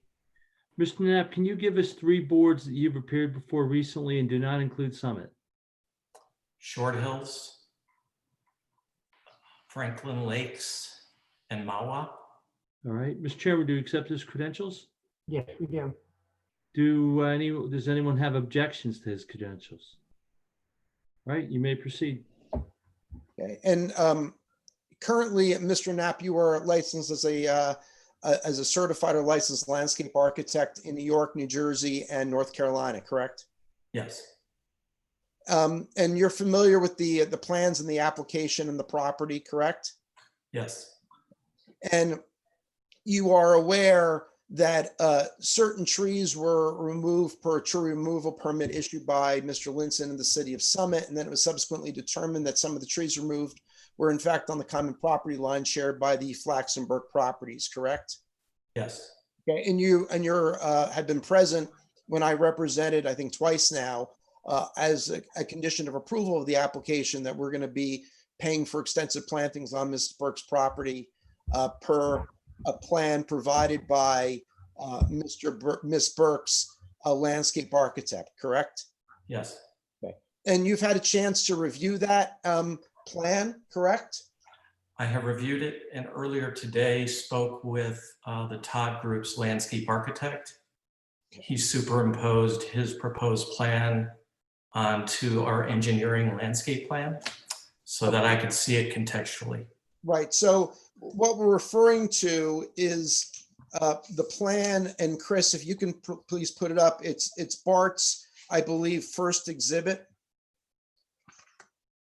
Mr. Knapp, can you give us 3 boards that you've appeared before recently and do not include Summit? Short Hills, Franklin Lakes, and Mawa. All right. Mr. Chairman, do you accept his credentials? Yes, we do. Does anyone have objections to his credentials? All right, you may proceed. Okay, and currently, Mr. Knapp, you are licensed as a certified or licensed landscape architect in New York, New Jersey, and North Carolina, correct? Yes. And you're familiar with the plans and the application and the property, correct? Yes. And you are aware that certain trees were removed per a tree removal permit issued by Mr. Linson in the city of Summit, and then it was subsequently determined that some of the trees removed were in fact on the common property line shared by the Flaxenberg properties, correct? Yes. Okay, and you had been present when I represented, I think twice now, as a condition of approval of the application that we're going to be paying for extensive plantings on Ms. Burke's property per a plan provided by Ms. Burke's landscape architect, correct? Yes. Okay. And you've had a chance to review that plan, correct? I have reviewed it and earlier today spoke with the Todd Group's landscape architect. He superimposed his proposed plan onto our engineering landscape plan so that I could see it contextually. Right. So what we're referring to is the plan, and Chris, if you can please put it up, it's Bart's, I believe, first exhibit.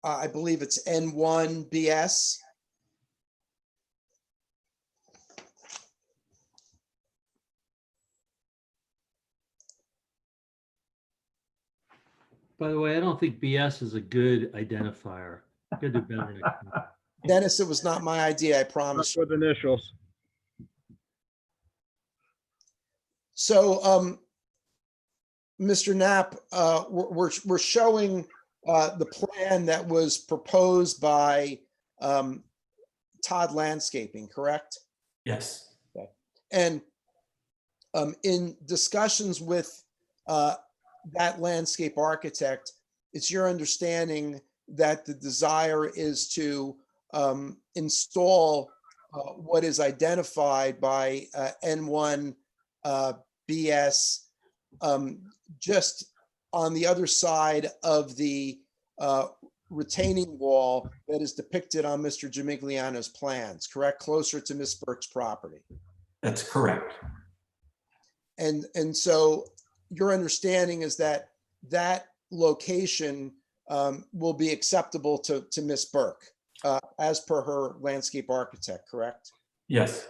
I believe it's N1BS. By the way, I don't think BS is a good identifier. Good to do better next time. Dennis, it was not my idea, I promise. With initials. So, Mr. Knapp, we're showing the plan that was proposed by Todd Landscaping, correct? Yes. Okay. And in discussions with that landscape architect, it's your understanding that the desire is to install what is identified by N1 BS just on the other side of the retaining wall that is depicted on Mr. Gimigliano's plans, correct? Closer to Ms. Burke's property. That's correct. And so your understanding is that that location will be acceptable to Ms. Burke as per her landscape architect, correct? Yes,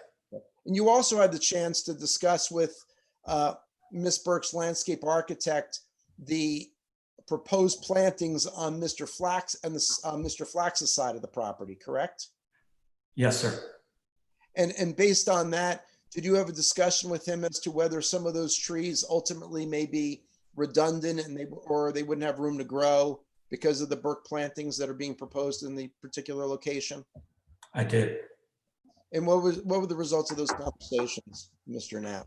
And you also had the chance to discuss with Ms. Burke's landscape architect the proposed plantings on Mr. Flax and Mr. Flax's side of the property, correct? yes, sir. And based on that, did you have a discussion with him as to whether some of those trees ultimately may be redundant and they wouldn't have room to grow because of the Burke plantings that are being proposed in the particular location? I did. And what were the results of those conversations, Mr. Knapp?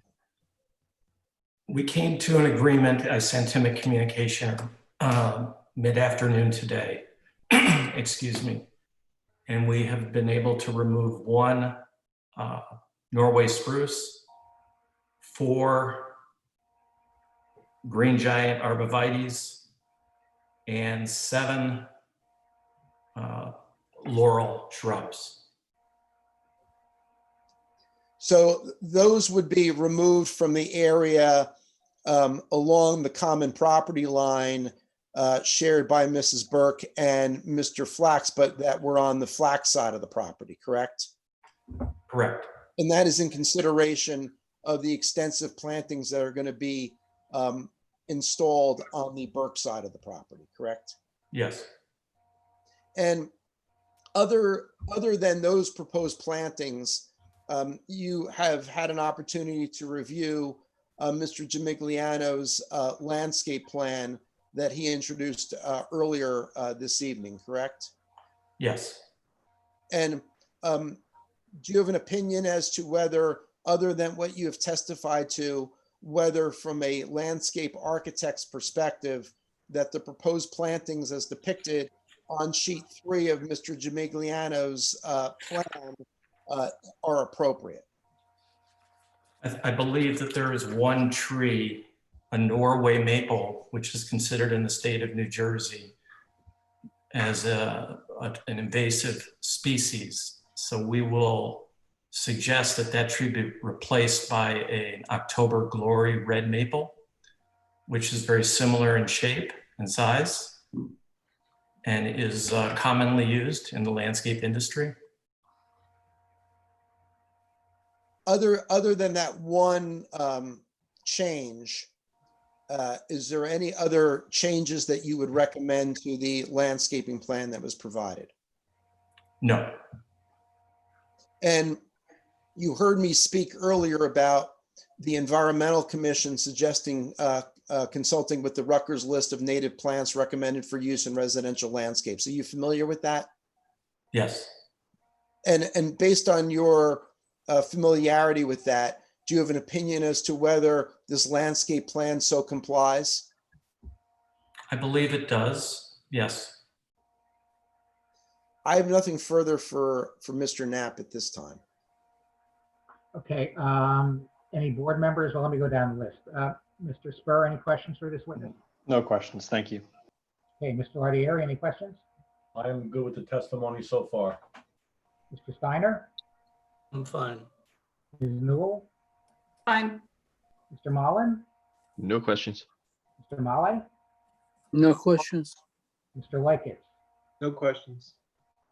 We came to an agreement. I sent him a communication mid-afternoon today, excuse me. And we have been able to remove one Norway spruce, 4 green giant arborvitaes, and 7 laurel shrubs. So those would be removed from the area along the common property line shared by Mrs. Burke and Mr. Flax, but that were on the Flax side of the property, correct? Correct. And that is in consideration of the extensive plantings that are going to be installed on the Burke side of the property, correct? Yes. And other than those proposed plantings, you have had an opportunity to review Mr. Gimigliano's landscape plan that he introduced earlier this evening, correct? Yes. And do you have an opinion as to whether, other than what you have testified to, whether from a landscape architect's perspective, that the proposed plantings as depicted on sheet 3 of Mr. Gimigliano's plan are appropriate? I believe that there is one tree, a Norway maple, which is considered in the state of New Jersey as an invasive species. So we will suggest that that tree be replaced by an October Glory red maple, which is very similar in shape and size and is commonly used in the landscape industry. Other than that one change, is there any other changes that you would recommend to the landscaping plan that was provided? No. And you heard me speak earlier about the Environmental Commission suggesting consulting with the Rutgers list of native plants recommended for use in residential landscapes. Are you familiar with that? Yes. And based on your familiarity with that, do you have an opinion as to whether this landscape plan so complies? I believe it does. Yes. I have nothing further for Mr. Knapp at this time. Okay, any board members? Well, let me go down the list. Mr. Spur, any questions for this witness? No questions. Thank you. Okay, Mr. Lardieri, any questions? I am good with the testimony so far. Mr. Steiner? I'm fine. Ms. Newell? Fine. Mr. Mullen? No questions. Mr. Malay? No questions. Mr. Likett? No questions.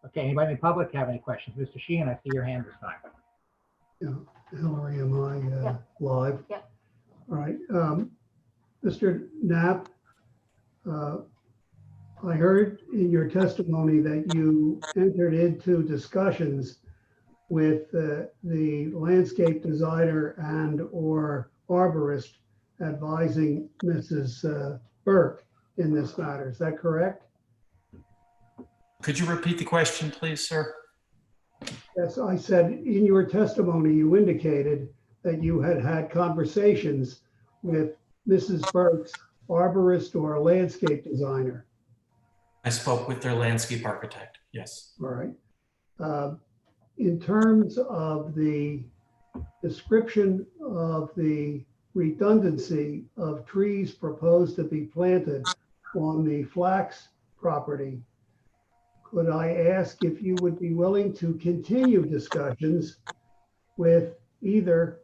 Okay, anybody in the public have any questions? Mr. Sheehan, I see your hand this time. Yeah, Hillary, am I live? Yeah. All right. Mr. Knapp, I heard in your testimony that you entered into discussions with the landscape designer and or arborist advising Mrs. Burke in this matter. Is that correct? Could you repeat the question, please, sir? Yes, I said in your testimony, you indicated that you had had conversations with Mrs. Burke's arborist or landscape designer. I spoke with their landscape architect. Yes. All right. In terms of the description of the redundancy of trees proposed to be planted on the Flax property, could I ask if you would be willing to continue discussions with either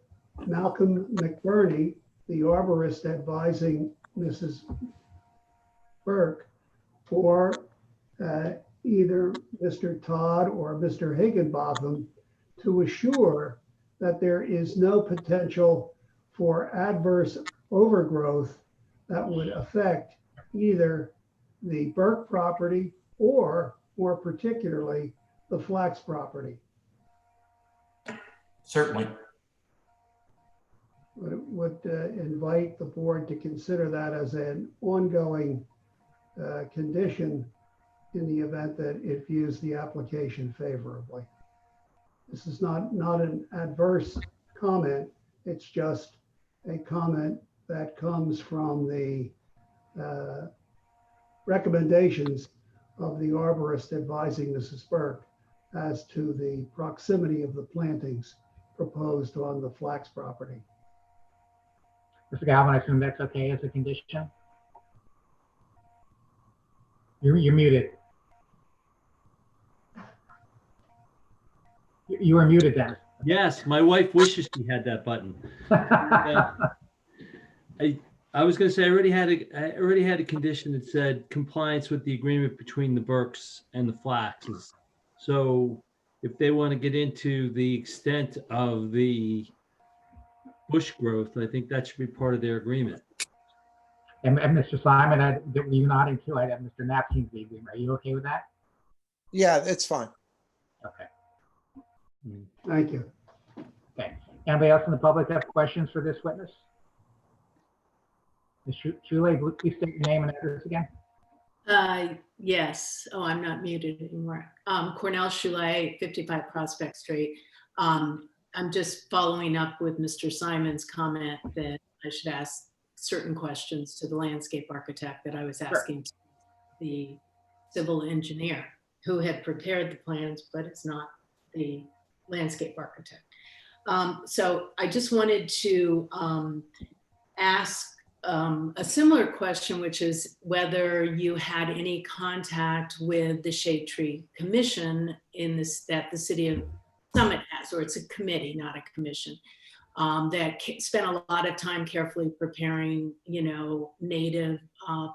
Malcolm McBurney, the arborist advising Mrs. Burke, or either Mr. Todd or Mr. Higginbotham to assure that there is no potential for adverse overgrowth that would affect either the Burke property or, more particularly, the Flax property. Certainly. Would invite the board to consider that as an ongoing condition in the event that it views the application favorably. This is not an adverse comment. It's just a comment that comes from the recommendations of the arborist advising Mrs. Burke as to the proximity of the plantings proposed on the Flax property. Mr. Galvin, I assume that's okay as a condition? You're muted. You were muted, Dennis. Yes, my wife wishes she had that button. I was going to say I already had a condition that said compliance with the agreement between the Burkes and the Flaxes. So if they want to get into the extent of the bush growth, I think that should be part of their agreement. And Mr. Simon, you nodding too? I have Mr. Napkin's agreement. Are you okay with that? Yeah, it's fine. Okay. Thank you. Okay. Anybody else in the public have questions for this witness? Ms. Chule, please state your name and address again. Yes. Oh, I'm not muted anymore. Cornell Chule, 55 Prospect Street. I'm just following up with Mr. Simon's comment that I should ask certain questions to the landscape architect that I was asking to the civil engineer who had prepared the plans, but it's not the landscape architect. So I just wanted to ask a similar question, which is whether you had any contact with the Shade Tree Commission in this, that the city of Summit has, or it's a committee, not a commission, that spent a lot of time carefully preparing, you know, native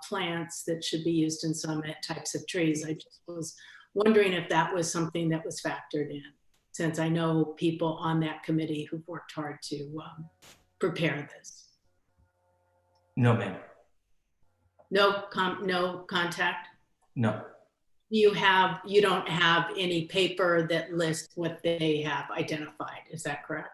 plants that should be used in Summit, types of trees. I just was wondering if that was something that was factored in, since I know people on that committee who've worked hard to prepare this. No, ma'am. No contact? No. You don't have any paper that lists what they have identified, is that correct?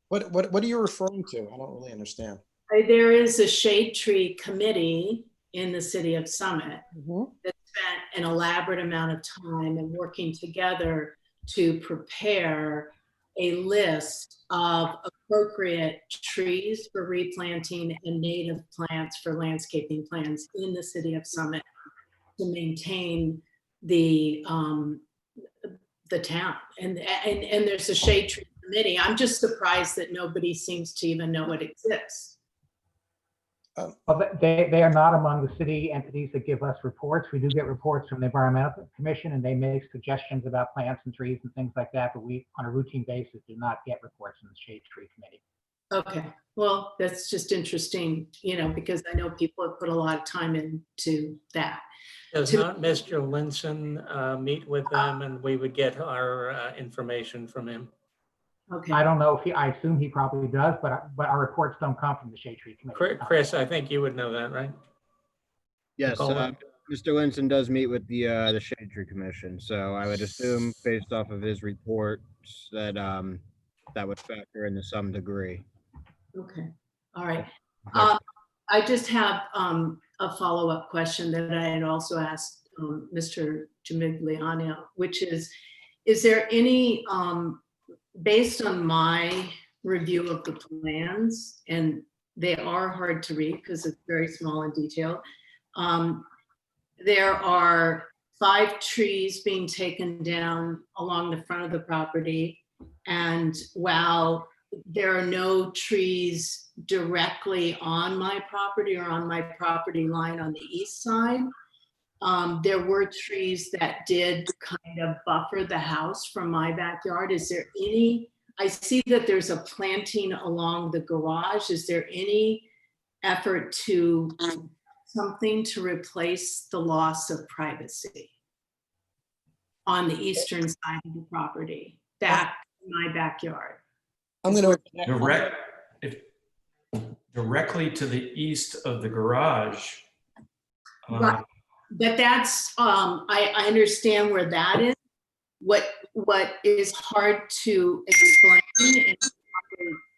What are you referring to? I don't really understand. There is a shade tree committee in the city of Summit that spent an elaborate amount of time and working together to prepare a list of appropriate trees for replanting and native plants for landscaping plans in the city of Summit to maintain the town. And there's a shade tree committee. I'm just surprised that nobody seems to even know it exists. Well, they are not among the city entities that give us reports. We do get reports from the Environmental Commission, and they make suggestions about plants and trees and things like that, but we, on a routine basis, do not get reports from the Shade Tree Committee. Okay, well, that's just interesting, you know, because I know people have put a lot of time into that. Does not Mr. Linson meet with them, and we would get our information from him? Okay. I don't know if I assume he probably does, but our reports don't come from the Shade Tree Committee. Chris, I think you would know that, right? Yes, Nicole? Mr. Linson does meet with the Shade Tree Commission, so I would assume based off of his reports that that would factor in to some degree. Okay, all right. I just have a follow-up question that I had also asked Mr. Gimigliano, which is there any, based on my review of the plans, and they are hard to read because it's very small and detailed, there are 5 trees being taken down along the front of the property, and while there are no trees directly on my property or on my property line on the east side, there were trees that did kind of buffer the house from my backyard. Is there any, I see that there's a planting along the garage. Is there any effort to something to replace the loss of privacy on the eastern side of the property? That my backyard. I'm going to, Directly to the east of the garage. Right. But that's, I understand where that is. What is hard to explain, and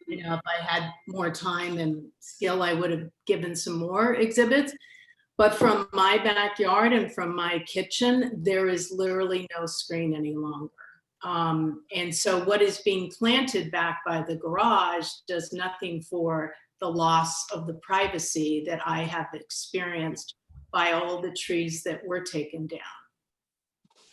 you know, if I had more time and skill, I would have given some more exhibits. But from my backyard and from my kitchen, there is literally no screen any longer. And so what is being planted back by the garage does nothing for the loss of the privacy that I have experienced by all the trees that were taken down.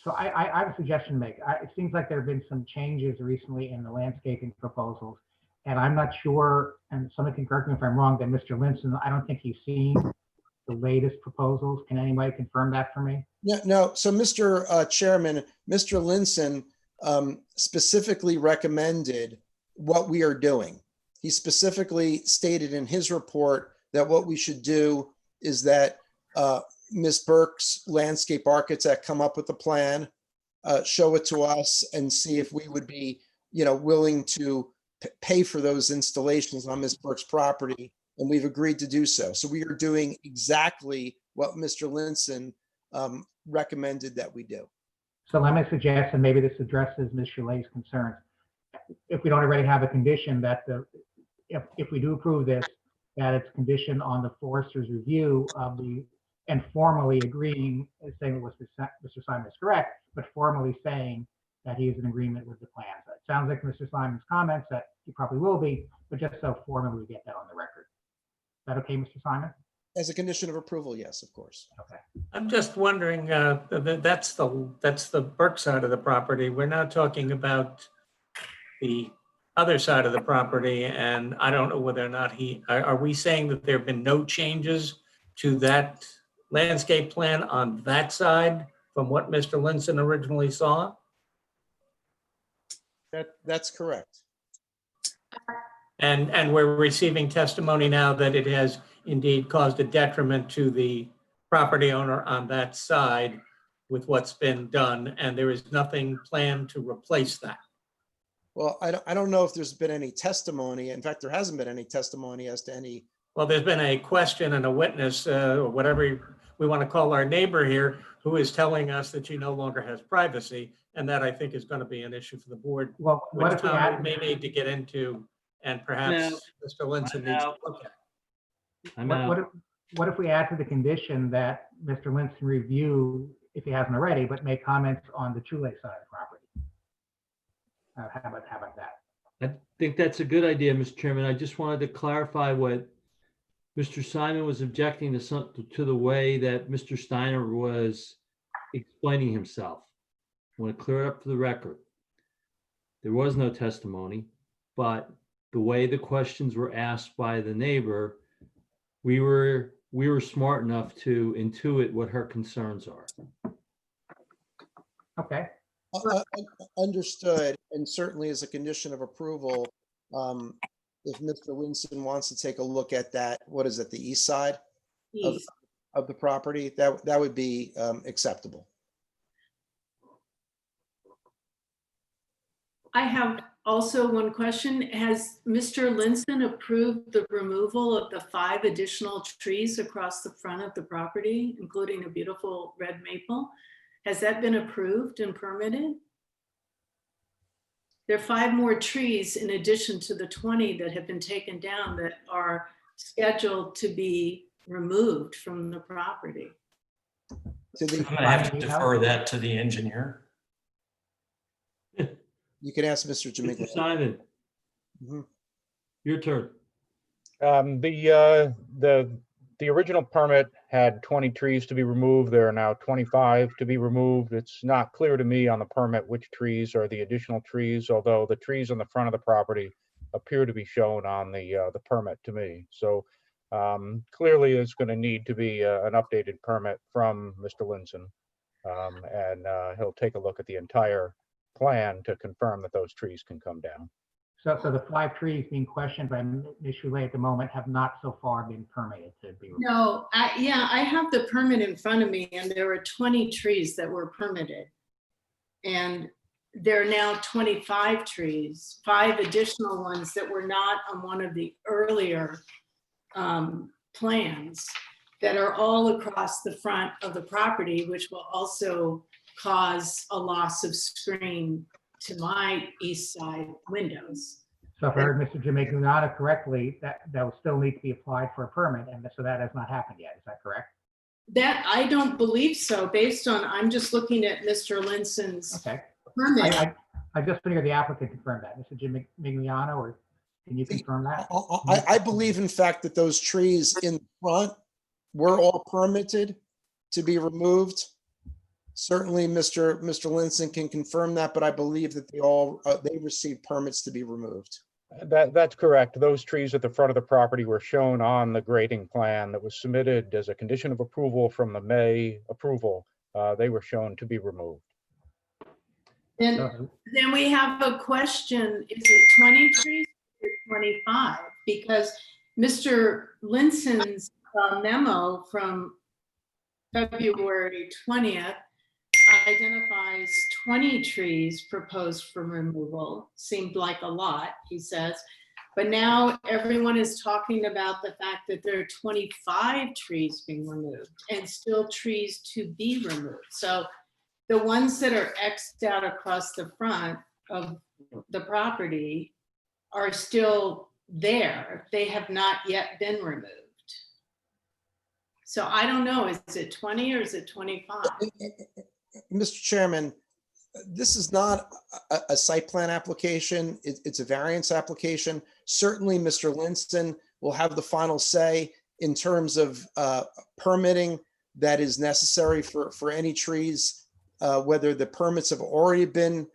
So I have a suggestion to make. It seems like there have been some changes recently in the landscaping proposals. And I'm not sure, and someone can correct me if I'm wrong, that Mr. Linson, I don't think he's seen the latest proposals. Can anybody confirm that for me? no. So Mr. Chairman, Mr. Linson specifically recommended what we are doing. He specifically stated in his report that what we should do is that Ms. Burke's landscape architect come up with a plan, show it to us, and see if we would be, willing to pay for those installations on Ms. Burke's property, and we've agreed to do so. So we are doing exactly what Mr. Linson recommended that we do. So let me suggest, and maybe this addresses Ms. Chalet's concerns. If we don't already have a condition that if we do approve this, that it's conditioned on the forester's review of and formally agreeing, saying what Mr. Simon is correct, but formally saying that he is in agreement with the plan. So it sounds like Mr. Simon's comments that he probably will be, but just so formally we get that on the record. Is that okay, Mr. Simon? As a condition of approval, yes, of course. Okay. I'm just wondering, that's the Burke side of the property. We're now talking about the other side of the property, and I don't know whether or not are we saying that there have been no changes to that landscape plan on that side from what Mr. Linson originally saw? That's correct. And we're receiving testimony now that it has indeed caused a detriment to the property owner on that side with what's been done, and there is nothing planned to replace that. Well, I don't know if there's been any testimony. In fact, there hasn't been any testimony as to any. Well, there's been a question and a witness, or whatever we want to call our neighbor here, who is telling us that she no longer has privacy, and that I think is going to be an issue for the board, Well, what which if we Tom add, may need to get into, and perhaps Mr. Linson needs to look at. what if we add to the condition that Mr. Linson review, if he hasn't already, but make comments on the Chule side of the property? How about that? I think that's a good idea, Mr. Chairman. I just wanted to clarify what Mr. Simon was objecting to the way that Mr. Steiner was explaining himself. I want to clear it up for the record. There was no testimony, but the way the questions were asked by the neighbor, we were smart enough to intuit what her concerns are. Okay. Understood, and certainly as a condition of approval, if Mr. Linson wants to take a look at that, what is it, the east side of the property, that would be acceptable. I have also one question. Has Mr. Linson approved the removal of the 5 additional trees across the front of the property, including a beautiful red maple? Has that been approved and permitted? There are 5 more trees in addition to the 20 that have been taken down that are scheduled to be removed from the property. I'm gonna have to defer that to the engineer. You can ask Mr. Jamaica. Mr. Simon, your turn. The original permit had 20 trees to be removed. There are now 25 to be removed. It's not clear to me on the permit which trees are the additional trees, although the trees on the front of the property appear to be shown on the permit to me. So clearly it's going to need to be an updated permit from Mr. Linson, and he'll take a look at the entire plan to confirm that those trees can come down. So the 5 trees being questioned by Ms. Chule at the moment have not so far been permitted to be removed. No, I have the permit in front of me, and there were 20 trees that were permitted. And there are now 25 trees, 5 additional ones that were not on one of the earlier plans that are all across the front of the property, which will also cause a loss of screen to my east side windows. So if I heard Mr. Jimignano correctly, that will still need to be applied for a permit, and so that has not happened yet. Is that correct? That, I don't believe so, based on, I'm just looking at Mr. Linson's Okay. permit. I just want to hear the applicant confirm that. Mr. Jimignano, or can you confirm that? I believe in fact that those trees in front were all permitted to be removed. Certainly, Mr. Linson can confirm that, but I believe that they received permits to be removed. That's correct. Those trees at the front of the property were shown on the grading plan that was submitted as a condition of approval from the May approval. They were shown to be removed. Then we have a question, is it 20 trees or 25? Because Mr. Linson's memo from February 20th identifies 20 trees proposed for removal. Seemed like a lot, he says. But now everyone is talking about the fact that there are 25 trees being removed and still trees to be removed. So the ones that are X'd out across the front of the property are still there. They have not yet been removed. So I don't know, is it 20 or is it 25? Mr. Chairman, this is not a site plan application. It's a variance application. Certainly, Mr. Linson will have the final say in terms of permitting that is necessary for any trees, whether the permits have already been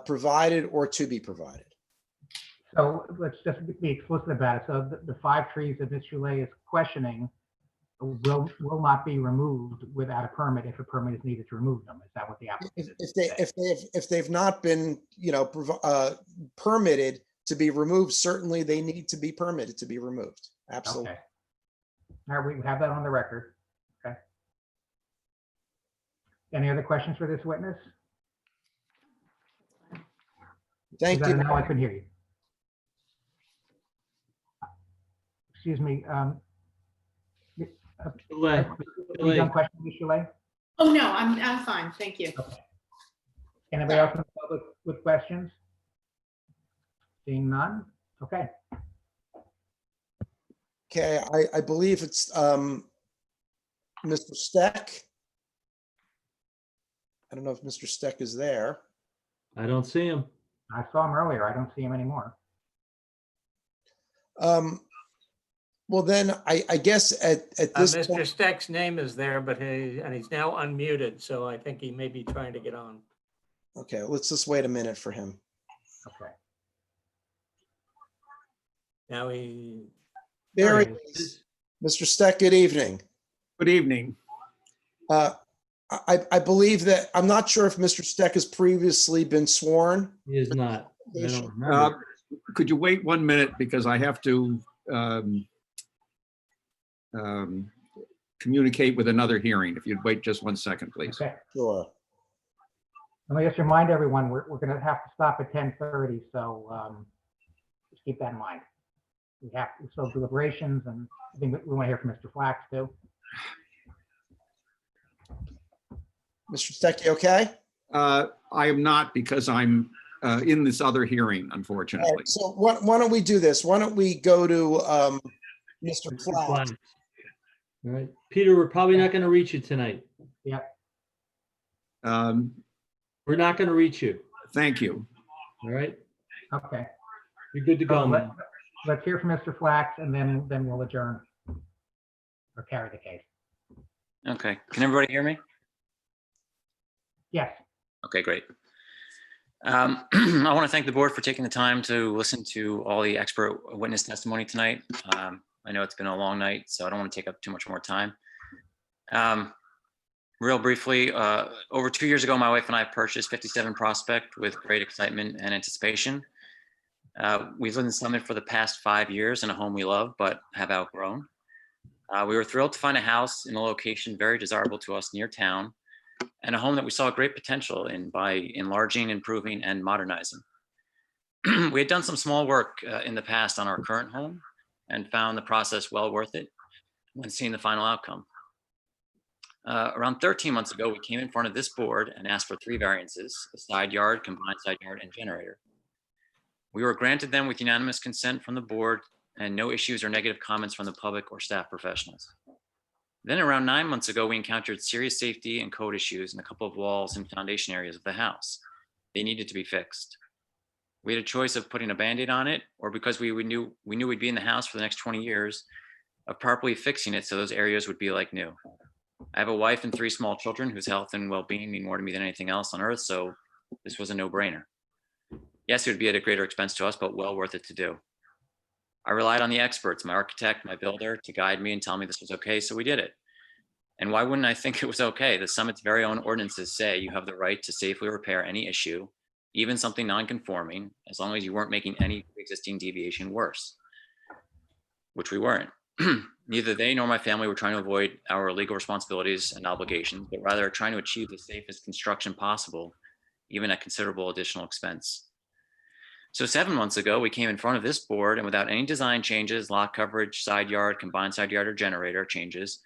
provided or to be provided. So let's just be explicit about it. So the 5 trees that Mr. Lay is questioning will not be removed without a permit if a permit is needed to remove them. Is that what the applicant is saying? If they've not been, permitted to be removed, certainly they need to be permitted to be removed. Absolutely. Okay. All right, we have that on the record. Okay. Any other questions for this witness? Thank you. Now I can hear you. Excuse me. Delay. You done questioning, Mr. Lay? Oh, no, I'm fine, thank you. Anybody else in the public with questions? Seeing none? Okay. Okay, I believe it's Mr. Steck. I don't know if Mr. Steck is there. I don't see him. I saw him earlier. I don't see him anymore. Well, then I guess at this Mr. point, Steck's name is there, but he's now unmuted, so I think he may be trying to get on. okay, let's just wait a minute for him. Okay. Now he. There he is. Mr. Steck, good evening. Good evening. I believe that, I'm not sure if Mr. Steck has previously been sworn. He is not. I don't remember. Could you wait 1 minute because I have to communicate with another hearing. If you'd wait just 1 second, please. Okay. Sure. Let me just remind everyone, we're going to have to stop at 10:30, so just keep that in mind. We have so deliberations, and I think we want to hear from Mr. Flax too. Mr. Steck, you okay? I am not because I'm in this other hearing, All unfortunately. right, so why don't we do this? Why don't we go to Mr. Flax? All right, Peter, we're probably not going to reach you tonight. Yep. We're not going to reach you. Thank you. All right, Okay. you're good to go, man. Let's hear from Mr. Flax, and then we'll adjourn or carry the case. Okay, can everybody hear me? Yes. Okay, great. I want to thank the board for taking the time to listen to all the expert witness testimony tonight. I know it's been a long night, so I don't want to take up too much more time. Real briefly, over 2 years ago, my wife and I purchased 57 Prospect with great excitement and anticipation. We've lived in Summit for the past 5 years in a home we love, but have outgrown. We were thrilled to find a house in a location very desirable to us near town, and a home that we saw great potential in by enlarging, improving, and modernizing. We had done some small work in the past on our current home and found the process well worth it when seeing the final outcome. Around 13 months ago, we came in front of this board and asked for 3 variances: a side yard, combined side yard, and generator. We were granted them with unanimous consent from the board and no issues or negative comments from the public or staff professionals. Then around 9 months ago, we encountered serious safety and code issues in a couple of walls and foundation areas of the house. They needed to be fixed. We had a choice of putting a Band-Aid on it, or because we knew we'd be in the house for the next 20 years, of properly fixing it so those areas would be like new. I have a wife and 3 small children whose health and well-being mean more to me than anything else on earth, so this was a no-brainer. Yes, it would be at a greater expense to us, but well worth it to do. I relied on the experts, my architect, my builder, to guide me and tell me this was okay, so we did it. And why wouldn't I think it was okay? The Summit's very own ordinances say you have the right to safely repair any issue, even something non-conforming, as long as you weren't making any existing deviation worse, which we weren't. Neither they nor my family were trying to avoid our legal responsibilities and obligations, but rather trying to achieve the safest construction possible, even at considerable additional expense. So 7 months ago, we came in front of this board, and without any design changes, lot coverage, side yard, combined side yard, or generator changes,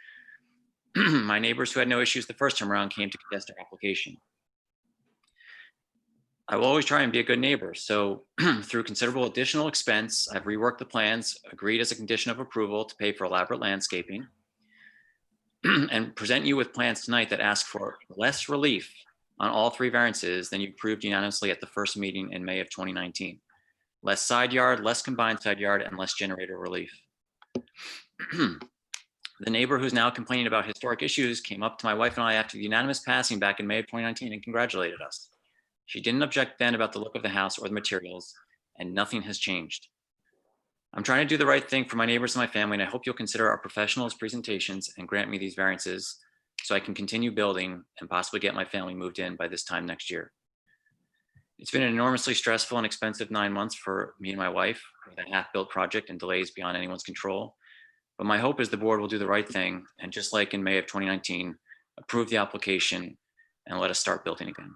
my neighbors who had no issues the first time around came to contest our application. I will always try and be a good neighbor. So through considerable additional expense, I've reworked the plans, agreed as a condition of approval to pay for elaborate landscaping, and present you with plans tonight that ask for less relief on all 3 variances than you approved unanimously at the first meeting in May of 2019. Less side yard, less combined side yard, and less generator relief. The neighbor who's now complaining about historic issues came up to my wife and I after the unanimous passing back in May of 2019 and congratulated us. She didn't object then about the look of the house or the materials, and nothing has changed. I'm trying to do the right thing for my neighbors and my family, and I hope you'll consider our professionals' presentations and grant me these variances so I can continue building and possibly get my family moved in by this time next year. It's been an enormously stressful and expensive 9 months for me and my wife with a half-built project and delays beyond anyone's control. But my hope is the board will do the right thing and, just like in May of 2019, approve the application and let us start building again.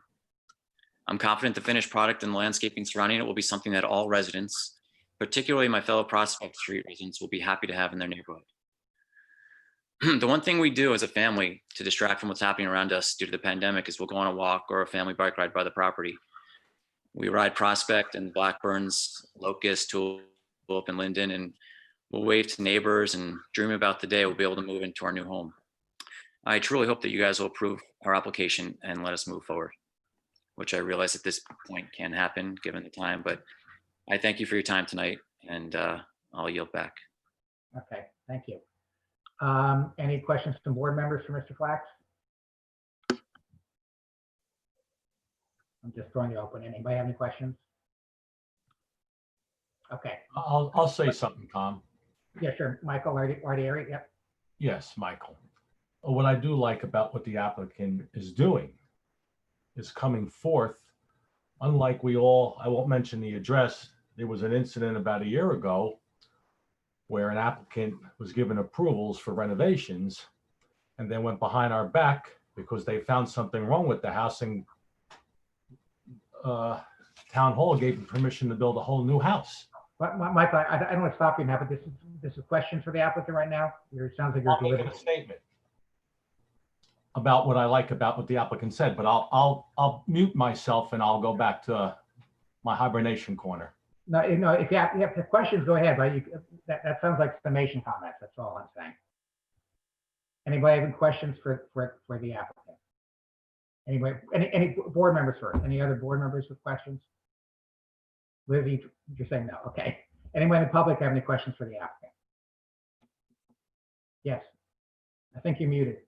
I'm confident the finished product and the landscaping surrounding it will be something that all residents, particularly my fellow Prospect Street residents, will be happy to have in their neighborhood. The one thing we do as a family to distract from what's happening around us due to the pandemic is we'll go on a walk or a family bike ride by the property. We ride Prospect and Blackburns, Locust, Tulip, and Linden, and we'll wave to neighbors and dream about the day we'll be able to move into our new home. I truly hope that you guys will approve our application and let us move forward, which I realize at this point can happen given the time, but I thank you for your time tonight, and I'll yield back. Okay, thank you. Any questions from board members for Mr. Flax? I'm just throwing it open. Anybody have any questions? Okay. I'll say something, Tom. Yeah, sure. Michael Ardieri, yep. Yes, Michael. What I do like about what the applicant is doing is coming forth, unlike I won't mention the address, there was an incident about a year ago where an applicant was given approvals for renovations and then went behind our back because they found something wrong with the house, and Town Hall gave them permission to build a whole new house. Michael, I don't want to stop you now, but this is a question for the applicant right now. It sounds like you're I'm making a statement about what I like about what the applicant said, but I'll mute myself and I'll go back to my hibernation corner. No, if you have questions, go ahead, but that sounds like summation comments. That's all I'm saying. Anybody have any questions for the applicant? Anyway, any board members first? Any other board members with questions? Lizzie, you're saying no. Okay. Anyone in the public have any questions for the applicant? Yes. I think you're muted.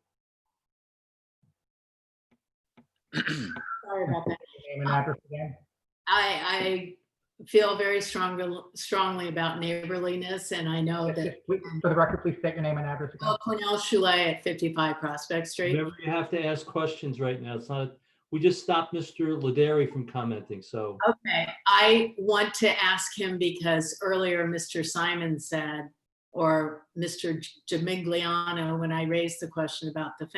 Sorry about that. Name and address again. I feel very strongly about neighborliness, and I know that. For the record, please state your name and address again. Cornell Choulet at 55 Prospect Street. Remember, you have to ask questions right now. It's not, we just stopped Mr. Laderi from commenting, so. Okay, I want to ask him because earlier Mr. Simon said, or Mr. Gimigliano, when I raised the question about the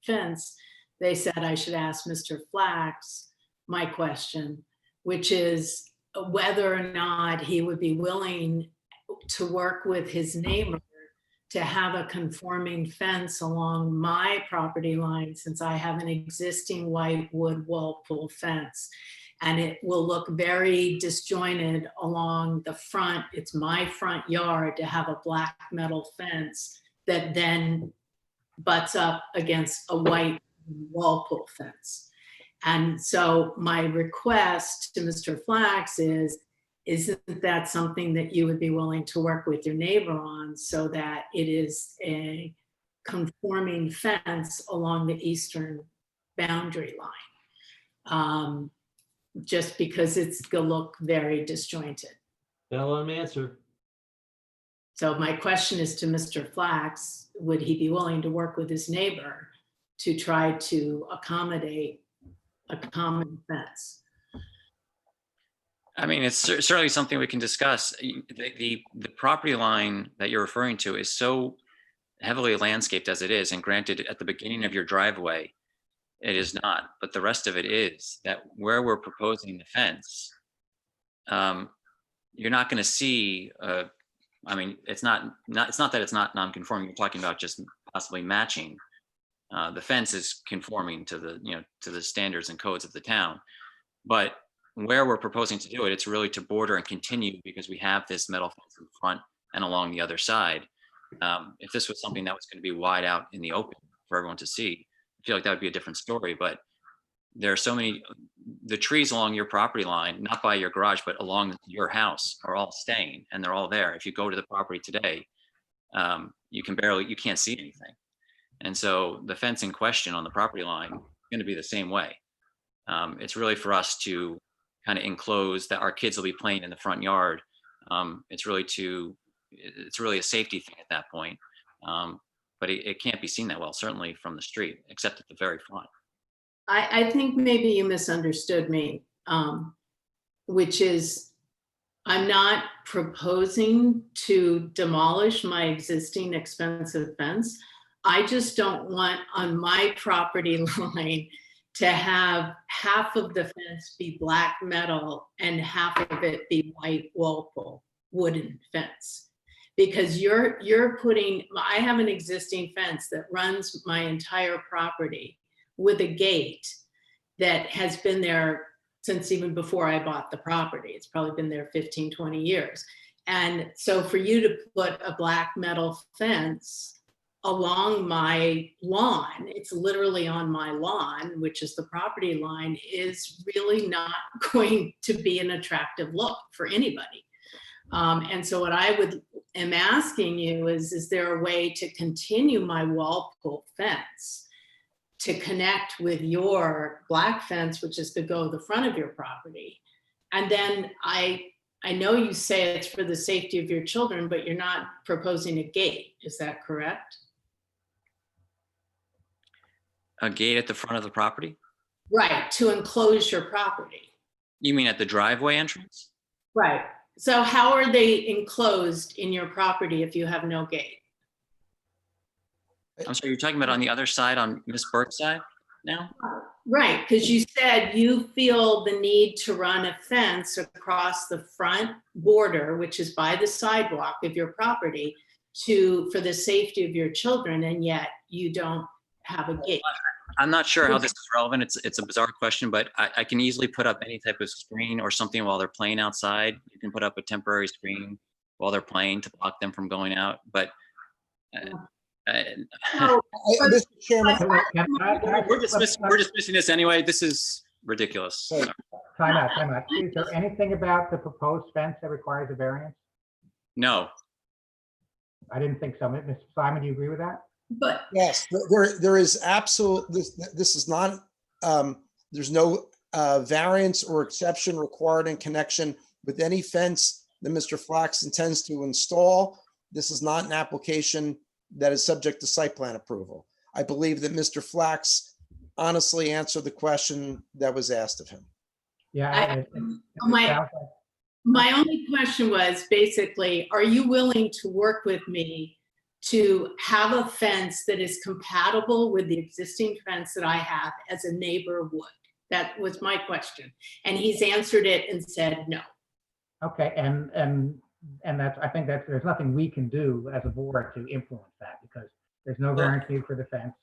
fence, they said I should ask Mr. Flax my question, which is whether or not he would be willing to work with his neighbor to have a conforming fence along my property line, since I have an existing white wood whirlpool fence. And it will look very disjointed along the front. It's my front yard to have a black metal fence that then butts up against a white whirlpool fence. And so my request to Mr. Flax is, isn't that something that you would be willing to work with your neighbor on so that it is a conforming fence along the eastern boundary line? Just because it's gonna look very disjointed. That'll let me answer. So my question is to Mr. Flax, would he be willing to work with his neighbor to try to accommodate a common fence? I mean, it's certainly something we can discuss. The property line that you're referring to is so heavily landscaped as it is, and granted, at the beginning of your driveway, it is not, but the rest of it is, that where we're proposing the fence, you're not going to see, I mean, it's not that it's not non-conforming. You're talking about just possibly matching. The fence is conforming to the, to the standards and codes of the town. But where we're proposing to do it, it's really to border and continue, because we have this metal fence in front and along the other side. If this was something that was going to be wide out in the open for everyone to see, I feel like that would be a different story. But there are so many, the trees along your property line, not by your garage, but along your house, are all staying, and they're all there. If you go to the property today, you can't see anything. And so the fence in question on the property line is going to be the same way. It's really for us to kind of enclose that our kids will be playing in the front yard. It's really a safety thing at that point. But it can't be seen that well, certainly from the street, except at the very front. I think maybe you misunderstood me, which is I'm not proposing to demolish my existing expensive fence. I just don't want on my property line to have half of the fence be black metal and half of it be white whirlpool wooden fence. Because you're putting, I have an existing fence that runs my entire property with a gate that has been there since even before I bought the property. It's probably been there 15, 20 years. And so for you to put a black metal fence along my lawn, it's literally on my lawn, which is the property line, is really not going to be an attractive look for anybody. And so what I am asking you is there a way to continue my whirlpool fence to connect with your black fence, which is to go the front of your property? And then I know you say it's for the safety of your children, but you're not proposing a gate. Is that correct? A gate at the front of the property? Right, to enclose your property. You mean at the driveway entrance? Right. So how are they enclosed in your property if you have no gate? I'm sorry, you're talking about on the other side, on Miss Burke's side now? Right, because you said you feel the need to run a fence across the front border, which is by the sidewalk of your property, for the safety of your children, and yet you don't have a gate. I'm not sure how this is relevant. It's a bizarre question, but I can easily put up any type of screen or something while they're playing outside. You can put up a temporary screen while they're playing to block them from going out. But Mr. Chairman, we're dismissing this anyway. This is ridiculous. Time out. Is there anything about the proposed fence that requires a variance? No. I didn't think so. Mr. Simon, do you agree with that? But yes, there is absolute, this is not, there's no variance or exception required in connection with any fence that Mr. Flax intends to install. This is not an application that is subject to site plan approval. I believe that Mr. Flax honestly answered the question that was asked of him. Yeah. My only question was basically, are you willing to work with me to have a fence that is compatible with the existing fence that I have as a neighbor would? That was my question. And he's answered it and said no. Okay, and that's, I think that there's nothing we can do as a board to influence that because there's no guarantee for the fence.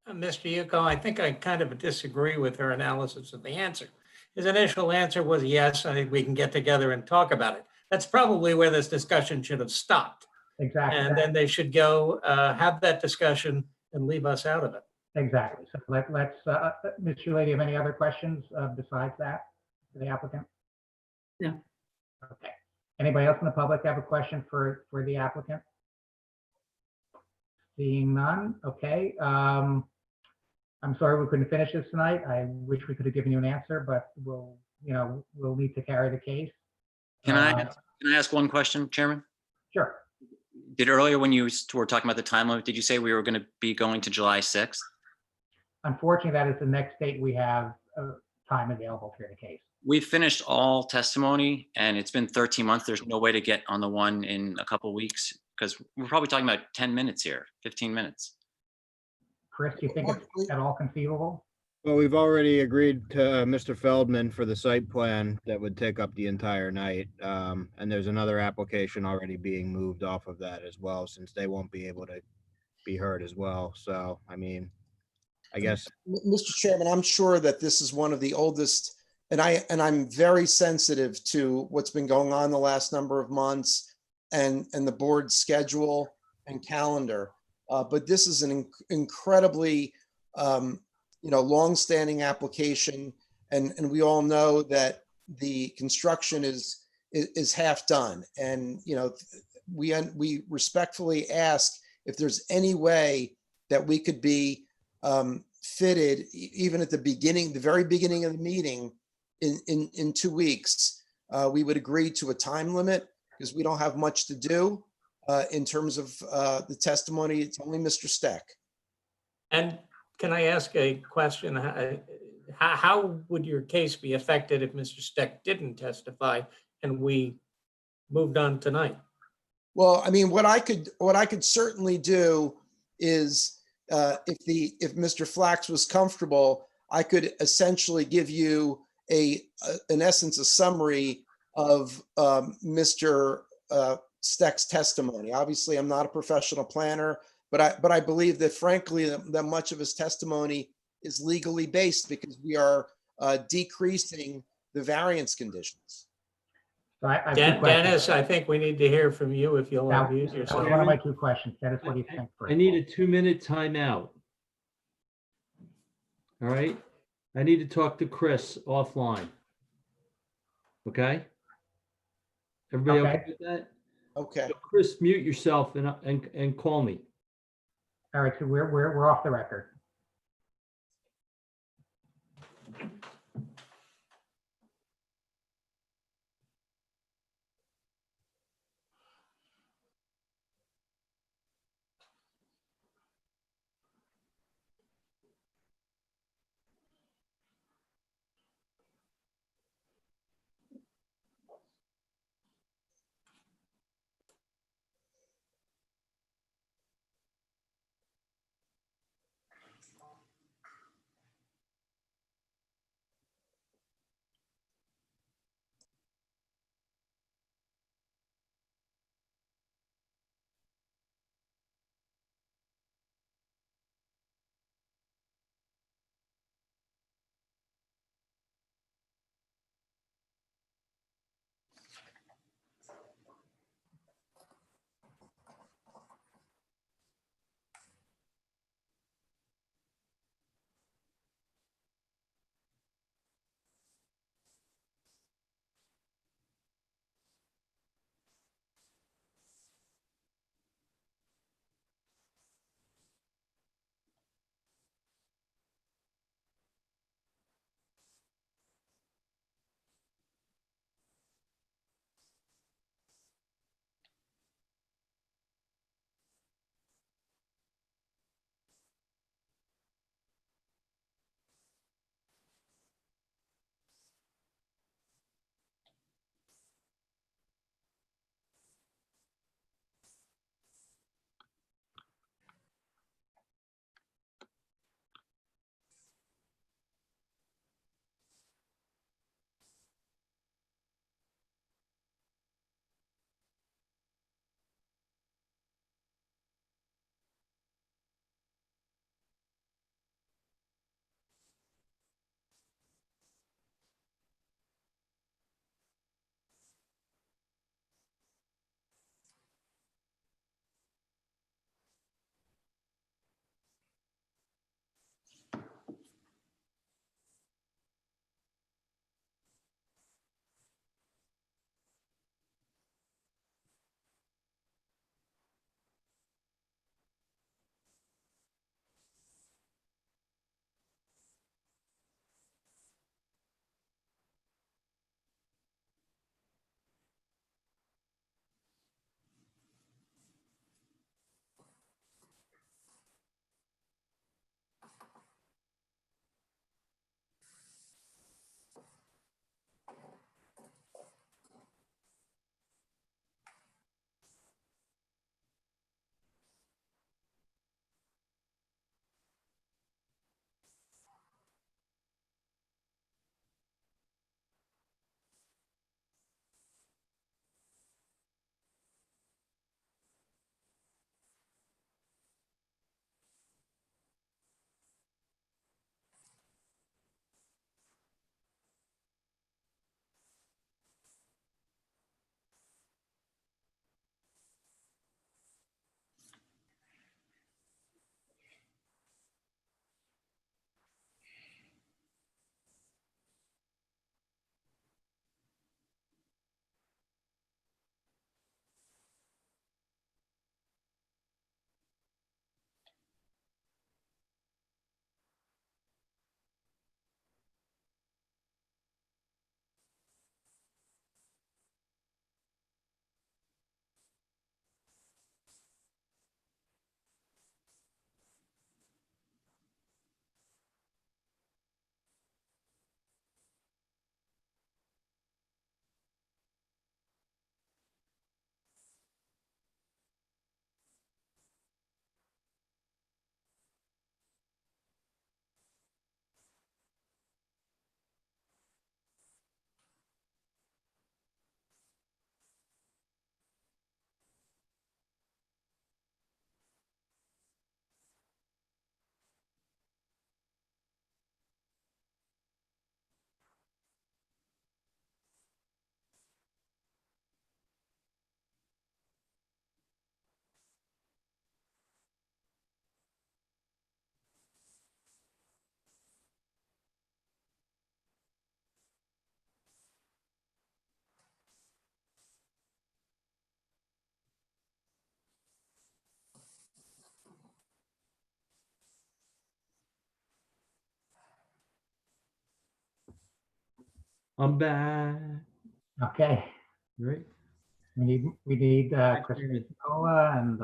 Mr. Yuko, I think I kind of disagree with her analysis of the answer. His initial answer was yes, I think we can get together and talk about it. That's probably where this discussion should have stopped. Exactly. And then they should go have that discussion and leave us out of it. Exactly. So let's, Ms. Shuley, do you have any other questions besides that for the applicant? No. Okay. Anybody else in the public have a question for the applicant? Seeing none, okay. I'm sorry we couldn't finish this tonight. I wish we could have given you an answer, but we'll need to carry the case. Can I ask one question, Chairman? Sure. Did earlier when you were talking about the time limit, did you say we were going to be going to July 6th? Unfortunately, that is the next date we have time available for the case. We finished all testimony and it's been 13 months. There's no way to get on the one in a couple weeks because we're probably talking about 10 minutes here, 15 minutes. Chris, do you think it's at all conceivable? Well, we've already agreed to Mr. Feldman for the site plan that would take up the entire night. And there's another application already being moved off of that as well, since they won't be able to be heard as well. So, I mean, I guess. Mr. Chairman, I'm sure that this is one of the oldest, and I'm very sensitive to what's been going on the last number of months and the board's schedule and calendar. But this is an incredibly, longstanding application, and we all know that the construction is half done. And we respectfully ask if there's any way that we could be fitted, even at the very beginning of the meeting, in 2 weeks. We would agree to a time limit because we don't have much to do in terms of the testimony. It's only Mr. Steck. And can I ask a question? How would your case be affected if Mr. Steck didn't testify and we moved on tonight? Well, I mean, what I could certainly do is if Mr. Flax was comfortable, I could essentially give you in essence, a summary of Mr. Steck's testimony. Obviously, I'm not a professional planner, but I believe that frankly, that much of his testimony is legally based because we are decreasing the variance conditions. So I have two questions. Dennis, I think we need to hear from you if you'll Now, unmute yourself. one of my two questions. Dennis, what do you think first? I need a 2-minute timeout. All right. I need to talk to Chris offline. Okay? Everybody okay with that? Okay. So Chris, mute yourself and call me. All right, so we're off the record. I'm back. Okay, Right? we need Thanks, Chris David. Nicola and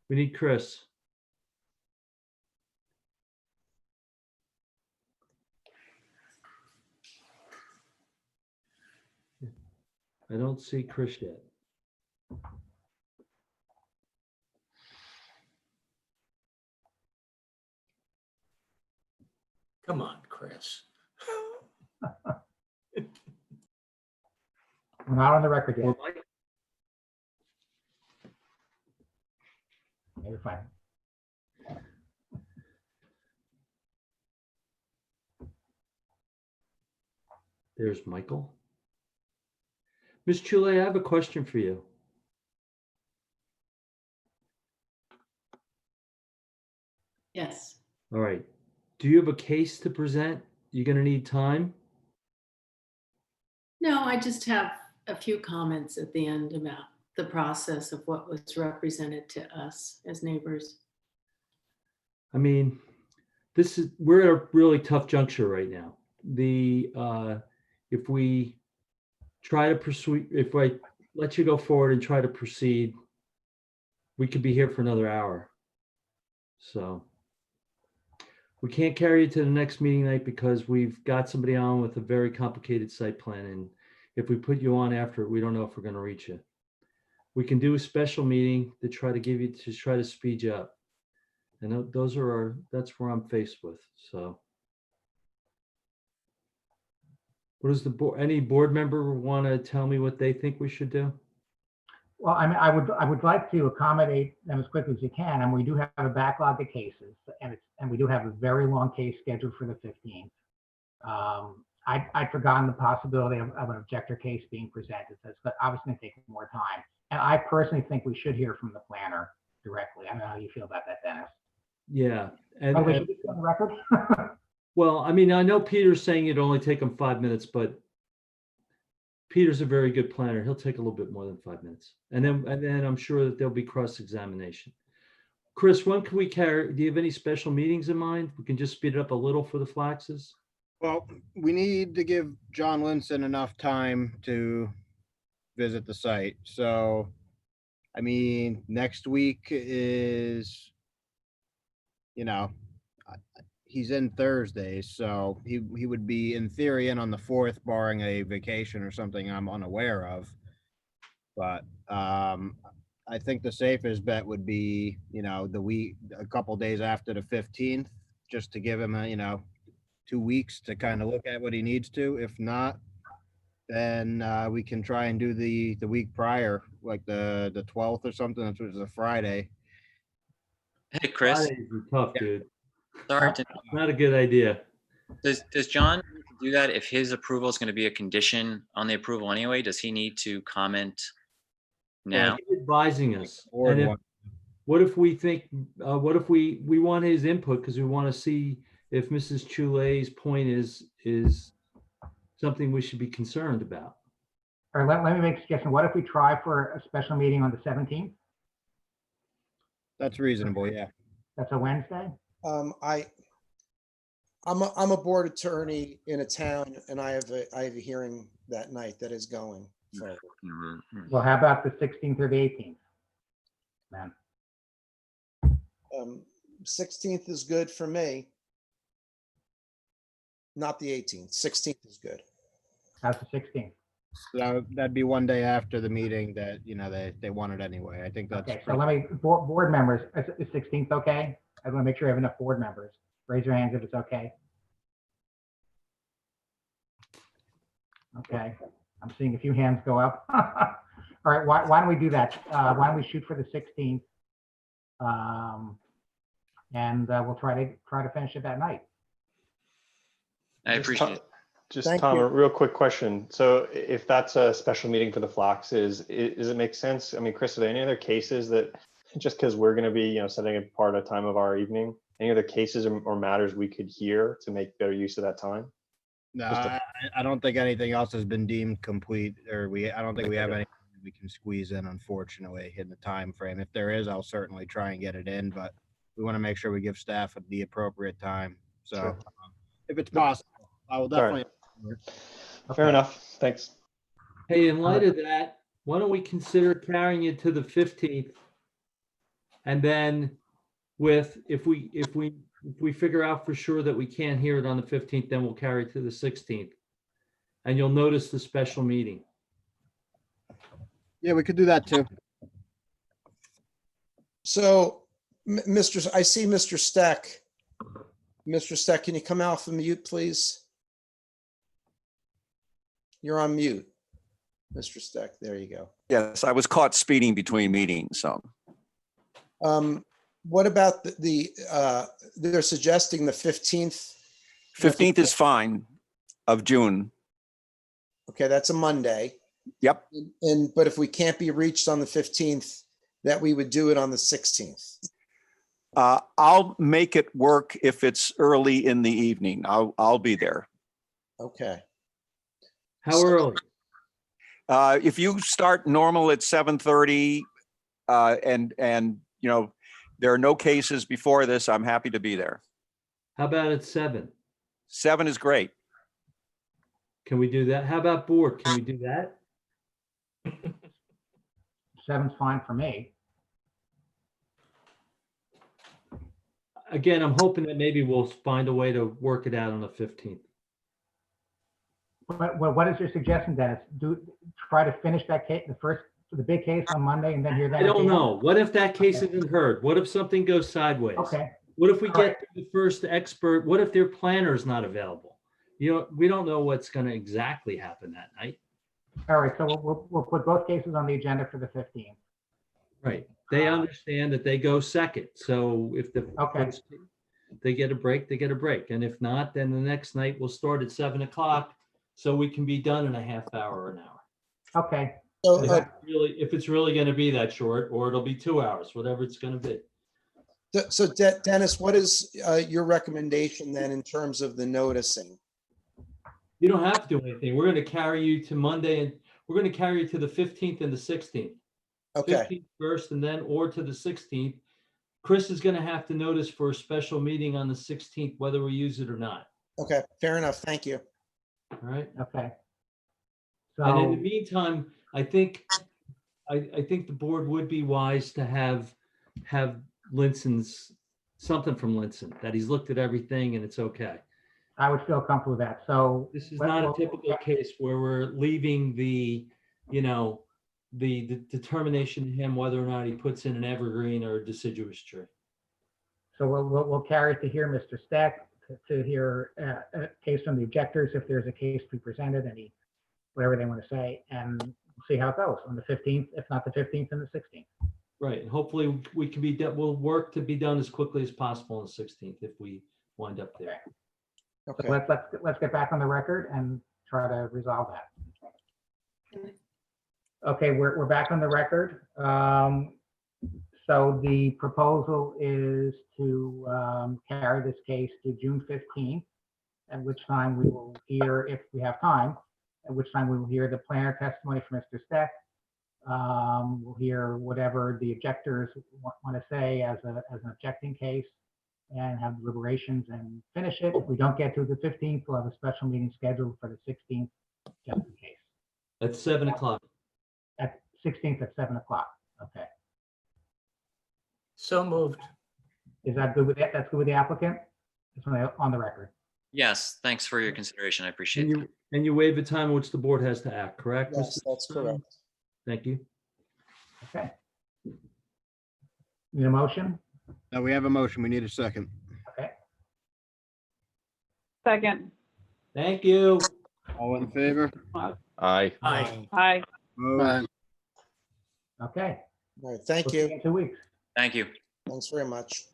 We need Chris. I don't see Chris yet. Come on, Chris. we're not on the record yet. Or Mike. Yeah, you're fine. There's Michael. Ms. Chule, I have a question for you. Yes. All right. Do you have a case to present? You're going to need time? No, I just have a few comments at the end about the process of what was represented to us as neighbors. I mean, we're at a really tough juncture right now. If we try to pursue, if I let you go forward and try to proceed, we could be here for another hour. So we can't carry it to the next meeting night because we've got somebody on with a very complicated site plan. And if we put you on after it, we don't know if we're going to reach you. We can do a special meeting to try to speed you up. And that's where I'm faced with. So what does any board member want to tell me what they think we should do? Well, I mean, I would like to accommodate them as quickly as you can, and we do have a backlog of cases, and we do have a very long case scheduled for the 15th. I'd forgotten the possibility of an objector case being presented, so it's obviously going to take more time. And I personally think we should hear from the planner directly. I don't know how you feel about that, Dennis. Yeah. By the way, should we put on the record? Well, I mean, I know Peter's saying it'd only take him 5 minutes, but Peter's a very good planner. He'll take a little bit more than 5 minutes. And then I'm sure that there'll be cross-examination. Chris, when can we do you have any special meetings in mind? We can just speed it up a little for the Flaxes. Well, we need to give John Linson enough time to visit the site. So, I mean, next week is, he's in Thursday, so he would be in theory in on the 4th, barring a vacation or something I'm unaware of. But I think the safest bet would be, a couple days after the 15th, just to give him 2 weeks to kind of look at what he needs to. If not, then we can try and do the week prior, like the 12th or something, which is a Friday. Hey, Chris. Fridays are tough, dude. Sorry Not a good idea. Does John do that if his approval is going to be a condition on the approval anyway? Does he need to comment now? He's advising us. And what if we think, what if we want his input because we want to see if Mrs. Chule's point is something we should be concerned about? Or let me make a suggestion. What if we try for a special meeting on the 17th? That's reasonable, yeah. That's a Wednesday? I'm a board attorney in a town, and I have a hearing that night that is going forward. Well, how about the 16th or the 18th? Man, 16th is good for me. Not the 18th. 16th is good. how's the 16th? So that'd be one day after the meeting that, they want it anyway. I think that's. Okay, so let me, board members, is 16th okay? I want to make sure I have enough board members. Raise your hands if it's okay. Okay, I'm seeing a few hands go up. All right, why don't we do that? Why don't we shoot for the 16th? And we'll try to finish it that night. I appreciate it. Just Thank Tom, you. a real quick question. So if that's a special meeting for the Flaxes, does it make sense? I mean, Chris, are there any other cases that, just because we're going to be, setting apart a time of our evening, any other cases or matters we could hear to make better use of that time? No, I don't think anything else has been deemed complete, or I don't think we have anything we can squeeze in, unfortunately, in the time frame. If there is, I'll certainly try and get it in, but we want to make sure we give staff the appropriate time. So Sure. if it's possible, I will definitely. Fair enough. Thanks. Hey, in light of that, why don't we consider carrying it to the 15th? And then if we figure out for sure that we can't hear it on the 15th, then we'll carry it to the 16th. And you'll notice the special meeting. Yeah, we could do that too. So, I see Mr. Steck. Mr. Steck, can you come off of mute, please? You're on mute, Mr. Steck. There you go. Yes, I was caught speeding between meetings, so. What about they're suggesting the 15th? 15th is fine of June. Okay, that's a Monday. Yep. But if we can't be reached on the 15th, that we would do it on the 16th. I'll make it work if it's early in the evening. I'll be there. Okay. How early? If you start normal at 7:30, and you know, there are no cases before this, I'm happy to be there. How about at 7? 7 is great. Can we do that? How about board? Can we do that? 7's fine for me. Again, I'm hoping that maybe we'll find a way to work it out on the 15th. What is your suggestion, Dennis? Try to finish that case, the big case on Monday, and then hear that? I don't know. What if that case isn't heard? What if something goes sideways? Okay. What if we get the first expert? What if their planner is not available? You know, we don't know what's going to exactly happen that night. All right, so we'll put both cases on the agenda for the 15th. Right. They understand that they go second. So if they get a break, they get a break. And if not, then the next night we'll start at 7 o'clock so we can be done in a half hour or an hour. Okay. If it's really going to be that short, or it'll be 2 hours, whatever it's going to be. So Dennis, what is your recommendation then in terms of the noticing? You don't have to do anything. We're going to carry you to Monday, and we're going to carry you to the 15th and the 16th. Okay. 15th first, and then or to the 16th. Chris is going to have to notice for a special meeting on the 16th, whether we use it or not. Okay, fair enough. Thank you. All right. Okay. And in the meantime, I think the board would be wise to have something from Linson, that he's looked at everything and it's okay. I would feel comfortable with that. So this is not a typical case where we're leaving the determination to him whether or not he puts in an evergreen or a deciduous tree. So we'll carry it to hear Mr. Stack, to hear a case from the objectors, if there's a case to be presented, whatever they want to say, and see how it goes on the 15th, if not the 15th and the 16th. Right. And hopefully we can we'll work to be done as quickly as possible on the 16th if we wind up there. Okay. So let's get back on the record and try to resolve that. Okay, we're back on the record. So the proposal is to carry this case to June 15th, at which time we will hear, if we have time, at which time we will hear the planner testimony from Mr. Steck. We'll hear whatever the objectors want to say as an objecting case, and have deliberations and finish it. If we don't get to the 15th, we'll have a special meeting scheduled for the 16th, just in case. At 7 o'clock. At 16th at 7 o'clock. Okay. So moved. Is that good with that? That's good with the applicant? It's on the record. Yes, thanks for your consideration. I appreciate it. And you waive the time in which the board has to act, correct? Yes, that's correct. Thank you. Okay. Need a motion? No, we have a motion. We need a second. Okay. Second. Thank you. All in favor? Aye. Aye. Aye. Opposed? Okay. All right, thank We'll see you. in 2 weeks. Thank you. Thanks very much.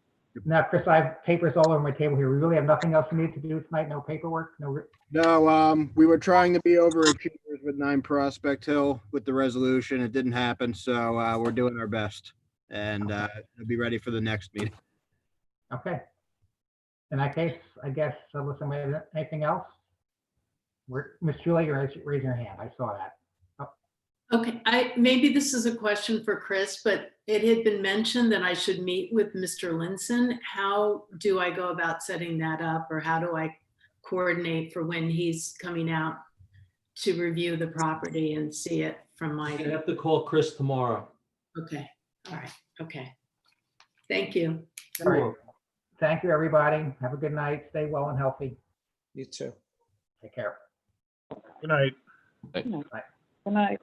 Now, Chris, I have papers all over my table here. We really have nothing else we need to do tonight? No paperwork? No, we were trying to be overachievers with 9 Prospect Hill with the resolution. It didn't happen, so we're doing our best, and we'll be ready for the next meeting. Okay. In that case, I guess, listen, anything else? Miss Julie, you're raising your hand. I saw that. Okay, maybe this is a question for Chris, but it had been mentioned that I should meet with Mr. Linson. How do I go about setting that up, or how do I coordinate for when he's coming out to review the property and see it from I my, have to call Chris tomorrow. okay, all right, okay. Thank you. All right. Sure. Thank you, everybody. Have a good night. Stay well and healthy. You too. Take care. Good night. Bye. Good night.